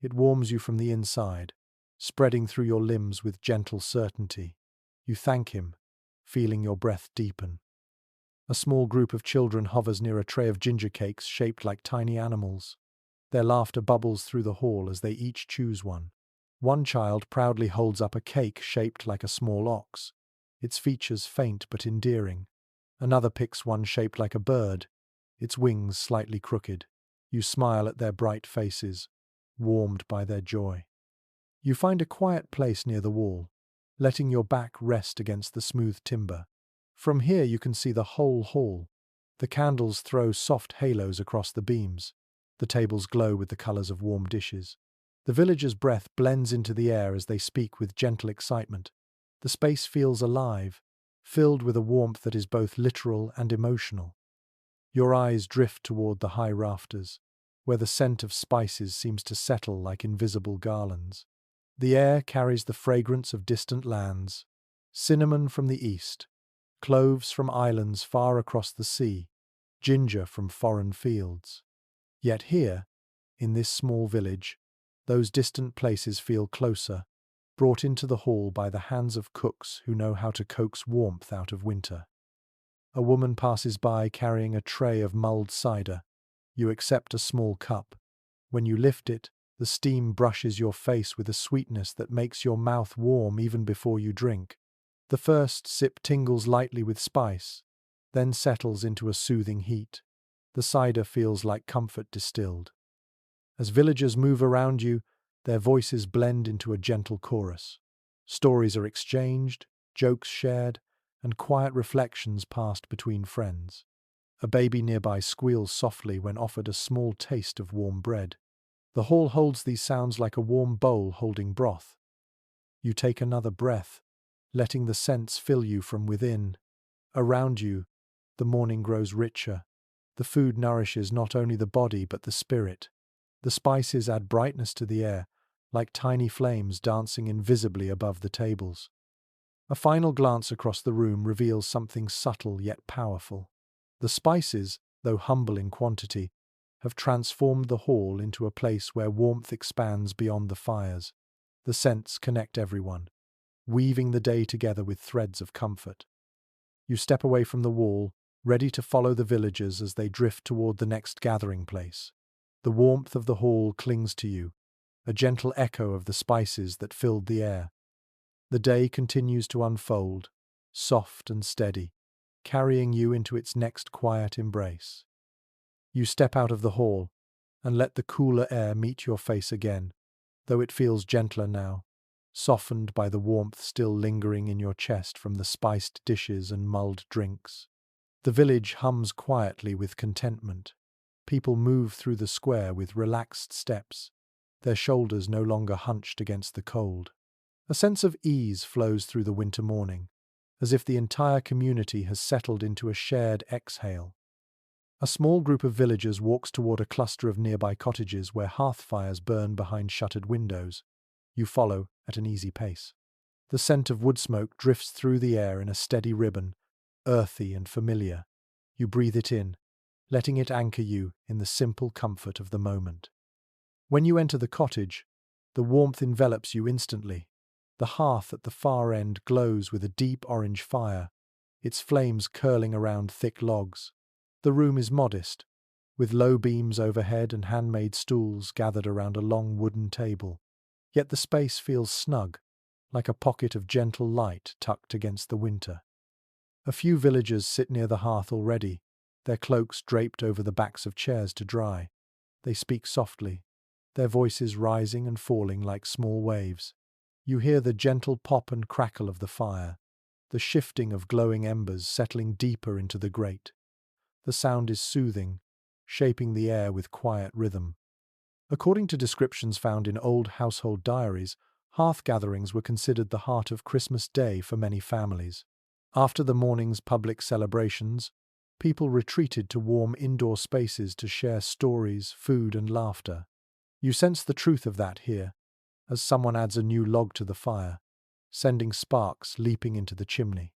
it warms you from the inside, spreading through your limbs with gentle certainty. You thank him, feeling your breath deepen. A small group of children hovers near a tray of ginger cakes shaped like tiny animals. Their laughter bubbles through the hall as they each choose one. One child proudly holds up a cake shaped like a small ox, its features faint but endearing. Another picks one shaped like a bird, its wings slightly crooked. You smile at their bright faces, warmed by their joy. You find a quiet place near the wall, letting your back rest against the smooth timber. From here you can see the whole hall. The candles throw soft halos across the beams. The tables glow with the colors of warm dishes. The villagers' breath blends into the air as they speak with gentle excitement. The space feels alive, filled with a warmth that is both literal and emotional. Your eyes drift toward the high rafters, where the scent of spices seems to settle like invisible garlands. The air carries the fragrance of distant lands, cinnamon from the east, cloves from islands far across the sea, ginger from foreign fields. Yet here, in this small village, those distant places feel closer, brought into the hall by the hands of cooks who know how to coax warmth out of winter. A woman passes by carrying a tray of mulled cider. You accept a small cup. When you lift it, the steam brushes your face with a sweetness that makes your mouth warm even before you drink. The first sip tingles lightly with spice, then settles into a soothing heat. The cider feels like comfort distilled. As villagers move around you, their voices blend into a gentle chorus. Stories are exchanged, jokes shared, and quiet reflections passed between friends. A baby nearby squeals softly when offered a small taste of warm bread. The hall holds these sounds like a warm bowl holding broth. You take another breath, letting the scents fill you from within. Around you, the morning grows richer. The food nourishes not only the body but the spirit. The spices add brightness to the air, like tiny flames dancing invisibly above the tables. A final glance across the room reveals something subtle yet powerful. The spices, though humble in quantity, have transformed the hall into a place where warmth expands beyond the fires. The scents connect everyone, weaving the day together with threads of comfort. You step away from the wall, ready to follow the villagers as they drift toward the next gathering place. The warmth of the hall clings to you, a gentle echo of the spices that filled the air. The day continues to unfold, soft and steady, carrying you into its next quiet embrace. You step out of the hall and let the cooler air meet your face again, though it feels gentler now, softened by the warmth still lingering in your chest from the spiced dishes and mulled drinks. The village hums quietly with contentment. People move through the square with relaxed steps, their shoulders no longer hunched against the cold. A sense of ease flows through the winter morning, as if the entire community has settled into a shared exhale. A small group of villagers walks toward a cluster of nearby cottages where hearth fires burn behind shuttered windows. You follow at an easy pace. The scent of wood smoke drifts through the air in a steady ribbon, earthy and familiar. You breathe it in, letting it anchor you in the simple comfort of the moment. When you enter the cottage, the warmth envelops you instantly. The hearth at the far end glows with a deep orange fire, its flames curling around thick logs. The room is modest, with low beams overhead and handmade stools gathered around a long wooden table. Yet the space feels snug, like a pocket of gentle light tucked against the winter. A few villagers sit near the hearth already, their cloaks draped over the backs of chairs to dry. They speak softly, their voices rising and falling like small waves. You hear the gentle pop and crackle of the fire, the shifting of glowing embers settling deeper into the grate. The sound is soothing, shaping the air with quiet rhythm. According to descriptions found in old household diaries, hearth gatherings were considered the heart of Christmas Day for many families. After the morning's public celebrations, people retreated to warm indoor spaces to share stories, food, and laughter. You sense the truth of that here, as someone adds a new log to the fire, sending sparks leaping into the chimney.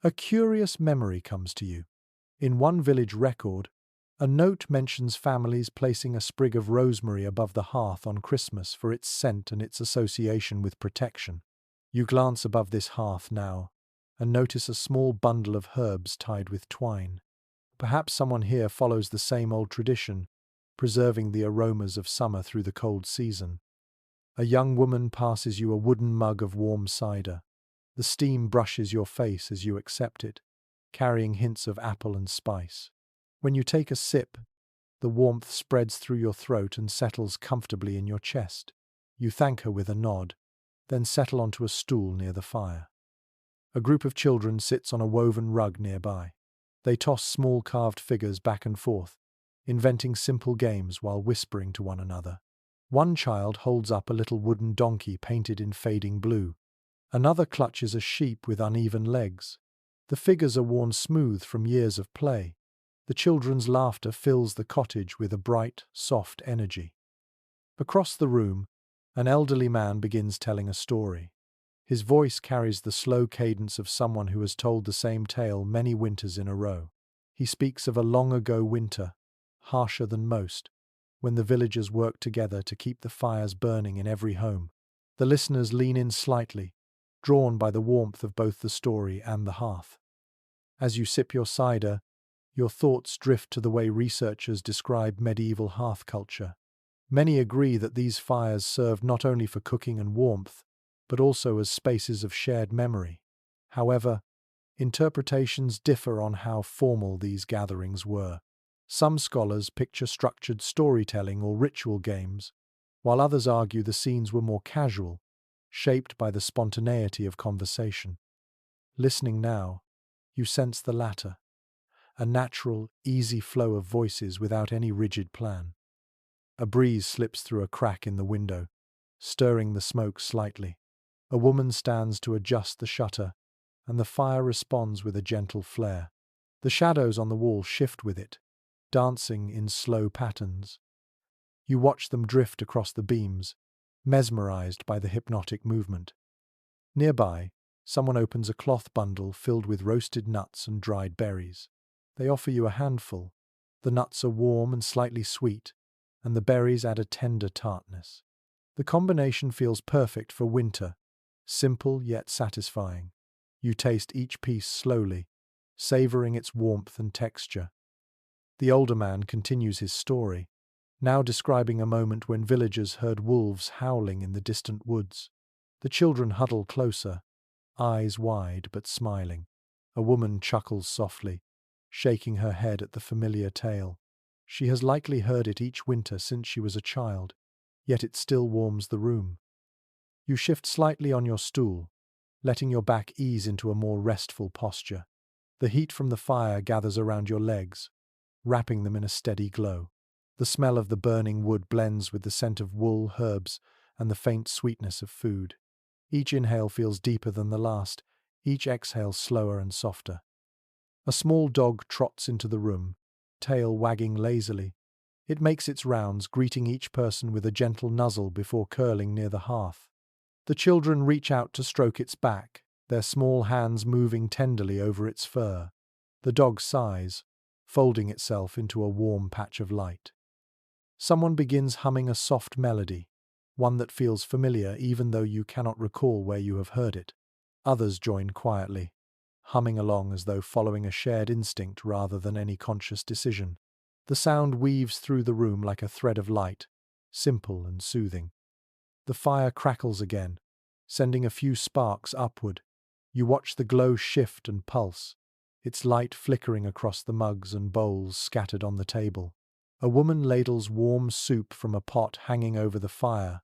A curious memory comes to you. In one village record, a note mentions families placing a sprig of rosemary above the hearth on Christmas for its scent and its association with protection. You glance above this hearth now and notice a small bundle of herbs tied with twine. Perhaps someone here follows the same old tradition, preserving the aromas of summer through the cold season. A young woman passes you a wooden mug of warm cider. The steam brushes your face as you accept it, carrying hints of apple and spice. When you take a sip, the warmth spreads through your throat and settles comfortably in your chest. You thank her with a nod, then settle onto a stool near the fire. A group of children sits on a woven rug nearby. They toss small carved figures back and forth, inventing simple games while whispering to one another. One child holds up a little wooden donkey painted in fading blue. Another clutches a sheep with uneven legs. The figures are worn smooth from years of play. The children's laughter fills the cottage with a bright, soft energy. Across the room, an elderly man begins telling a story. His voice carries the slow cadence of someone who has told the same tale many winters in a row. He speaks of a long-ago winter, harsher than most, when the villagers worked together to keep the fires burning in every home. The listeners lean in slightly, drawn by the warmth of both the story and the hearth. As you sip your cider, your thoughts drift to the way researchers describe medieval hearth culture. Many agree that these fires served not only for cooking and warmth, but also as spaces of shared memory. However, interpretations differ on how formal these gatherings were. Some scholars picture structured storytelling or ritual games, while others argue the scenes were more casual, shaped by the spontaneity of conversation. Listening now, you sense the latter, a natural, easy flow of voices without any rigid plan. A breeze slips through a crack in the window, stirring the smoke slightly. A woman stands to adjust the shutter, and the fire responds with a gentle flare. The shadows on the wall shift with it, dancing in slow patterns. You watch them drift across the beams, mesmerized by the hypnotic movement. Nearby, someone opens a cloth bundle filled with roasted nuts and dried berries. They offer you a handful. The nuts are warm and slightly sweet, and the berries add a tender tartness. The combination feels perfect for winter, simple yet satisfying. You taste each piece slowly, savoring its warmth and texture. The older man continues his story, now describing a moment when villagers heard wolves howling in the distant woods. The children huddle closer, eyes wide but smiling. A woman chuckles softly, shaking her head at the familiar tale. She has likely heard it each winter since she was a child, yet it still warms the room. You shift slightly on your stool, letting your back ease into a more restful posture. The heat from the fire gathers around your legs, wrapping them in a steady glow. The smell of the burning wood blends with the scent of wool, herbs, and the faint sweetness of food. Each inhale feels deeper than the last, each exhale slower and softer. A small dog trots into the room, tail wagging lazily. It makes its rounds, greeting each person with a gentle nuzzle before curling near the hearth. The children reach out to stroke its back, their small hands moving tenderly over its fur. The dog sighs, folding itself into a warm patch of light. Someone begins humming a soft melody, one that feels familiar even though you cannot recall where you have heard it. Others join quietly, humming along as though following a shared instinct rather than any conscious decision. The sound weaves through the room like a thread of light, simple and soothing. The fire crackles again, sending a few sparks upward. You watch the glow shift and pulse, its light flickering across the mugs and bowls scattered on the table. A woman ladles warm soup from a pot hanging over the fire,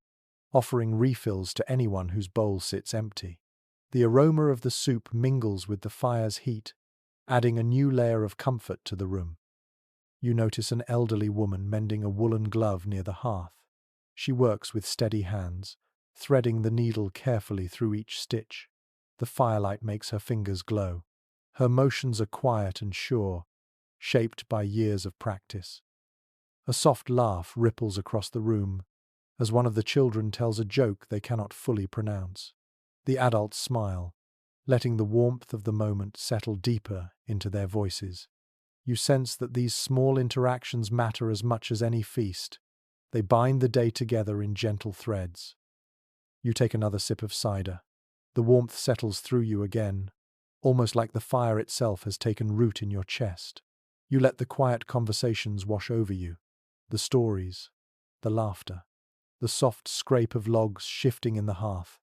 offering refills to anyone whose bowl sits empty. The aroma of the soup mingles with the fire's heat, adding a new layer of comfort to the room. You notice an elderly woman mending a woolen glove near the hearth. She works with steady hands, threading the needle carefully through each stitch. The firelight makes her fingers glow. Her motions are quiet and sure, shaped by years of practice. A soft laugh ripples across the room as one of the children tells a joke they cannot fully pronounce. The adults smile, letting the warmth of the moment settle deeper into their voices. You sense that these small interactions matter as much as any feast. They bind the day together in gentle threads. You take another sip of cider. The warmth settles through you again, almost like the fire itself has taken root in your chest. You let the quiet conversations wash over you, the stories, the laughter, the soft scrape of logs shifting in the hearth.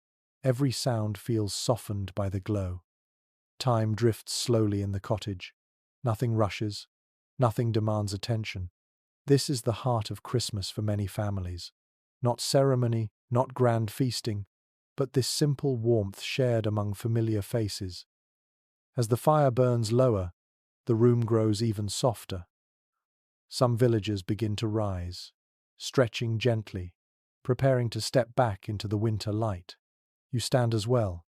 Every sound feels softened by the glow. Time drifts slowly in the cottage. Nothing rushes, nothing demands attention. This is the heart of Christmas for many families. Not ceremony, not grand feasting, but this simple warmth shared among familiar faces. As the fire burns lower, the room grows even softer. Some villagers begin to rise, stretching gently, preparing to step back into the winter light. You stand as well,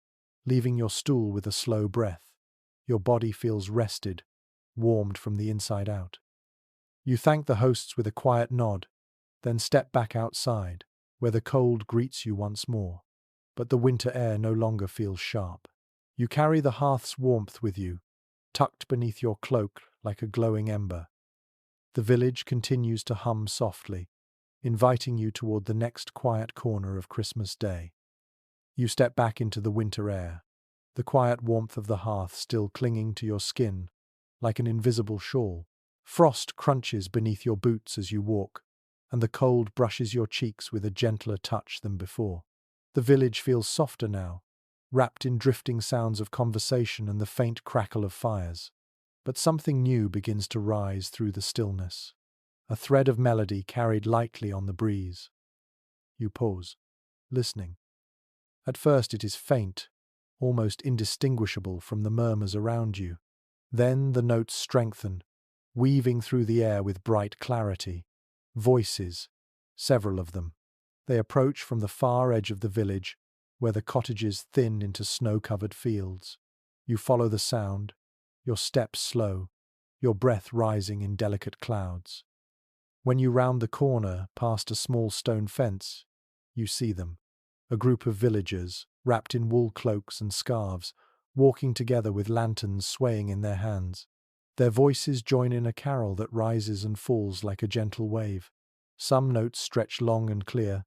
leaving your stool with a slow breath. Your body feels rested, warmed from the inside out. You thank the hosts with a quiet nod, then step back outside, where the cold greets you once more. But the winter air no longer feels sharp. You carry the hearth's warmth with you, tucked beneath your cloak like a glowing ember. The village continues to hum softly, inviting you toward the next quiet corner of Christmas Day. You step back into the winter air, the quiet warmth of the hearth still clinging to your skin like an invisible shawl. Frost crunches beneath your boots as you walk, and the cold brushes your cheeks with a gentler touch than before. The village feels softer now, wrapped in drifting sounds of conversation and the faint crackle of fires. But something new begins to rise through the stillness, a thread of melody carried lightly on the breeze. You pause, listening. At first it is faint, almost indistinguishable from the murmurs around you. Then the notes strengthen, weaving through the air with bright clarity. Voices, several of them. They approach from the far edge of the village, where the cottages thin into snow-covered fields. You follow the sound, your steps slow, your breath rising in delicate clouds. When you round the corner, past a small stone fence, you see them. A group of villagers, wrapped in wool cloaks and scarves, walking together with lanterns swaying in their hands. Their voices join in a carol that rises and falls like a gentle wave. Some notes stretch long and clear,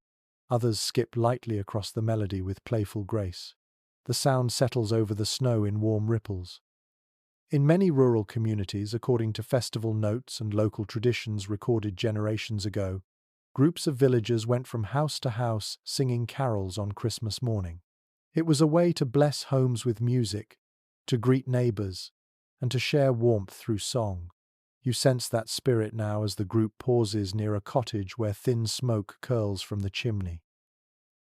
others skip lightly across the melody with playful grace. The sound settles over the snow in warm ripples. In many rural communities, according to festival notes and local traditions recorded generations ago, groups of villagers went from house to house singing carols on Christmas morning. It was a way to bless homes with music, to greet neighbors, and to share warmth through song. You sense that spirit now as the group pauses near a cottage where thin smoke curls from the chimney.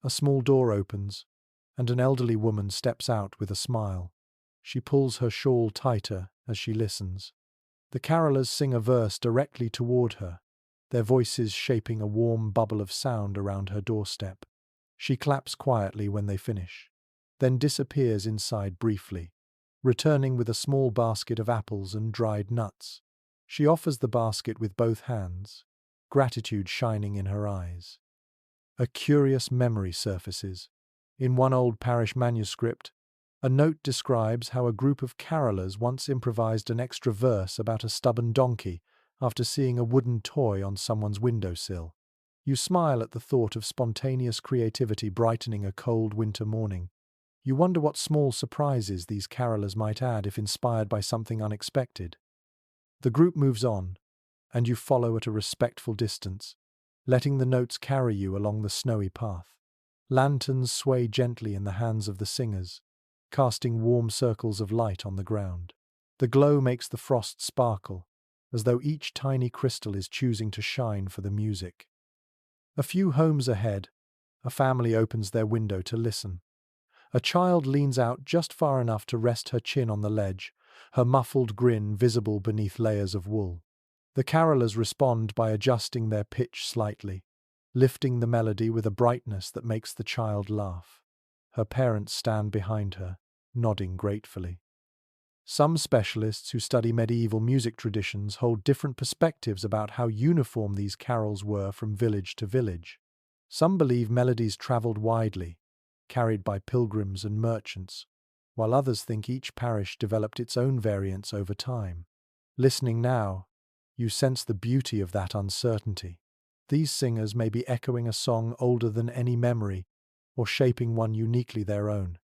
A small door opens, and an elderly woman steps out with a smile. She pulls her shawl tighter as she listens. The carolers sing a verse directly toward her, their voices shaping a warm bubble of sound around her doorstep. She claps quietly when they finish, then disappears inside briefly, returning with a small basket of apples and dried nuts. She offers the basket with both hands, gratitude shining in her eyes. A curious memory surfaces. In one old parish manuscript, a note describes how a group of carolers once improvised an extra verse about a stubborn donkey after seeing a wooden toy on someone's windowsill. You smile at the thought of spontaneous creativity brightening a cold winter morning. You wonder what small surprises these carolers might add if inspired by something unexpected. The group moves on, and you follow at a respectful distance, letting the notes carry you along the snowy path. Lanterns sway gently in the hands of the singers, casting warm circles of light on the ground. The glow makes the frost sparkle, as though each tiny crystal is choosing to shine for the music. A few homes ahead, a family opens their window to listen. A child leans out just far enough to rest her chin on the ledge, her muffled grin visible beneath layers of wool. The carolers respond by adjusting their pitch slightly, lifting the melody with a brightness that makes the child laugh. Her parents stand behind her, nodding gratefully. Some specialists who study medieval music traditions hold different perspectives about how uniform these carols were from village to village. Some believe melodies traveled widely, carried by pilgrims and merchants, while others think each parish developed its own variants over time. Listening now, you sense the beauty of that uncertainty. These singers may be echoing a song older than any memory, or shaping one uniquely their own.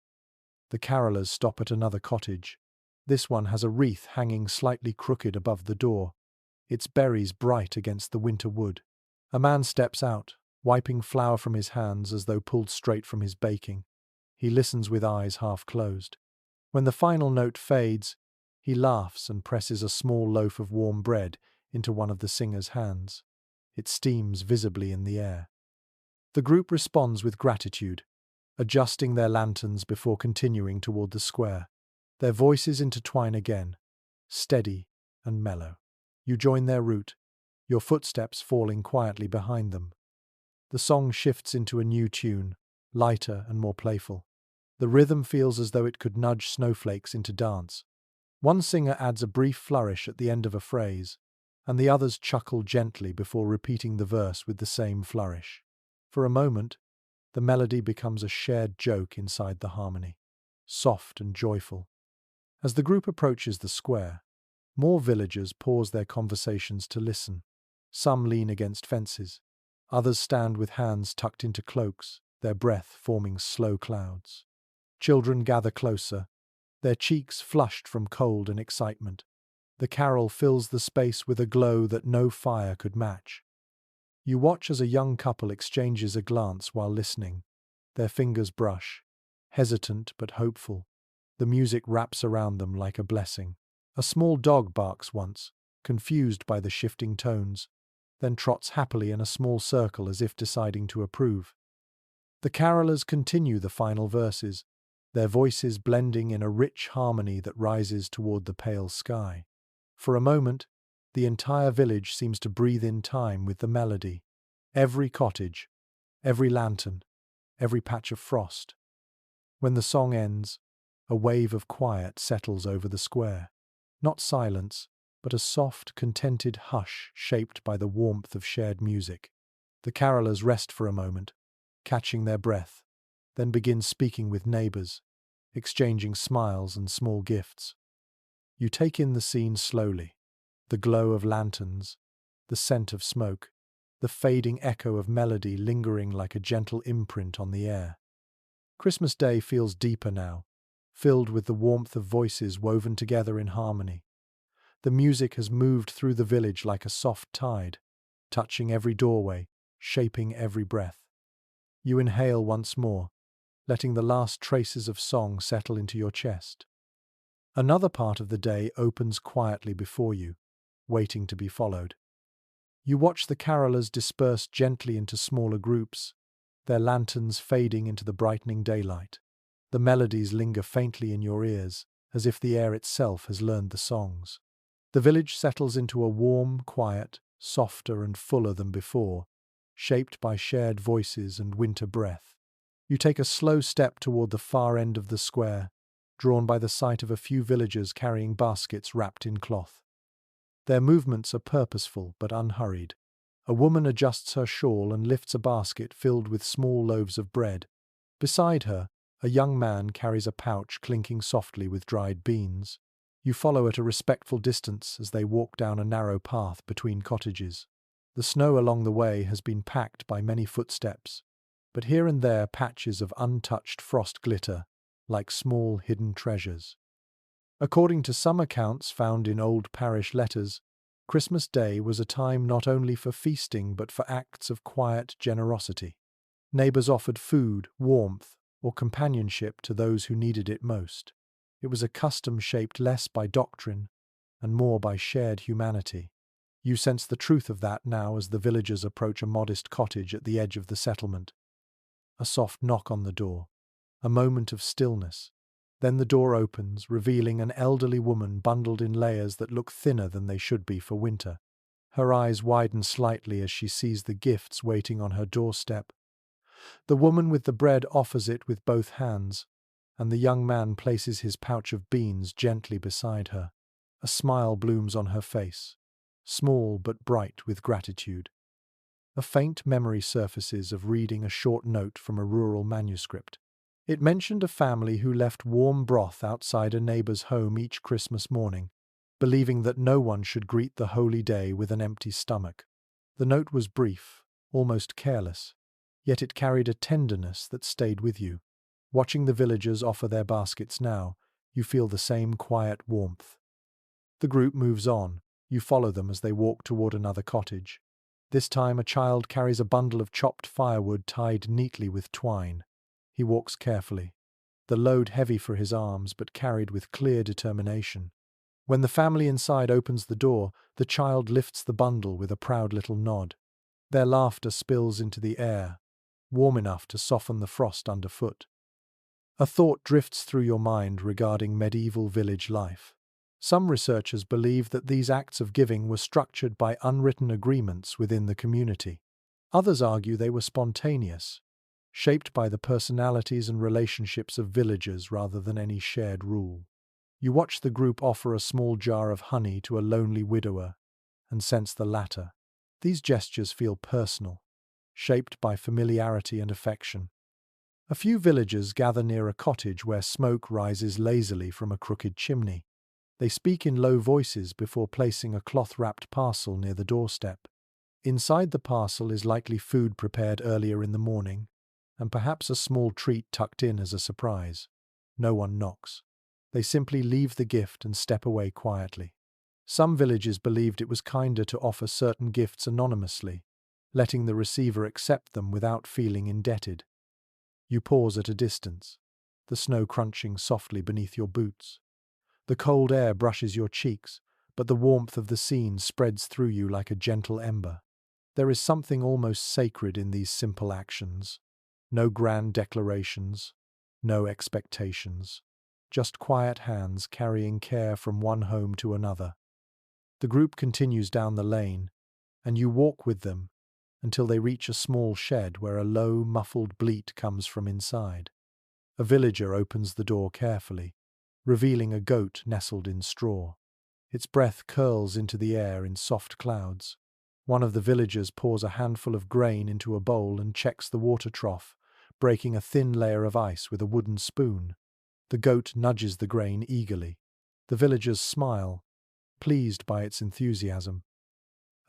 The carolers stop at another cottage. This one has a wreath hanging slightly crooked above the door, its berries bright against the winter wood. A man steps out, wiping flour from his hands as though pulled straight from his baking. He listens with eyes half closed. When the final note fades, he laughs and presses a small loaf of warm bread into one of the singer's hands. It steams visibly in the air. The group responds with gratitude, adjusting their lanterns before continuing toward the square. Their voices intertwine again, steady and mellow. You join their route, your footsteps falling quietly behind them. The song shifts into a new tune, lighter and more playful. The rhythm feels as though it could nudge snowflakes into dance. One singer adds a brief flourish at the end of a phrase, and the others chuckle gently before repeating the verse with the same flourish. For a moment, the melody becomes a shared joke inside the harmony, soft and joyful. As the group approaches the square, more villagers pause their conversations to listen. Some lean against fences. Others stand with hands tucked into cloaks, their breath forming slow clouds. Children gather closer, their cheeks flushed from cold and excitement. The carol fills the space with a glow that no fire could match. You watch as a young couple exchanges a glance while listening. Their fingers brush, hesitant but hopeful. The music wraps around them like a blessing. A small dog barks once, confused by the shifting tones, then trots happily in a small circle as if deciding to approve. The carolers continue the final verses, their voices blending in a rich harmony that rises toward the pale sky. For a moment, the entire village seems to breathe in time with the melody. Every cottage, every lantern, every patch of frost. When the song ends, a wave of quiet settles over the square. Not silence, but a soft, contented hush shaped by the warmth of shared music. The carolers rest for a moment, catching their breath, then begin speaking with neighbors, exchanging smiles and small gifts. You take in the scene slowly, the glow of lanterns, the scent of smoke, the fading echo of melody lingering like a gentle imprint on the air. Christmas Day feels deeper now, filled with the warmth of voices woven together in harmony. The music has moved through the village like a soft tide, touching every doorway, shaping every breath. You inhale once more, letting the last traces of song settle into your chest. Another part of the day opens quietly before you, waiting to be followed. You watch the carolers disperse gently into smaller groups, their lanterns fading into the brightening daylight. The melodies linger faintly in your ears, as if the air itself has learned the songs. The village settles into a warm, quiet, softer and fuller than before, shaped by shared voices and winter breath. You take a slow step toward the far end of the square, drawn by the sight of a few villagers carrying baskets wrapped in cloth. Their movements are purposeful but unhurried. A woman adjusts her shawl and lifts a basket filled with small loaves of bread. Beside her, a young man carries a pouch clinking softly with dried beans. You follow at a respectful distance as they walk down a narrow path between cottages. The snow along the way has been packed by many footsteps, but here and there patches of untouched frost glitter, like small hidden treasures. According to some accounts found in old parish letters, Christmas Day was a time not only for feasting but for acts of quiet generosity. Neighbors offered food, warmth, or companionship to those who needed it most. It was a custom shaped less by doctrine and more by shared humanity. You sense the truth of that now as the villagers approach a modest cottage at the edge of the settlement. A soft knock on the door, a moment of stillness. Then the door opens, revealing an elderly woman bundled in layers that look thinner than they should be for winter. Her eyes widen slightly as she sees the gifts waiting on her doorstep. The woman with the bread offers it with both hands, and the young man places his pouch of beans gently beside her. A smile blooms on her face, small but bright with gratitude. A faint memory surfaces of reading a short note from a rural manuscript. It mentioned a family who left warm broth outside a neighbor's home each Christmas morning, believing that no one should greet the holy day with an empty stomach. The note was brief, almost careless, yet it carried a tenderness that stayed with you. Watching the villagers offer their baskets now, you feel the same quiet warmth. The group moves on. You follow them as they walk toward another cottage. This time a child carries a bundle of chopped firewood tied neatly with twine. He walks carefully, the load heavy for his arms but carried with clear determination. When the family inside opens the door, the child lifts the bundle with a proud little nod. Their laughter spills into the air, warm enough to soften the frost underfoot. A thought drifts through your mind regarding medieval village life. Some researchers believe that these acts of giving were structured by unwritten agreements within the community. Others argue they were spontaneous, shaped by the personalities and relationships of villagers rather than any shared rule. You watch the group offer a small jar of honey to a lonely widower and sense the latter. These gestures feel personal, shaped by familiarity and affection. A few villagers gather near a cottage where smoke rises lazily from a crooked chimney. They speak in low voices before placing a cloth-wrapped parcel near the doorstep. Inside the parcel is likely food prepared earlier in the morning, and perhaps a small treat tucked in as a surprise. No one knocks. They simply leave the gift and step away quietly. Some villagers believed it was kinder to offer certain gifts anonymously, letting the receiver accept them without feeling indebted. You pause at a distance, the snow crunching softly beneath your boots. The cold air brushes your cheeks, but the warmth of the scene spreads through you like a gentle ember. There is something almost sacred in these simple actions. No grand declarations, no expectations. Just quiet hands carrying care from one home to another. The group continues down the lane, and you walk with them until they reach a small shed where a low, muffled bleat comes from inside. A villager opens the door carefully, revealing a goat nestled in straw. Its breath curls into the air in soft clouds. One of the villagers pours a handful of grain into a bowl and checks the water trough, breaking a thin layer of ice with a wooden spoon. The goat nudges the grain eagerly. The villagers smile, pleased by its enthusiasm.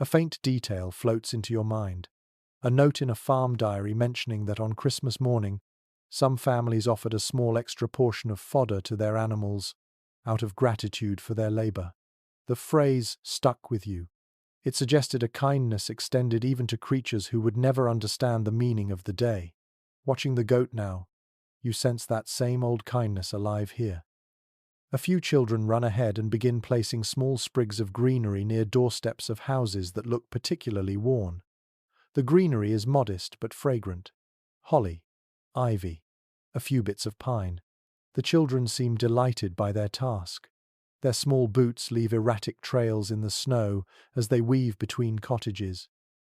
A faint detail floats into your mind. A note in a farm diary mentioning that on Christmas morning, some families offered a small extra portion of fodder to their animals out of gratitude for their labor. The phrase stuck with you. It suggested a kindness extended even to creatures who would never understand the meaning of the day. Watching the goat now, you sense that same old kindness alive here. A few children run ahead and begin placing small sprigs of greenery near doorsteps of houses that look particularly worn. The greenery is modest but fragrant. Holly, ivy, a few bits of pine. The children seem delighted by their task. Their small boots leave erratic trails in the snow as they weave between cottages.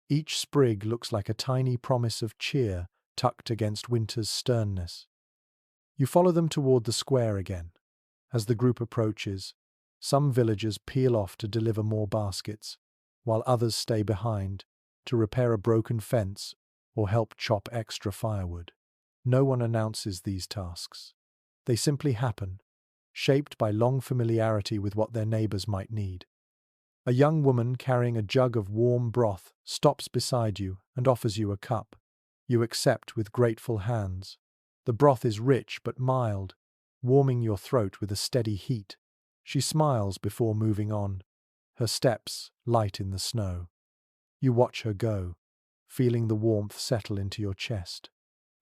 Each sprig looks like a tiny promise of cheer tucked against winter's sternness. You follow them toward the square again. As the group approaches, some villagers peel off to deliver more baskets, while others stay behind to repair a broken fence or help chop extra firewood. No one announces these tasks. They simply happen, shaped by long familiarity with what their neighbors might need. A young woman carrying a jug of warm broth stops beside you and offers you a cup. You accept with grateful hands. The broth is rich but mild, warming your throat with a steady heat. She smiles before moving on, her steps light in the snow. You watch her go, feeling the warmth settle into your chest.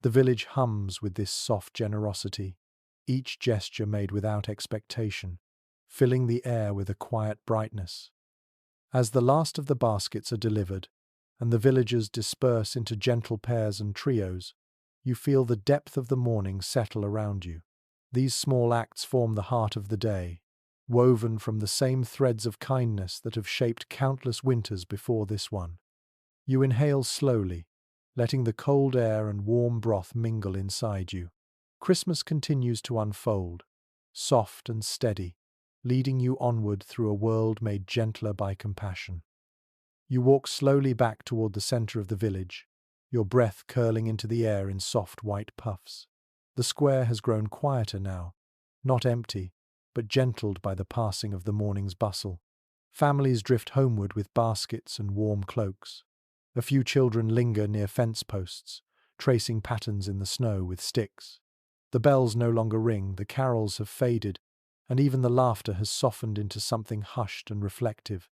The village hums with this soft generosity, each gesture made without expectation, filling the air with a quiet brightness. As the last of the baskets are delivered, and the villagers disperse into gentle pairs and trios, you feel the depth of the morning settle around you. These small acts form the heart of the day, woven from the same threads of kindness that have shaped countless winters before this one. You inhale slowly, letting the cold air and warm broth mingle inside you. Christmas continues to unfold, soft and steady, leading you onward through a world made gentler by compassion. You walk slowly back toward the center of the village, your breath curling into the air in soft white puffs. The square has grown quieter now, not empty, but gentled by the passing of the morning's bustle. Families drift homeward with baskets and warm cloaks. A few children linger near fence posts, tracing patterns in the snow with sticks. The bells no longer ring, the carols have faded, and even the laughter has softened into something hushed and reflective.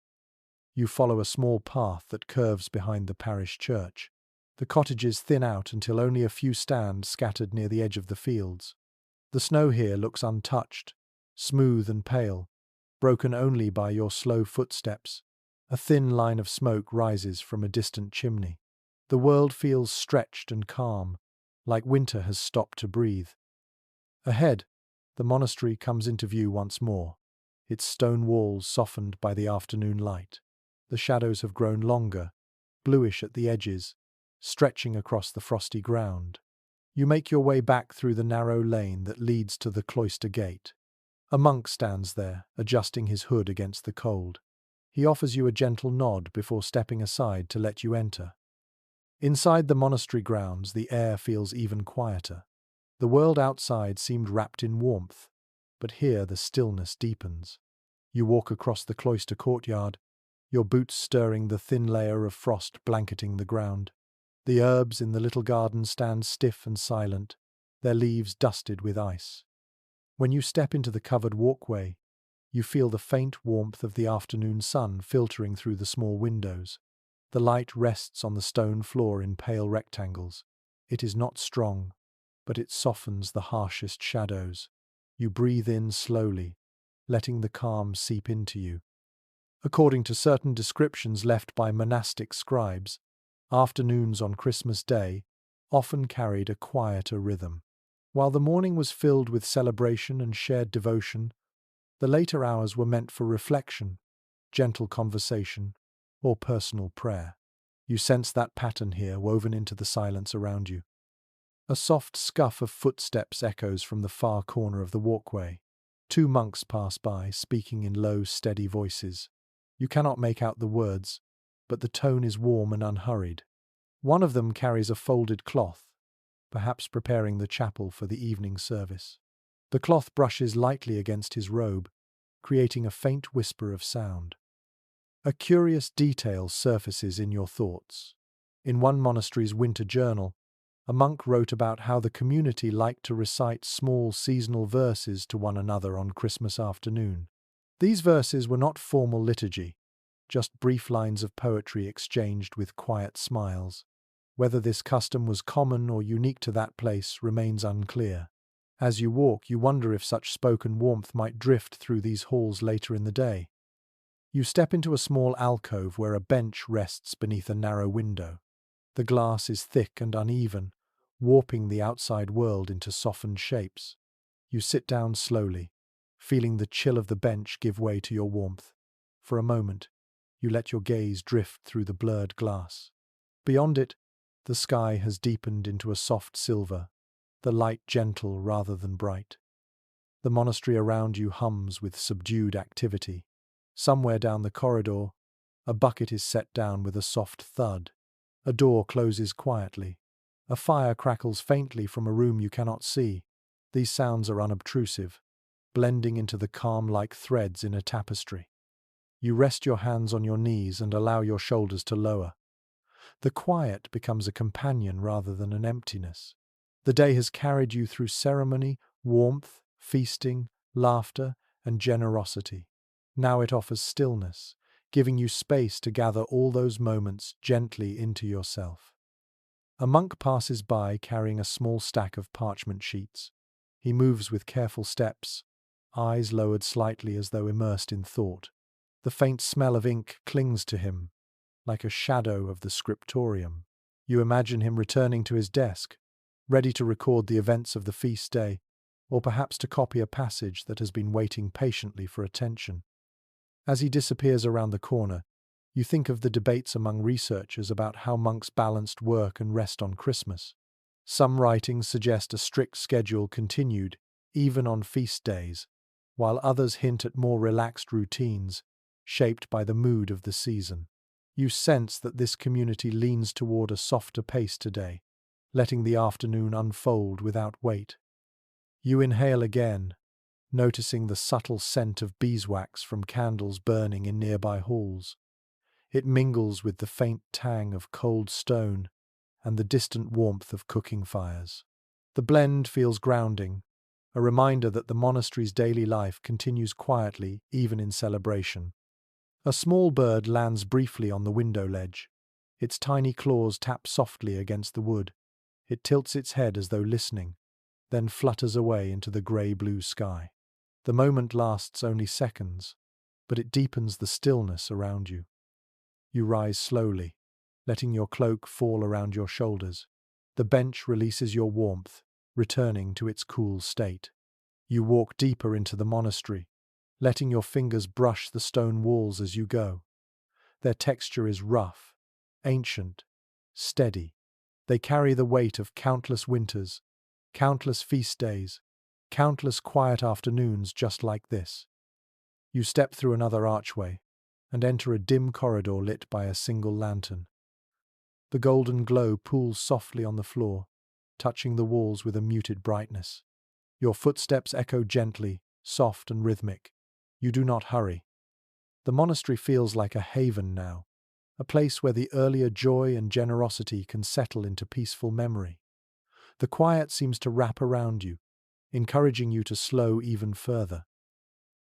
You follow a small path that curves behind the parish church. The cottages thin out until only a few stand scattered near the edge of the fields. The snow here looks untouched, smooth and pale, broken only by your slow footsteps. A thin line of smoke rises from a distant chimney. The world feels stretched and calm, like winter has stopped to breathe. Ahead, the monastery comes into view once more, its stone walls softened by the afternoon light. The shadows have grown longer, bluish at the edges, stretching across the frosty ground. You make your way back through the narrow lane that leads to the cloister gate. A monk stands there, adjusting his hood against the cold. He offers you a gentle nod before stepping aside to let you enter. Inside the monastery grounds, the air feels even quieter. The world outside seemed wrapped in warmth, but here the stillness deepens. You walk across the cloister courtyard, your boots stirring the thin layer of frost blanketing the ground. The herbs in the little garden stand stiff and silent, their leaves dusted with ice. When you step into the covered walkway, you feel the faint warmth of the afternoon sun filtering through the small windows. The light rests on the stone floor in pale rectangles. It is not strong, but it softens the harshest shadows. You breathe in slowly, letting the calm seep into you. According to certain descriptions left by monastic scribes, afternoons on Christmas Day often carried a quieter rhythm. While the morning was filled with celebration and shared devotion, the later hours were meant for reflection, gentle conversation, or personal prayer. You sense that pattern here woven into the silence around you. A soft scuff of footsteps echoes from the far corner of the walkway. Two monks pass by, speaking in low, steady voices. You cannot make out the words, but the tone is warm and unhurried. One of them carries a folded cloth, perhaps preparing the chapel for the evening service. The cloth brushes lightly against his robe, creating a faint whisper of sound. A curious detail surfaces in your thoughts. In one monastery's winter journal, a monk wrote about how the community liked to recite small seasonal verses to one another on Christmas afternoon. These verses were not formal liturgy, just brief lines of poetry exchanged with quiet smiles. Whether this custom was common or unique to that place remains unclear. As you walk, you wonder if such spoken warmth might drift through these halls later in the day. You step into a small alcove where a bench rests beneath a narrow window. The glass is thick and uneven, warping the outside world into softened shapes. You sit down slowly, feeling the chill of the bench give way to your warmth. For a moment, you let your gaze drift through the blurred glass. Beyond it, the sky has deepened into a soft silver, the light gentle rather than bright. The monastery around you hums with subdued activity. Somewhere down the corridor, a bucket is set down with a soft thud. A door closes quietly. A fire crackles faintly from a room you cannot see. These sounds are unobtrusive, blending into the calm like threads in a tapestry. You rest your hands on your knees and allow your shoulders to lower. The quiet becomes a companion rather than an emptiness. The day has carried you through ceremony, warmth, feasting, laughter, and generosity. Now it offers stillness, giving you space to gather all those moments gently into yourself. A monk passes by carrying a small stack of parchment sheets. He moves with careful steps, eyes lowered slightly as though immersed in thought. The faint smell of ink clings to him, like a shadow of the scriptorium. You imagine him returning to his desk, ready to record the events of the feast day, or perhaps to copy a passage that has been waiting patiently for attention. As he disappears around the corner, you think of the debates among researchers about how monks balanced work and rest on Christmas. Some writings suggest a strict schedule continued, even on feast days, while others hint at more relaxed routines, shaped by the mood of the season. You sense that this community leans toward a softer pace today, letting the afternoon unfold without weight. You inhale again, noticing the subtle scent of beeswax from candles burning in nearby halls. It mingles with the faint tang of cold stone and the distant warmth of cooking fires. The blend feels grounding, a reminder that the monastery's daily life continues quietly even in celebration. A small bird lands briefly on the window ledge. Its tiny claws tap softly against the wood. It tilts its head as though listening, then flutters away into the grey-blue sky. The moment lasts only seconds, but it deepens the stillness around you. You rise slowly, letting your cloak fall around your shoulders. The bench releases your warmth, returning to its cool state. You walk deeper into the monastery, letting your fingers brush the stone walls as you go. Their texture is rough, ancient, steady. They carry the weight of countless winters, countless feast days, countless quiet afternoons just like this. You step through another archway and enter a dim corridor lit by a single lantern. The golden glow pools softly on the floor, touching the walls with a muted brightness. Your footsteps echo gently, soft and rhythmic. You do not hurry. The monastery feels like a haven now, a place where the earlier joy and generosity can settle into peaceful memory. The quiet seems to wrap around you, encouraging you to slow even further.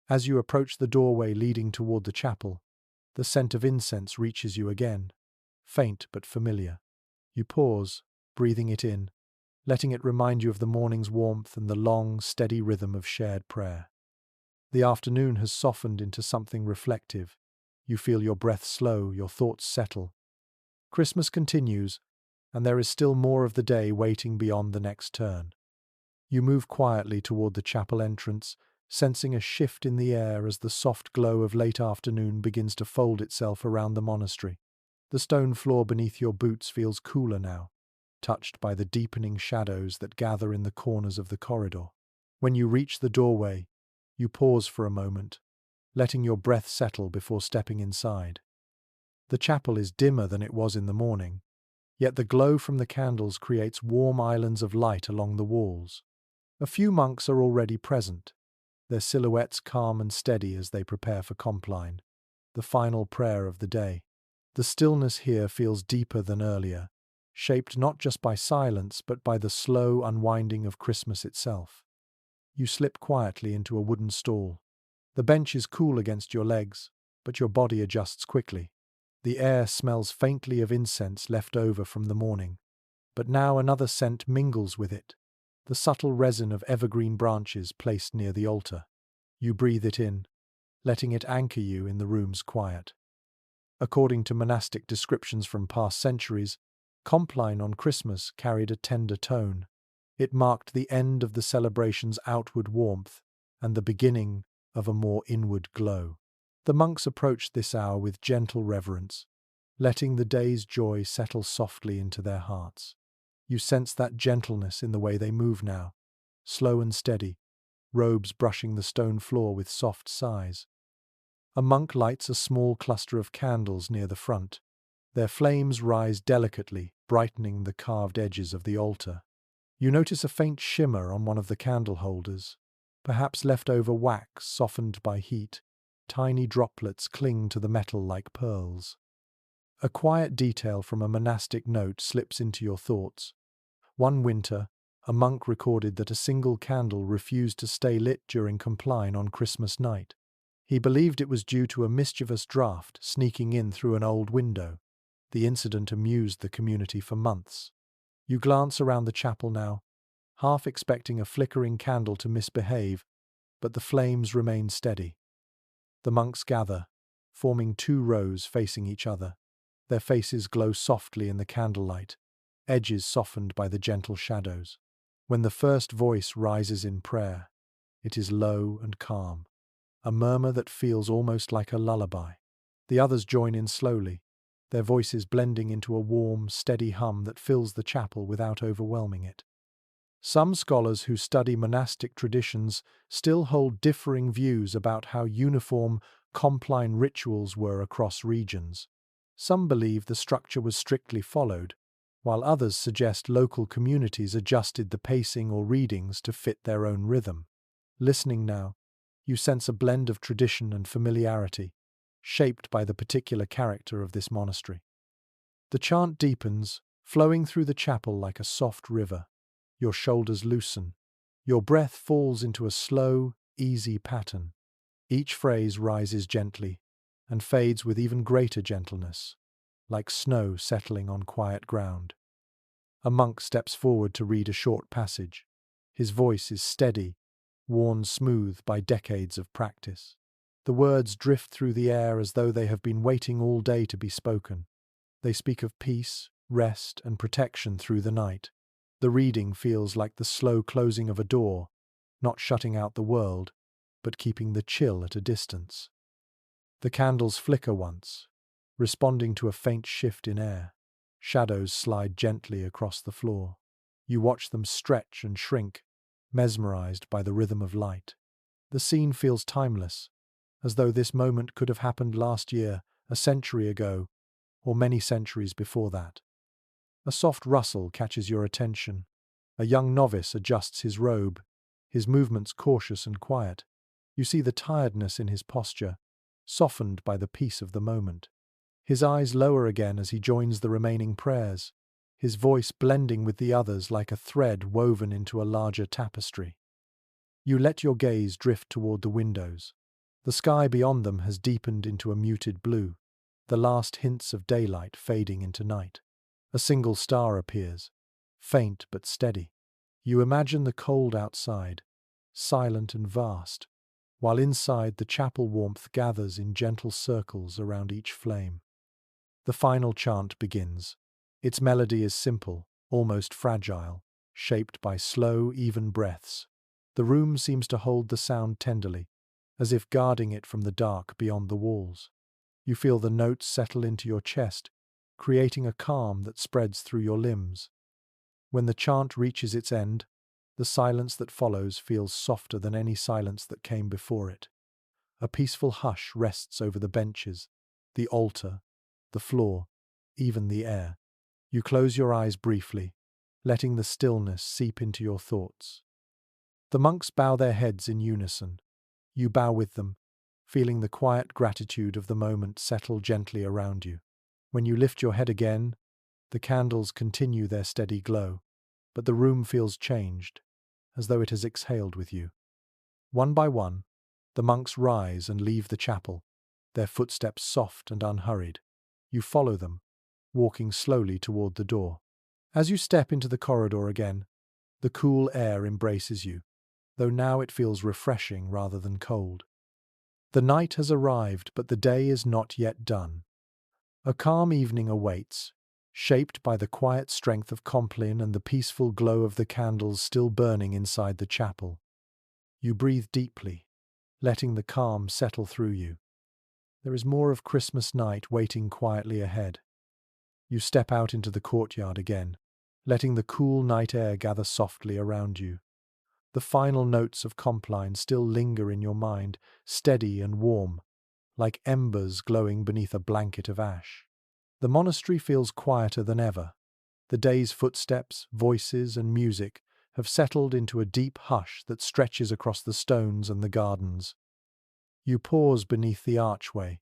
As you approach the doorway leading toward the chapel, the scent of incense reaches you again, faint but familiar. You pause, breathing it in, letting it remind you of the morning's warmth and the long, steady rhythm of shared prayer. The afternoon has softened into something reflective. You feel your breath slow, your thoughts settle. Christmas continues, and there is still more of the day waiting beyond the next turn. You move quietly toward the chapel entrance, sensing a shift in the air as the soft glow of late afternoon begins to fold itself around the monastery. The stone floor beneath your boots feels cooler now, touched by the deepening shadows that gather in the corners of the corridor. When you reach the doorway, you pause for a moment, letting your breath settle before stepping inside. The chapel is dimmer than it was in the morning, yet the glow from the candles creates warm islands of light along the walls. A few monks are already present, their silhouettes calm and steady as they prepare for compline, the final prayer of the day. The stillness here feels deeper than earlier, shaped not just by silence but by the slow unwinding of Christmas itself. You slip quietly into a wooden stall. The bench is cool against your legs, but your body adjusts quickly. The air smells faintly of incense left over from the morning, but now another scent mingles with it, the subtle resin of evergreen branches placed near the altar. You breathe it in, letting it anchor you in the room's quiet. According to monastic descriptions from past centuries, compline on Christmas carried a tender tone. It marked the end of the celebration's outward warmth and the beginning of a more inward glow. The monks approached this hour with gentle reverence, letting the day's joy settle softly into their hearts. You sense that gentleness in the way they move now, slow and steady, robes brushing the stone floor with soft sighs. A monk lights a small cluster of candles near the front. Their flames rise delicately, brightening the carved edges of the altar. You notice a faint shimmer on one of the candle holders, perhaps leftover wax softened by heat. Tiny droplets cling to the metal like pearls. A quiet detail from a monastic note slips into your thoughts. One winter, a monk recorded that a single candle refused to stay lit during compline on Christmas night. He believed it was due to a mischievous draught sneaking in through an old window. The incident amused the community for months. You glance around the chapel now, half expecting a flickering candle to misbehave, but the flames remain steady. The monks gather, forming two rows facing each other. Their faces glow softly in the candlelight, edges softened by the gentle shadows. When the first voice rises in prayer, it is low and calm, a murmur that feels almost like a lullaby. The others join in slowly, their voices blending into a warm, steady hum that fills the chapel without overwhelming it. Some scholars who study monastic traditions still hold differing views about how uniform compline rituals were across regions. Some believe the structure was strictly followed, while others suggest local communities adjusted the pacing or readings to fit their own rhythm. Listening now, you sense a blend of tradition and familiarity, shaped by the particular character of this monastery. The chant deepens, flowing through the chapel like a soft river. Your shoulders loosen. Your breath falls into a slow, easy pattern. Each phrase rises gently and fades with even greater gentleness, like snow settling on quiet ground. A monk steps forward to read a short passage. His voice is steady, worn smooth by decades of practice. The words drift through the air as though they have been waiting all day to be spoken. They speak of peace, rest, and protection through the night. The reading feels like the slow closing of a door, not shutting out the world, but keeping the chill at a distance. The candles flicker once, responding to a faint shift in air. Shadows slide gently across the floor. You watch them stretch and shrink, mesmerized by the rhythm of light. The scene feels timeless, as though this moment could have happened last year, a century ago, or many centuries before that. A soft rustle catches your attention. A young novice adjusts his robe, his movements cautious and quiet. You see the tiredness in his posture, softened by the peace of the moment. His eyes lower again as he joins the remaining prayers, his voice blending with the others like a thread woven into a larger tapestry. You let your gaze drift toward the windows. The sky beyond them has deepened into a muted blue, the last hints of daylight fading into night. A single star appears, faint but steady. You imagine the cold outside, silent and vast, while inside the chapel warmth gathers in gentle circles around each flame. The final chant begins. Its melody is simple, almost fragile, shaped by slow, even breaths. The room seems to hold the sound tenderly, as if guarding it from the dark beyond the walls. You feel the notes settle into your chest, creating a calm that spreads through your limbs. When the chant reaches its end, the silence that follows feels softer than any silence that came before it. A peaceful hush rests over the benches, the altar, the floor, even the air. You close your eyes briefly, letting the stillness seep into your thoughts. The monks bow their heads in unison. You bow with them, feeling the quiet gratitude of the moment settle gently around you. When you lift your head again, the candles continue their steady glow, but the room feels changed, as though it has exhaled with you. One by one, the monks rise and leave the chapel, their footsteps soft and unhurried. You follow them, walking slowly toward the door. As you step into the corridor again, the cool air embraces you, though now it feels refreshing rather than cold. The night has arrived, but the day is not yet done. A calm evening awaits, shaped by the quiet strength of Compline and the peaceful glow of the candles still burning inside the chapel. You breathe deeply, letting the calm settle through you. There is more of Christmas night waiting quietly ahead. You step out into the courtyard again, letting the cool night air gather softly around you. The final notes of Compline still linger in your mind, steady and warm, like embers glowing beneath a blanket of ash. The monastery feels quieter than ever. The day's footsteps, voices, and music have settled into a deep hush that stretches across the stones and the gardens. You pause beneath the archway,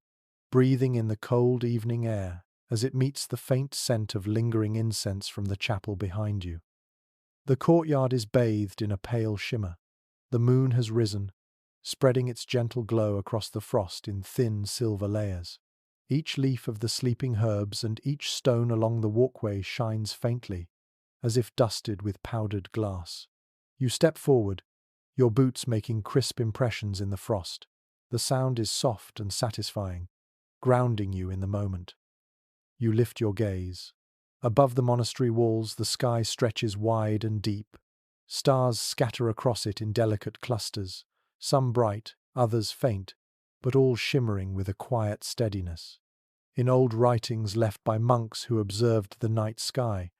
breathing in the cold evening air as it meets the faint scent of lingering incense from the chapel behind you. The courtyard is bathed in a pale shimmer. The moon has risen, spreading its gentle glow across the frost in thin silver layers. Each leaf of the sleeping herbs and each stone along the walkway shines faintly, as if dusted with powdered glass. You step forward, your boots making crisp impressions in the frost. The sound is soft and satisfying, grounding you in the moment. You lift your gaze. Above the monastery walls, the sky stretches wide and deep. Stars scatter across it in delicate clusters, some bright, others faint, but all shimmering with a quiet steadiness. In old writings left by monks who observed the night sky,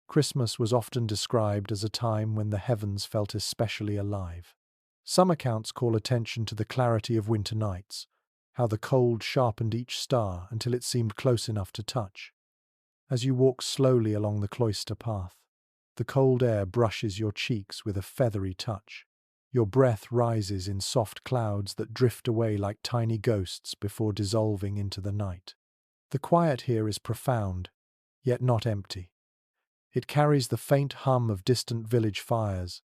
Christmas was often described as a time when the heavens felt especially alive. Some accounts call attention to the clarity of winter nights, how the cold sharpened each star until it seemed close enough to touch. As you walk slowly along the cloister path, the cold air brushes your cheeks with a feathery touch. Your breath rises in soft clouds that drift away like tiny ghosts before dissolving into the night. The quiet here is profound, yet not empty. It carries the faint hum of distant village fires,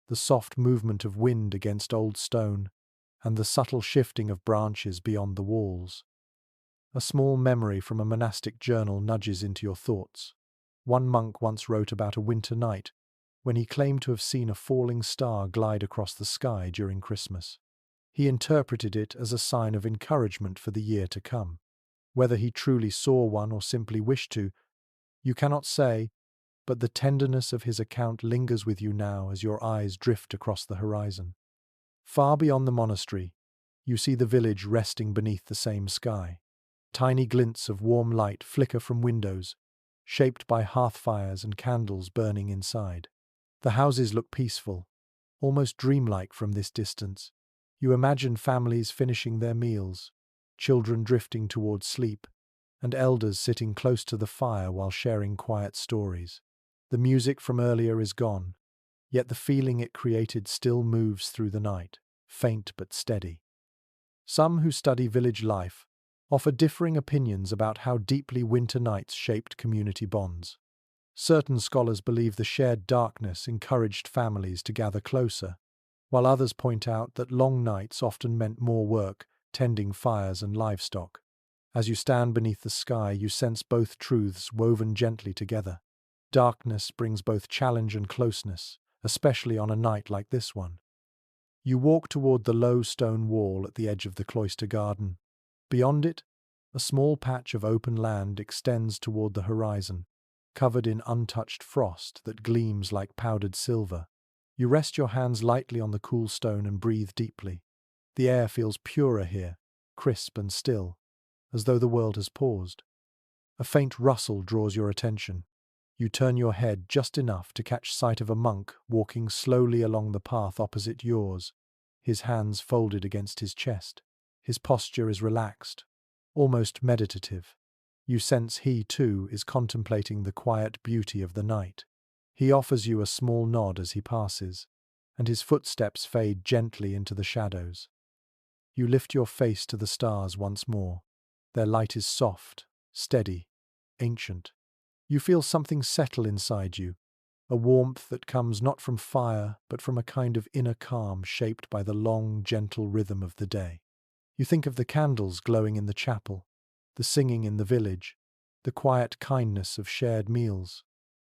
the soft movement of wind against old stone, and the subtle shifting of branches beyond the walls. A small memory from a monastic journal nudges into your thoughts. One monk once wrote about a winter night when he claimed to have seen a falling star glide across the sky during Christmas. He interpreted it as a sign of encouragement for the year to come. Whether he truly saw one or simply wished to, you cannot say, but the tenderness of his account lingers with you now as your eyes drift across the horizon. Far beyond the monastery, you see the village resting beneath the same sky. Tiny glints of warm light flicker from windows, shaped by hearth fires and candles burning inside. The houses look peaceful, almost dreamlike from this distance. You imagine families finishing their meals, children drifting towards sleep, and elders sitting close to the fire while sharing quiet stories. The music from earlier is gone, yet the feeling it created still moves through the night, faint but steady. Some who study village life offer differing opinions about how deeply winter nights shaped community bonds. Certain scholars believe the shared darkness encouraged families to gather closer, while others point out that long nights often meant more work, tending fires and livestock. As you stand beneath the sky, you sense both truths woven gently together. Darkness brings both challenge and closeness, especially on a night like this one. You walk toward the low stone wall at the edge of the cloister garden. Beyond it, a small patch of open land extends toward the horizon, covered in untouched frost that gleams like powdered silver. You rest your hands lightly on the cool stone and breathe deeply. The air feels purer here, crisp and still, as though the world has paused. A faint rustle draws your attention. You turn your head just enough to catch sight of a monk walking slowly along the path opposite yours, his hands folded against his chest. His posture is relaxed, almost meditative. You sense he, too, is contemplating the quiet beauty of the night. He offers you a small nod as he passes, and his footsteps fade gently into the shadows. You lift your face to the stars once more. Their light is soft, steady, ancient. You feel something settle inside you, a warmth that comes not from fire, but from a kind of inner calm shaped by the long, gentle rhythm of the day. You think of the candles glowing in the chapel, the singing in the village, the quiet kindness of shared meals.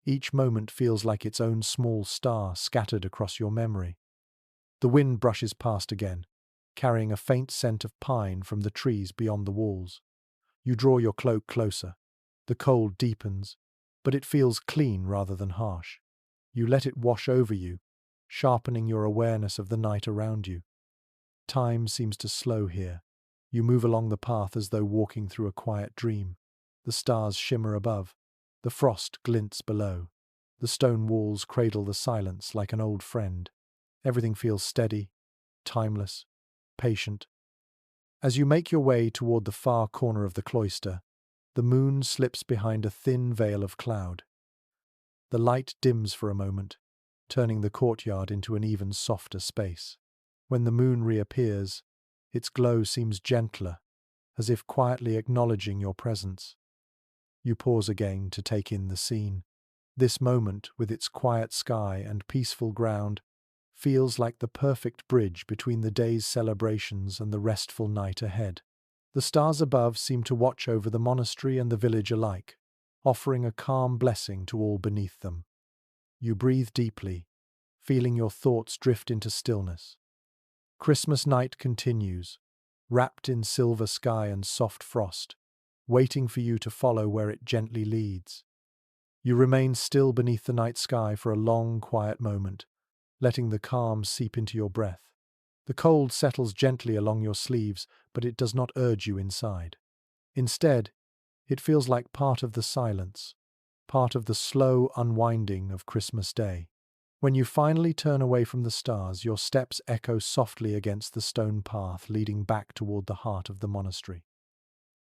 Each moment feels like its own small star scattered across your memory. The wind brushes past again, carrying a faint scent of pine from the trees beyond the walls. You draw your cloak closer. The cold deepens, but it feels clean rather than harsh. You let it wash over you, sharpening your awareness of the night around you. Time seems to slow here. You move along the path as though walking through a quiet dream. The stars shimmer above. The frost glints below. The stone walls cradle the silence like an old friend. Everything feels steady, timeless, patient. As you make your way toward the far corner of the cloister, the moon slips behind a thin veil of cloud. The light dims for a moment, turning the courtyard into an even softer space. When the moon reappears, its glow seems gentler, as if quietly acknowledging your presence. You pause again to take in the scene. This moment, with its quiet sky and peaceful ground, feels like the perfect bridge between the day's celebrations and the restful night ahead. The stars above seem to watch over the monastery and the village alike, offering a calm blessing to all beneath them. You breathe deeply, feeling your thoughts drift into stillness. Christmas night continues, wrapped in silver sky and soft frost, waiting for you to follow where it gently leads. You remain still beneath the night sky for a long, quiet moment, letting the calm seep into your breath. The cold settles gently along your sleeves, but it does not urge you inside. Instead, it feels like part of the silence, part of the slow unwinding of Christmas Day. When you finally turn away from the stars, your steps echo softly against the stone path leading back toward the heart of the monastery.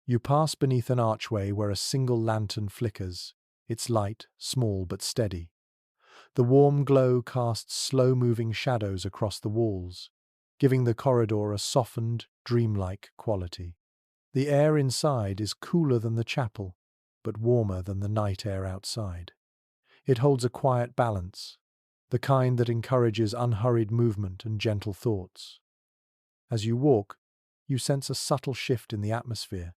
You pass beneath an archway where a single lantern flickers, its light small but steady. The warm glow casts slow-moving shadows across the walls, giving the corridor a softened, dreamlike quality. The air inside is cooler than the chapel, but warmer than the night air outside. It holds a quiet balance, the kind that encourages unhurried movement and gentle thoughts. As you walk, you sense a subtle shift in the atmosphere.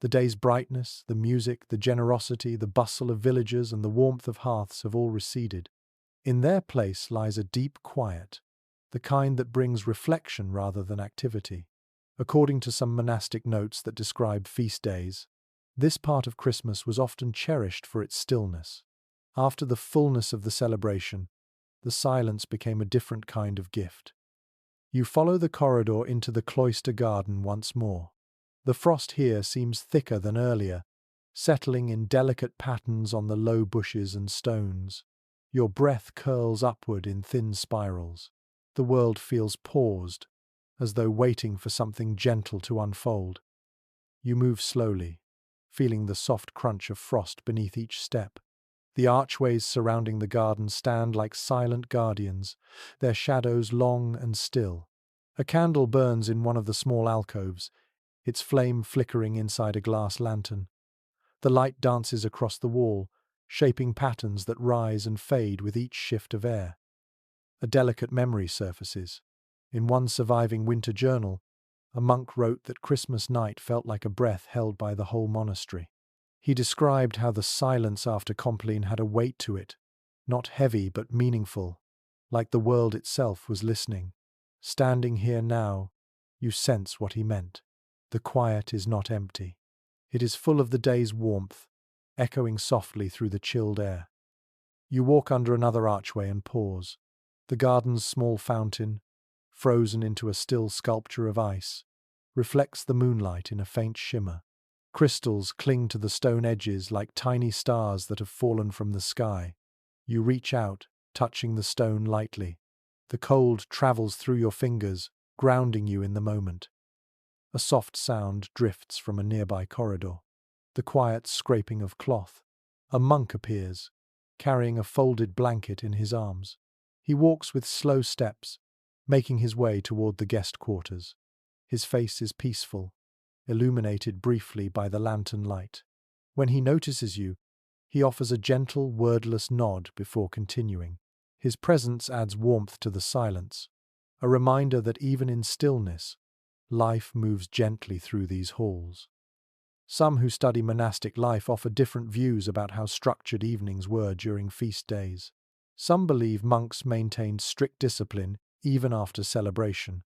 The day's brightness, the music, the generosity, the bustle of villagers, and the warmth of hearths have all receded. In their place lies a deep quiet, the kind that brings reflection rather than activity. According to some monastic notes that describe feast days, this part of Christmas was often cherished for its stillness. After the fullness of the celebration, the silence became a different kind of gift. You follow the corridor into the cloister garden once more. The frost here seems thicker than earlier, settling in delicate patterns on the low bushes and stones. Your breath curls upward in thin spirals. The world feels paused, as though waiting for something gentle to unfold. You move slowly, feeling the soft crunch of frost beneath each step. The archways surrounding the garden stand like silent guardians, their shadows long and still. A candle burns in one of the small alcoves, its flame flickering inside a glass lantern. The light dances across the wall, shaping patterns that rise and fade with each shift of air. A delicate memory surfaces. In one surviving winter journal, a monk wrote that Christmas night felt like a breath held by the whole monastery. He described how the silence after Compline had a weight to it, not heavy but meaningful, like the world itself was listening. Standing here now, you sense what he meant. The quiet is not empty. It is full of the day's warmth, echoing softly through the chilled air. You walk under another archway and pause. The garden's small fountain, frozen into a still sculpture of ice, reflects the moonlight in a faint shimmer. Crystals cling to the stone edges like tiny stars that have fallen from the sky. You reach out, touching the stone lightly. The cold travels through your fingers, grounding you in the moment. A soft sound drifts from a nearby corridor. The quiet scraping of cloth. A monk appears, carrying a folded blanket in his arms. He walks with slow steps, making his way toward the guest quarters. His face is peaceful, illuminated briefly by the lantern light. When he notices you, he offers a gentle, wordless nod before continuing. His presence adds warmth to the silence, a reminder that even in stillness, life moves gently through these halls. Some who study monastic life offer different views about how structured evenings were during feast days. Some believe monks maintained strict discipline even after celebration,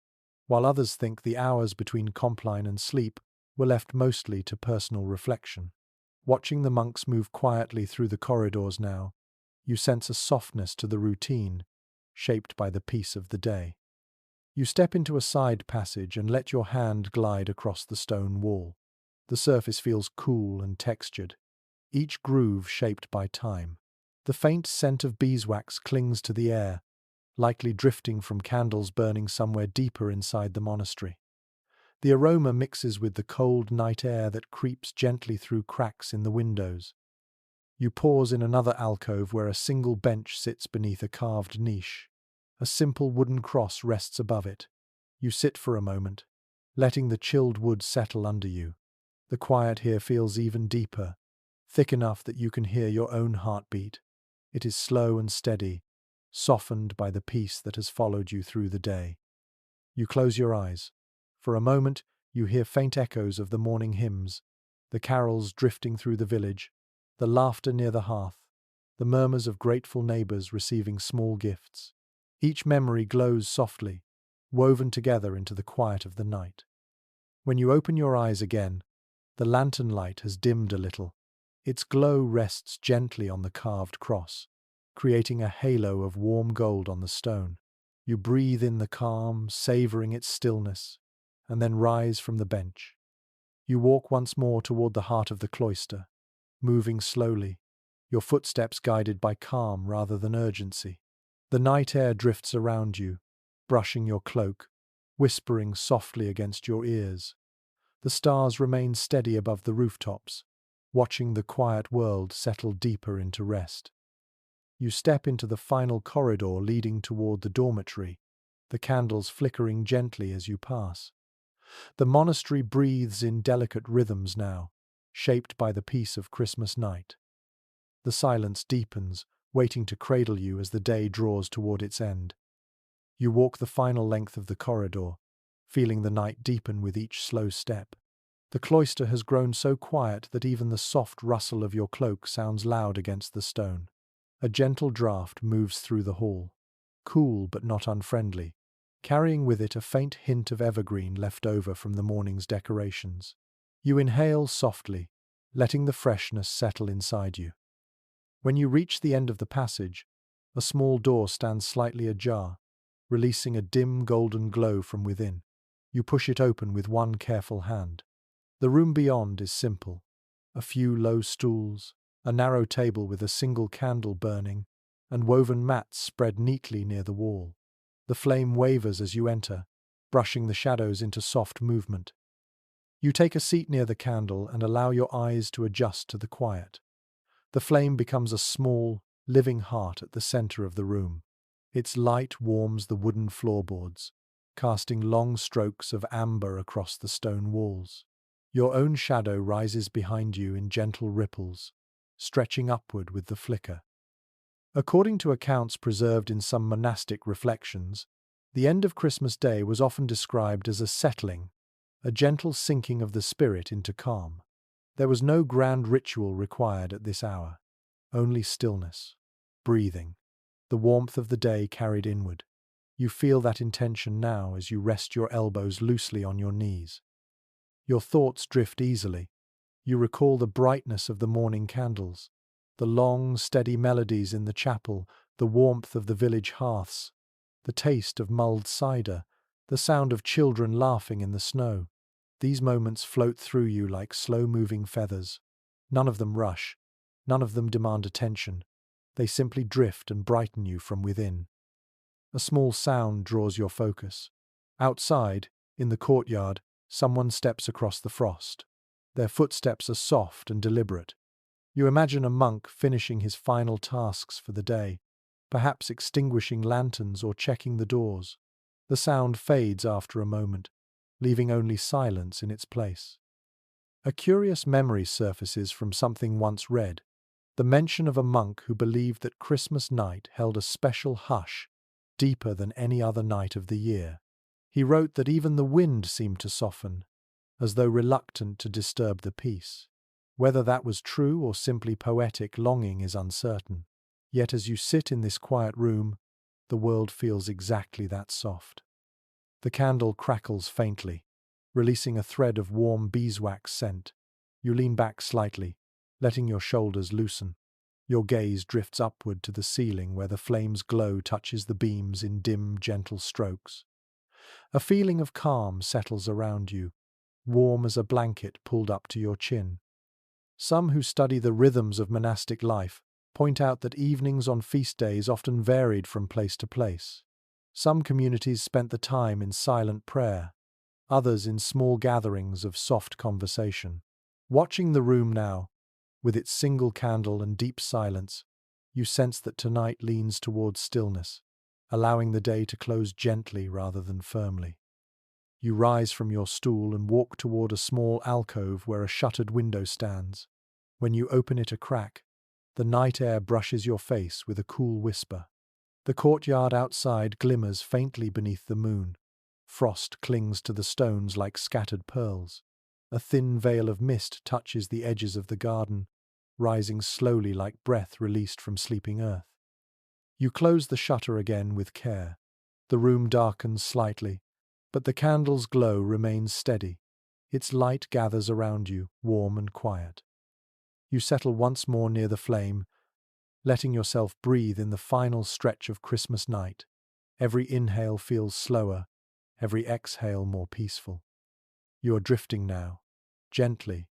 while others think the hours between compline and sleep were left mostly to personal reflection. Watching the monks move quietly through the corridors now, you sense a softness to the routine, shaped by the peace of the day. You step into a side passage and let your hand glide across the stone wall. The surface feels cool and textured, each groove shaped by time. The faint scent of beeswax clings to the air, likely drifting from candles burning somewhere deeper inside the monastery. The aroma mixes with the cold night air that creeps gently through cracks in the windows. You pause in another alcove where a single bench sits beneath a carved niche. A simple wooden cross rests above it. You sit for a moment, letting the chilled wood settle under you. The quiet here feels even deeper, thick enough that you can hear your own heartbeat. It is slow and steady, softened by the peace that has followed you through the day. You close your eyes. For a moment, you hear faint echoes of the morning hymns, the carols drifting through the village, the laughter near the hearth, the murmurs of grateful neighbors receiving small gifts. Each memory glows softly, woven together into the quiet of the night. When you open your eyes again, the lantern light has dimmed a little. Its glow rests gently on the carved cross, creating a halo of warm gold on the stone. You breathe in the calm, savoring its stillness, and then rise from the bench. You walk once more toward the heart of the cloister, moving slowly, your footsteps guided by calm rather than urgency. The night air drifts around you, brushing your cloak, whispering softly against your ears. The stars remain steady above the rooftops, watching the quiet world settle deeper into rest. You step into the final corridor leading toward the dormitory, the candles flickering gently as you pass. The monastery breathes in delicate rhythms now, shaped by the peace of Christmas night. The silence deepens, waiting to cradle you as the day draws toward its end. You walk the final length of the corridor, feeling the night deepen with each slow step. The cloister has grown so quiet that even the soft rustle of your cloak sounds loud against the stone. A gentle draught moves through the hall, cool but not unfriendly, carrying with it a faint hint of evergreen left over from the morning's decorations. You inhale softly, letting the freshness settle inside you. When you reach the end of the passage, a small door stands slightly ajar, releasing a dim golden glow from within. You push it open with one careful hand. The room beyond is simple, A few low stools, a narrow table with a single candle burning, and woven mats spread neatly near the wall. The flame wavers as you enter, brushing the shadows into soft movement. You take a seat near the candle and allow your eyes to adjust to the quiet. The flame becomes a small, living heart at the center of the room. Its light warms the wooden floorboards, casting long strokes of amber across the stone walls. Your own shadow rises behind you in gentle ripples, stretching upward with the flicker. According to accounts preserved in some monastic reflections, the end of Christmas Day was often described as a settling, a gentle sinking of the spirit into calm. There was no grand ritual required at this hour, only stillness, breathing, the warmth of the day carried inward. You feel that intention now as you rest your elbows loosely on your knees. Your thoughts drift easily. You recall the brightness of the morning candles, the long, steady melodies in the chapel, the warmth of the village hearths, the taste of mulled cider, the sound of children laughing in the snow. These moments float through you like slow-moving feathers. None of them rush, none of them demand attention. They simply drift and brighten you from within. A small sound draws your focus. Outside, in the courtyard, someone steps across the frost. Their footsteps are soft and deliberate. You imagine a monk finishing his final tasks for the day, perhaps extinguishing lanterns or checking the doors. The sound fades after a moment, leaving only silence in its place. A curious memory surfaces from something once read, the mention of a monk who believed that Christmas night held a special hush, deeper than any other night of the year. He wrote that even the wind seemed to soften, as though reluctant to disturb the peace. Whether that was true or simply poetic longing is uncertain. Yet as you sit in this quiet room, the world feels exactly that soft. The candle crackles faintly, releasing a thread of warm beeswax scent. You lean back slightly, letting your shoulders loosen. Your gaze drifts upward to the ceiling where the flame's glow touches the beams in dim, gentle strokes. A feeling of calm settles around you, warm as a blanket pulled up to your chin. Some who study the rhythms of monastic life point out that evenings on feast days often varied from place to place. Some communities spent the time in silent prayer, others in small gatherings of soft conversation. Watching the room now, with its single candle and deep silence, you sense that tonight leans towards stillness, allowing the day to close gently rather than firmly. You rise from your stool and walk toward a small alcove where a shuttered window stands. When you open it a crack, the night air brushes your face with a cool whisper. The courtyard outside glimmers faintly beneath the moon. Frost clings to the stones like scattered pearls. A thin veil of mist touches the edges of the garden, rising slowly like breath released from sleeping earth. You close the shutter again with care. The room darkens slightly, but the candle's glow remains steady. Its light gathers around you, warm and quiet. You settle once more near the flame, letting yourself breathe in the final stretch of Christmas night. Every inhale feels slower, every exhale more peaceful. You are drifting now, gently,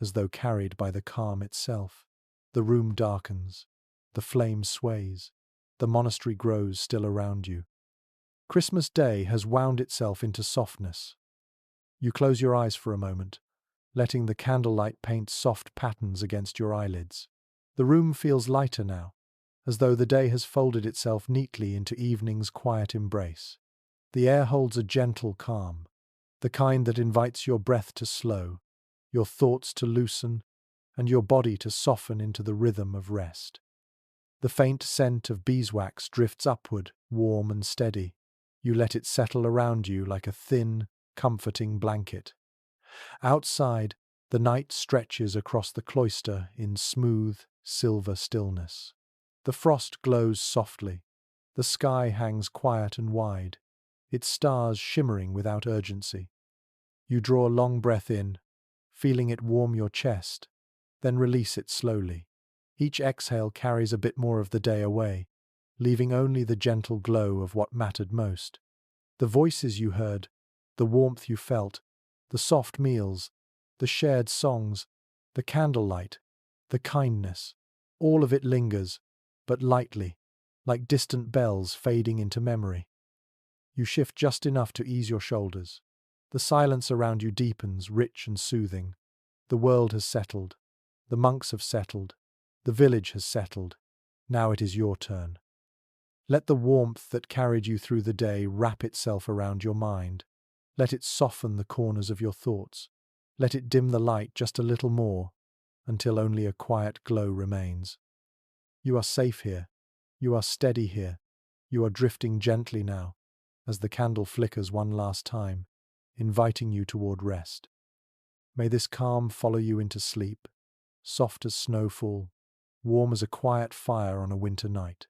as though carried by the calm itself. The room darkens, the flame sways, the monastery grows still around you. Christmas Day has wound itself into softness. You close your eyes for a moment, letting the candlelight paint soft patterns against your eyelids. The room feels lighter now, as though the day has folded itself neatly into evening's quiet embrace. The air holds a gentle calm, the kind that invites your breath to slow, your thoughts to loosen, and your body to soften into the rhythm of rest. The faint scent of beeswax drifts upward, warm and steady. You let it settle around you like a thin, comforting blanket. Outside, the night stretches across the cloister in smooth, silver stillness. The frost glows softly. The sky hangs quiet and wide, its stars shimmering without urgency. You draw a long breath in, feeling it warm your chest, then release it slowly. Each exhale carries a bit more of the day away, leaving only the gentle glow of what mattered most. The voices you heard, the warmth you felt, the soft meals, the shared songs, The candlelight, the kindness, all of it lingers, but lightly, like distant bells fading into memory. You shift just enough to ease your shoulders. The silence around you deepens, rich and soothing. The world has settled. The monks have settled. The village has settled. Now it is your turn. Let the warmth that carried you through the day wrap itself around your mind. Let it soften the corners of your thoughts. Let it dim the light just a little more, until only a quiet glow remains. You are safe here. You are steady here. You are drifting gently now, as the candle flickers one last time, inviting you toward rest. May this calm follow you into sleep, soft as snowfall, warm as a quiet fire on a winter night.